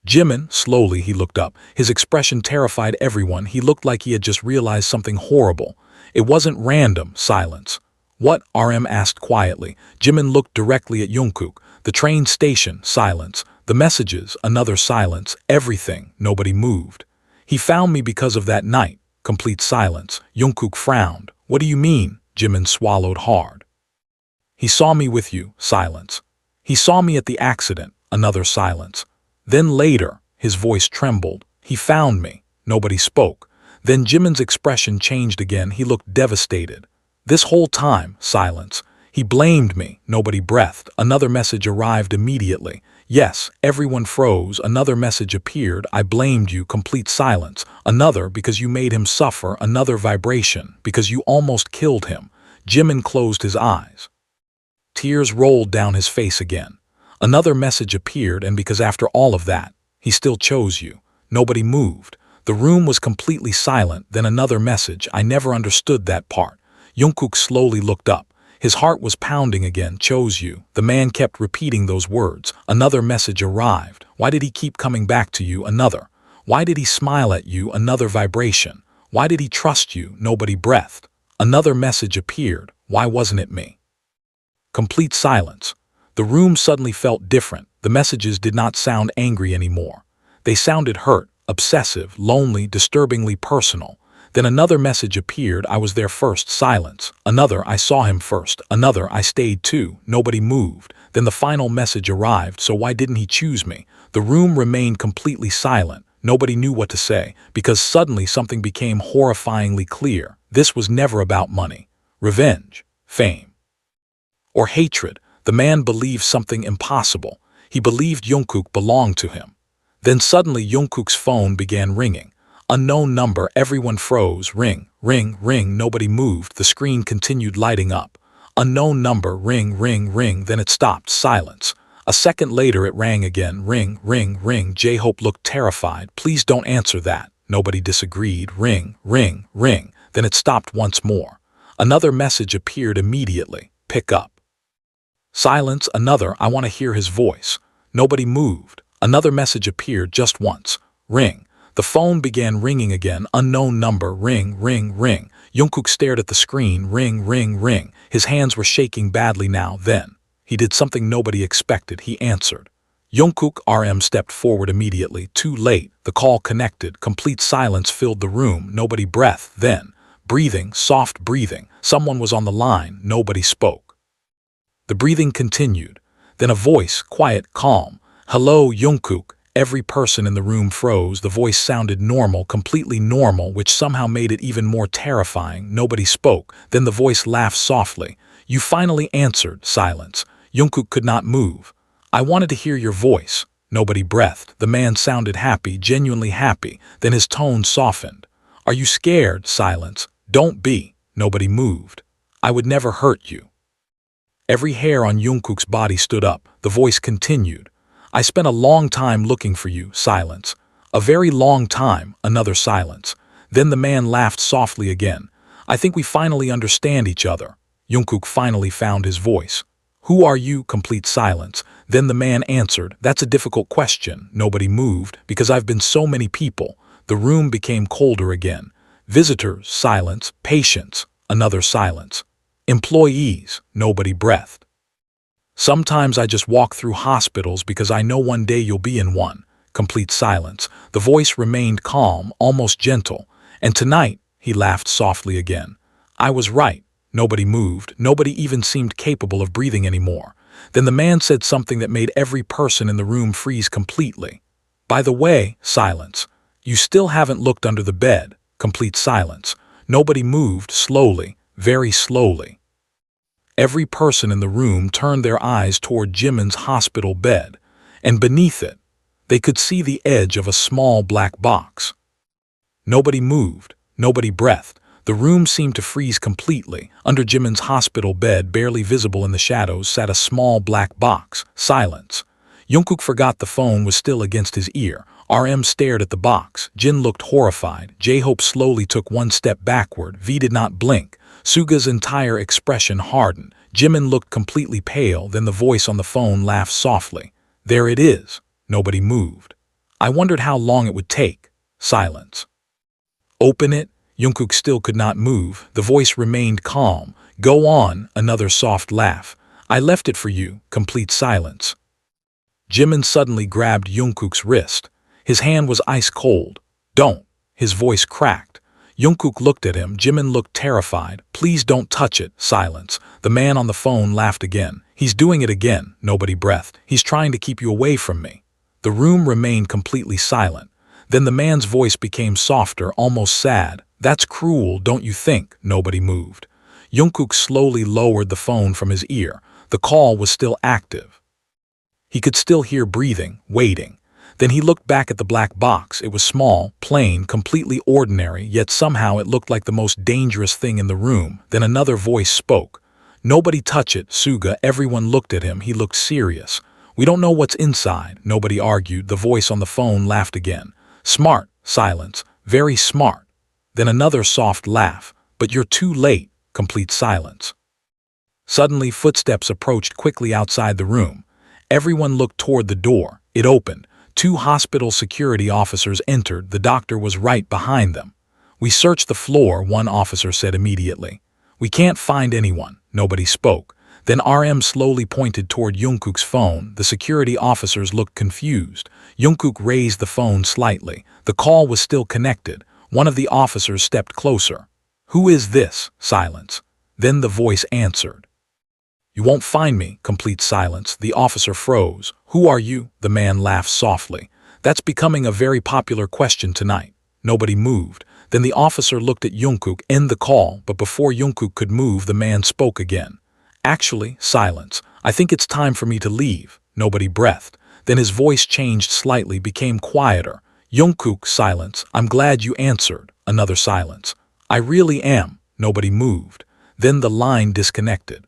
Jimin, slowly he looked up. His expression terrified everyone. He looked like he had just realized something horrible. It wasn't random. Silence. What? RM asked quietly. Jimin looked directly at Jungkook. The train station. Silence. The messages. Another silence. Everything. Nobody moved. He found me because of that night. Complete silence. Jungkook frowned. What do you mean? Jimin swallowed hard. He saw me with you. Silence. He saw me at the accident. Another silence. Then later, his voice trembled. He found me. Nobody spoke. Then Jimin's expression changed again. He looked devastated. This whole time, silence. He blamed me. Nobody breathed. Another message arrived immediately. Yes, everyone froze. Another message appeared. I blamed you. Complete silence. Another, because you made him suffer. Another vibration, because you almost killed him. Jimin closed his eyes. Tears rolled down his face again. Another message appeared, and because after all of that, he still chose you. Nobody moved. The room was completely silent. Then another message. I never understood that part. Jungkook slowly looked up. His heart was pounding again. Chose you. The man kept repeating those words. Another message arrived. Why did he keep coming back to you? Another. Why did he smile at you? Another vibration. Why did he trust you? Nobody breathed. Another message appeared. Why wasn't it me? Complete silence. The room suddenly felt different. The messages did not sound angry anymore. They sounded hurt, obsessive, lonely, disturbingly personal. Then another message appeared. I was there first. Silence. Another. I saw him first. Another. I stayed too. Nobody moved. Then the final message arrived. So why didn't he choose me? The room remained completely silent. Nobody knew what to say, because suddenly something became horrifyingly clear. This was never about money, revenge, fame, or hatred. The man believed something impossible. He believed Jungkook belonged to him. Then suddenly Jungkook's phone began ringing. Unknown number. Everyone froze. Ring, ring, ring. Nobody moved. The screen continued lighting up. Unknown number. Ring, ring, ring. Then it stopped. Silence. A second later it rang again. Ring, ring, ring. J-Hope looked terrified. Please don't answer that. Nobody disagreed. Ring, ring, ring. Then it stopped once more. Another message appeared immediately. Pick up. Silence. Another. I want to hear his voice. Nobody moved. Another message appeared just once. Ring. The phone began ringing again. Unknown number. Ring, ring, ring. Jungkook stared at the screen. Ring, ring, ring. His hands were shaking badly now. Then he did something nobody expected. He answered. Jungkook RM stepped forward immediately. Too late. The call connected. Complete silence filled the room. Nobody breathed. Then, breathing, soft breathing. Someone was on the line. Nobody spoke. The breathing continued. Then a voice, quiet, calm. Hello, Jungkook. Every person in the room froze. The voice sounded normal, completely normal, which somehow made it even more terrifying. Nobody spoke. Then the voice laughed softly. You finally answered. Silence. Jungkook could not move. I wanted to hear your voice. Nobody breathed. The man sounded happy, genuinely happy. Then his tone softened. Are you scared? Silence. Don't be. Nobody moved. I would never hurt you. Every hair on Jungkook's body stood up. The voice continued. I spent a long time looking for you. Silence. A very long time. Another silence. Then the man laughed softly again. I think we finally understand each other. Jungkook finally found his voice. Who are you? Complete silence. Then the man answered, that's a difficult question. Nobody moved, because I've been so many people. The room became colder again. Visitors, silence. Patients, another silence. Employees, nobody breathed. Sometimes I just walk through hospitals because I know one day you'll be in one. Complete silence. The voice remained calm, almost gentle. And tonight, he laughed softly again. I was right. Nobody moved. Nobody even seemed capable of breathing anymore. Then the man said something that made every person in the room freeze completely. By the way, silence. You still haven't looked under the bed. Complete silence. Nobody moved. Slowly, very slowly. Every person in the room turned their eyes toward Jimin's hospital bed, and beneath it, they could see the edge of a small black box. Nobody moved. Nobody breathed. The room seemed to freeze completely. Under Jimin's hospital bed, barely visible in the shadows, sat a small black box. Silence. Jungkook forgot the phone was still against his ear. RM stared at the box. Jin looked horrified. J-Hope slowly took one step backward. V did not blink. Suga's entire expression hardened. Jimin looked completely pale. Then the voice on the phone laughed softly. There it is. Nobody moved. I wondered how long it would take. Silence. Open it. Jungkook still could not move. The voice remained calm. Go on. Another soft laugh. I left it for you. Complete silence. Jimin suddenly grabbed Jungkook's wrist. His hand was ice cold. Don't. His voice cracked. Jungkook looked at him. Jimin looked terrified. Please don't touch it. Silence. The man on the phone laughed again. He's doing it again. Nobody breathed. He's trying to keep you away from me. The room remained completely silent. Then the man's voice became softer, almost sad. That's cruel, don't you think? Nobody moved. Jungkook slowly lowered the phone from his ear. The call was still active. He could still hear breathing, waiting. Then he looked back at the black box. It was small, plain, completely ordinary, yet somehow it looked like the most dangerous thing in the room. Then another voice spoke. "Nobody touch it, Suga." Everyone looked at him. He looked serious. "We don't know what's inside." Nobody argued. The voice on the phone laughed again. "Smart." Silence. "Very smart." Then another soft laugh. "But you're too late." Complete silence. Suddenly, footsteps approached quickly outside the room. Everyone looked toward the door. It opened. 2 hospital security officers entered. The doctor was right behind them. "We searched the floor," one officer said immediately. "We can't find anyone." Nobody spoke. Then RM slowly pointed toward Jungkook's phone. The security officers looked confused. Jungkook raised the phone slightly. The call was still connected. One of the officers stepped closer. "Who is this?" Silence. Then the voice answered. "You won't find me." Complete silence. The officer froze. "Who are you?" The man laughed softly. "That's becoming a very popular question tonight." Nobody moved. Then the officer looked at Jungkook. "End the call." But before Jungkook could move, the man spoke again. "Actually," silence. "I think it's time for me to leave." Nobody breathed. Then his voice changed slightly, became quieter. "Jungkook." Silence. "I'm glad you answered." Another silence. "I really am." Nobody moved. Then the line disconnected.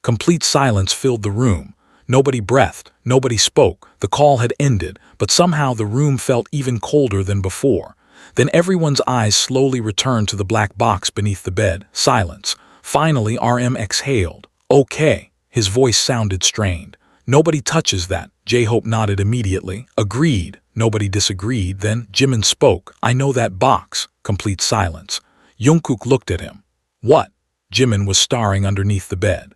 Complete silence filled the room. Nobody breathed. Nobody spoke. The call had ended, but somehow the room felt even colder than before. Then everyone's eyes slowly returned to the black box beneath the bed. Silence. Finally, RM exhaled. "Okay." His voice sounded strained. "Nobody touches that." J-Hope nodded immediately. "Agreed." Nobody disagreed. Then Jimin spoke. "I know that box." Complete silence. Jungkook looked at him. "What?" Jimin was staring underneath the bed.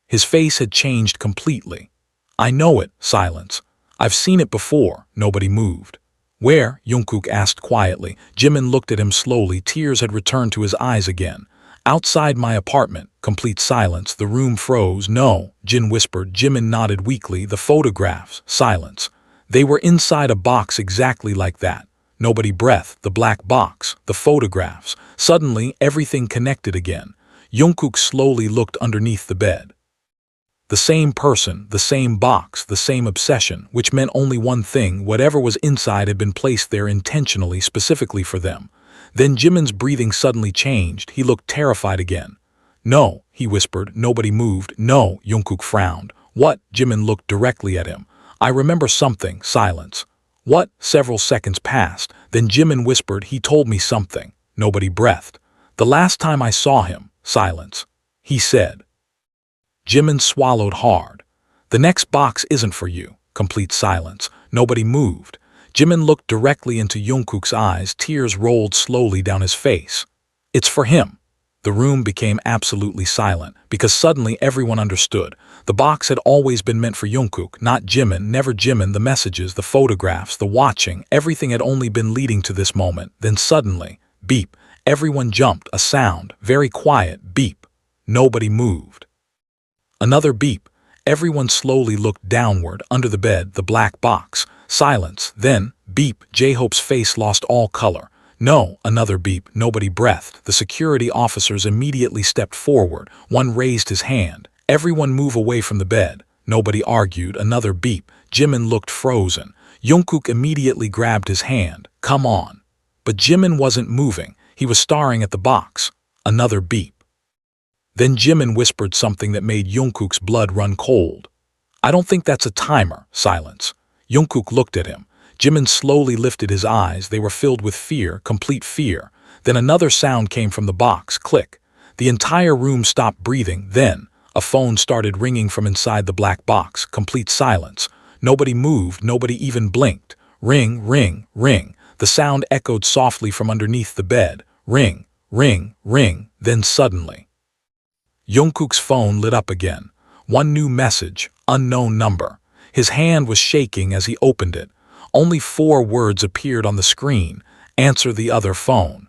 His face had changed completely. "I know it." Silence. "I've seen it before." Nobody moved. "Where?" Jungkook asked quietly. Jimin looked at him slowly. Tears had returned to his eyes again. "Outside my apartment." Complete silence. The room froze. "No," Jin whispered. Jimin nodded weakly. "The photographs." Silence. "They were inside a box exactly like that." Nobody breathed. "The black box. The photographs." Suddenly, everything connected again. Jungkook slowly looked underneath the bed. The same person, the same box, the same obsession, which meant only one thing: whatever was inside had been placed there intentionally, specifically for them. Then Jimin's breathing suddenly changed. He looked terrified again. "No," he whispered. Nobody moved. "No." Jungkook frowned. "What?" Jimin looked directly at him. "I remember something." Silence. "What?" Several seconds passed. Then Jimin whispered, "He told me something." Nobody breathed. "The last time I saw him." Silence. "He said." Jimin swallowed hard. "The next box isn't for you." Complete silence. Nobody moved. Jimin looked directly into Jungkook's eyes. Tears rolled slowly down his face. "It's for him." The room became absolutely silent, because suddenly everyone understood. The box had always been meant for Jungkook, not Jimin. Never Jimin. The messages, the photographs, the watching, everything had only been leading to this moment. Then suddenly, beep. Everyone jumped. A sound, very quiet, beep. Nobody moved. Another beep. Everyone slowly looked downward, under the bed, the black box. Silence. Then, beep. J-Hope's face lost all color. "No." Another beep. Nobody breathed. The security officers immediately stepped forward. One raised his hand. "Everyone move away from the bed." Nobody argued. Another beep. Jimin looked frozen. Jungkook immediately grabbed his hand. "Come on." But Jimin wasn't moving. He was staring at the box. Another beep. Then Jimin whispered something that made Jungkook's blood run cold. "I don't think that's a timer." Silence. Jungkook looked at him. Jimin slowly lifted his eyes. They were filled with fear, complete fear. Then another sound came from the box. Click. The entire room stopped breathing. Then a phone started ringing from inside the black box. Complete silence. Nobody moved. Nobody even blinked. Ring, ring, ring. The sound echoed softly from underneath the bed. Ring, ring, ring. Then suddenly, Jungkook's phone lit up again. One new message, unknown number. His hand was shaking as he opened it. Only 4 words appeared on the screen. "Answer the other phone."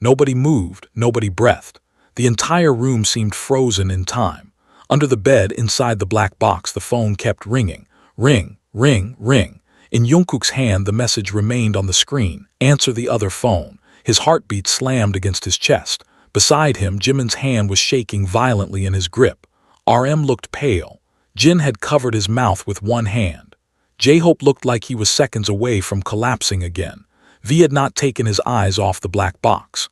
Nobody moved. Nobody breathed. The entire room seemed frozen in time. Under the bed, inside the black box, the phone kept ringing. Ring, ring, ring. In Jungkook's hand, the message remained on the screen. "Answer the other phone." His heartbeat slammed against his chest. Beside him, Jimin's hand was shaking violently in his grip. RM looked pale. Jin had covered his mouth with one hand. J-Hope looked like he was seconds away from collapsing again. V had not taken his eyes off the black box.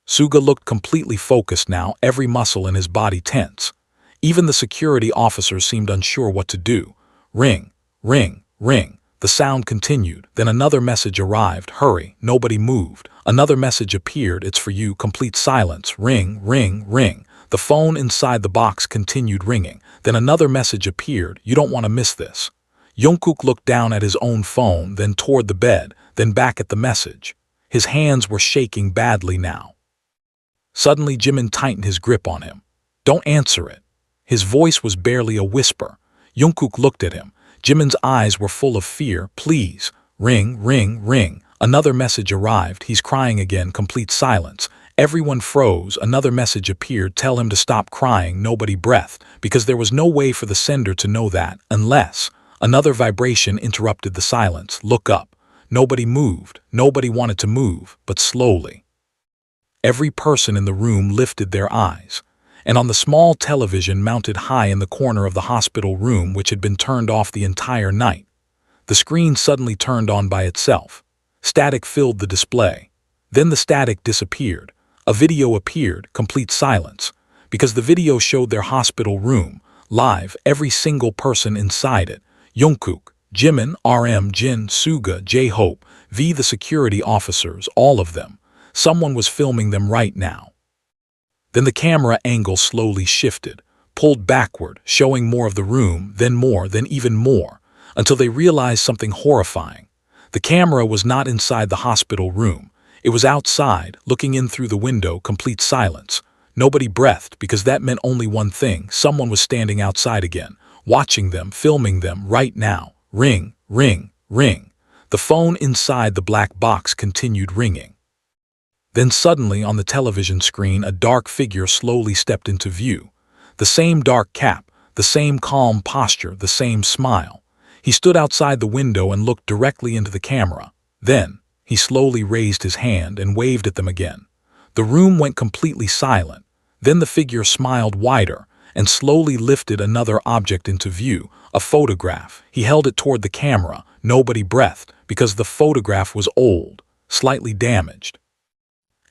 Suga looked completely focused now, every muscle in his body tense. Even the security officers seemed unsure what to do. Ring, ring, ring. The sound continued. Then another message arrived. Hurry, nobody moved. Another message appeared. It's for you. Complete silence. Ring, ring, ring. The phone inside the box continued ringing. Then another message appeared. You don't want to miss this. Jungkook looked down at his own phone, then toward the bed, then back at the message. His hands were shaking badly now. Suddenly, Jimin tightened his grip on him. Don't answer it. His voice was barely a whisper. Jungkook looked at him. Jimin's eyes were full of fear. Please. Ring, ring, ring. Another message arrived. He's crying again. Complete silence. Everyone froze. Another message appeared. Tell him to stop crying. Nobody breathed, because there was no way for the sender to know that, unless... Another vibration interrupted the silence. Look up. Nobody moved. Nobody wanted to move, but slowly. Every person in the room lifted their eyes, and on the small television mounted high in the corner of the hospital room, which had been turned off the entire night, the screen suddenly turned on by itself. Static filled the display. Then the static disappeared. A video appeared. Complete silence, because the video showed their hospital room, live, every single person inside it. Jungkook, Jimin, RM, Jin, Suga, J-Hope, V, the security officers, all of them. Someone was filming them right now. Then the camera angle slowly shifted, pulled backward, showing more of the room, then more, then even more, until they realized something horrifying. The camera was not inside the hospital room. It was outside, looking in through the window. Complete silence. Nobody breathed, because that meant only one thing. Someone was standing outside again, watching them, filming them right now. Ring, ring, ring. The phone inside the black box continued ringing. Then suddenly on the television screen, a dark figure slowly stepped into view. The same dark cap, the same calm posture, the same smile. He stood outside the window and looked directly into the camera. Then, he slowly raised his hand and waved at them again. The room went completely silent. Then the figure smiled wider and slowly lifted another object into view, a photograph. He held it toward the camera. Nobody breathed, because the photograph was old, slightly damaged.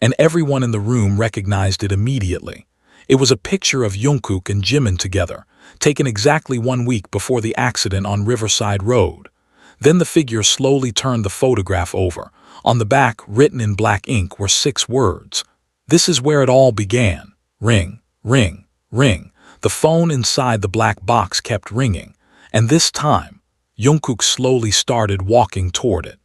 And everyone in the room recognized it immediately. It was a picture of Jungkook and Jimin together, taken exactly 1 week before the accident on Riverside Road. Then the figure slowly turned the photograph over. On the back, written in black ink, were 6 words. This is where it all began. Ring, ring, ring. The phone inside the black box kept ringing, and this time, Jungkook slowly started walking toward it.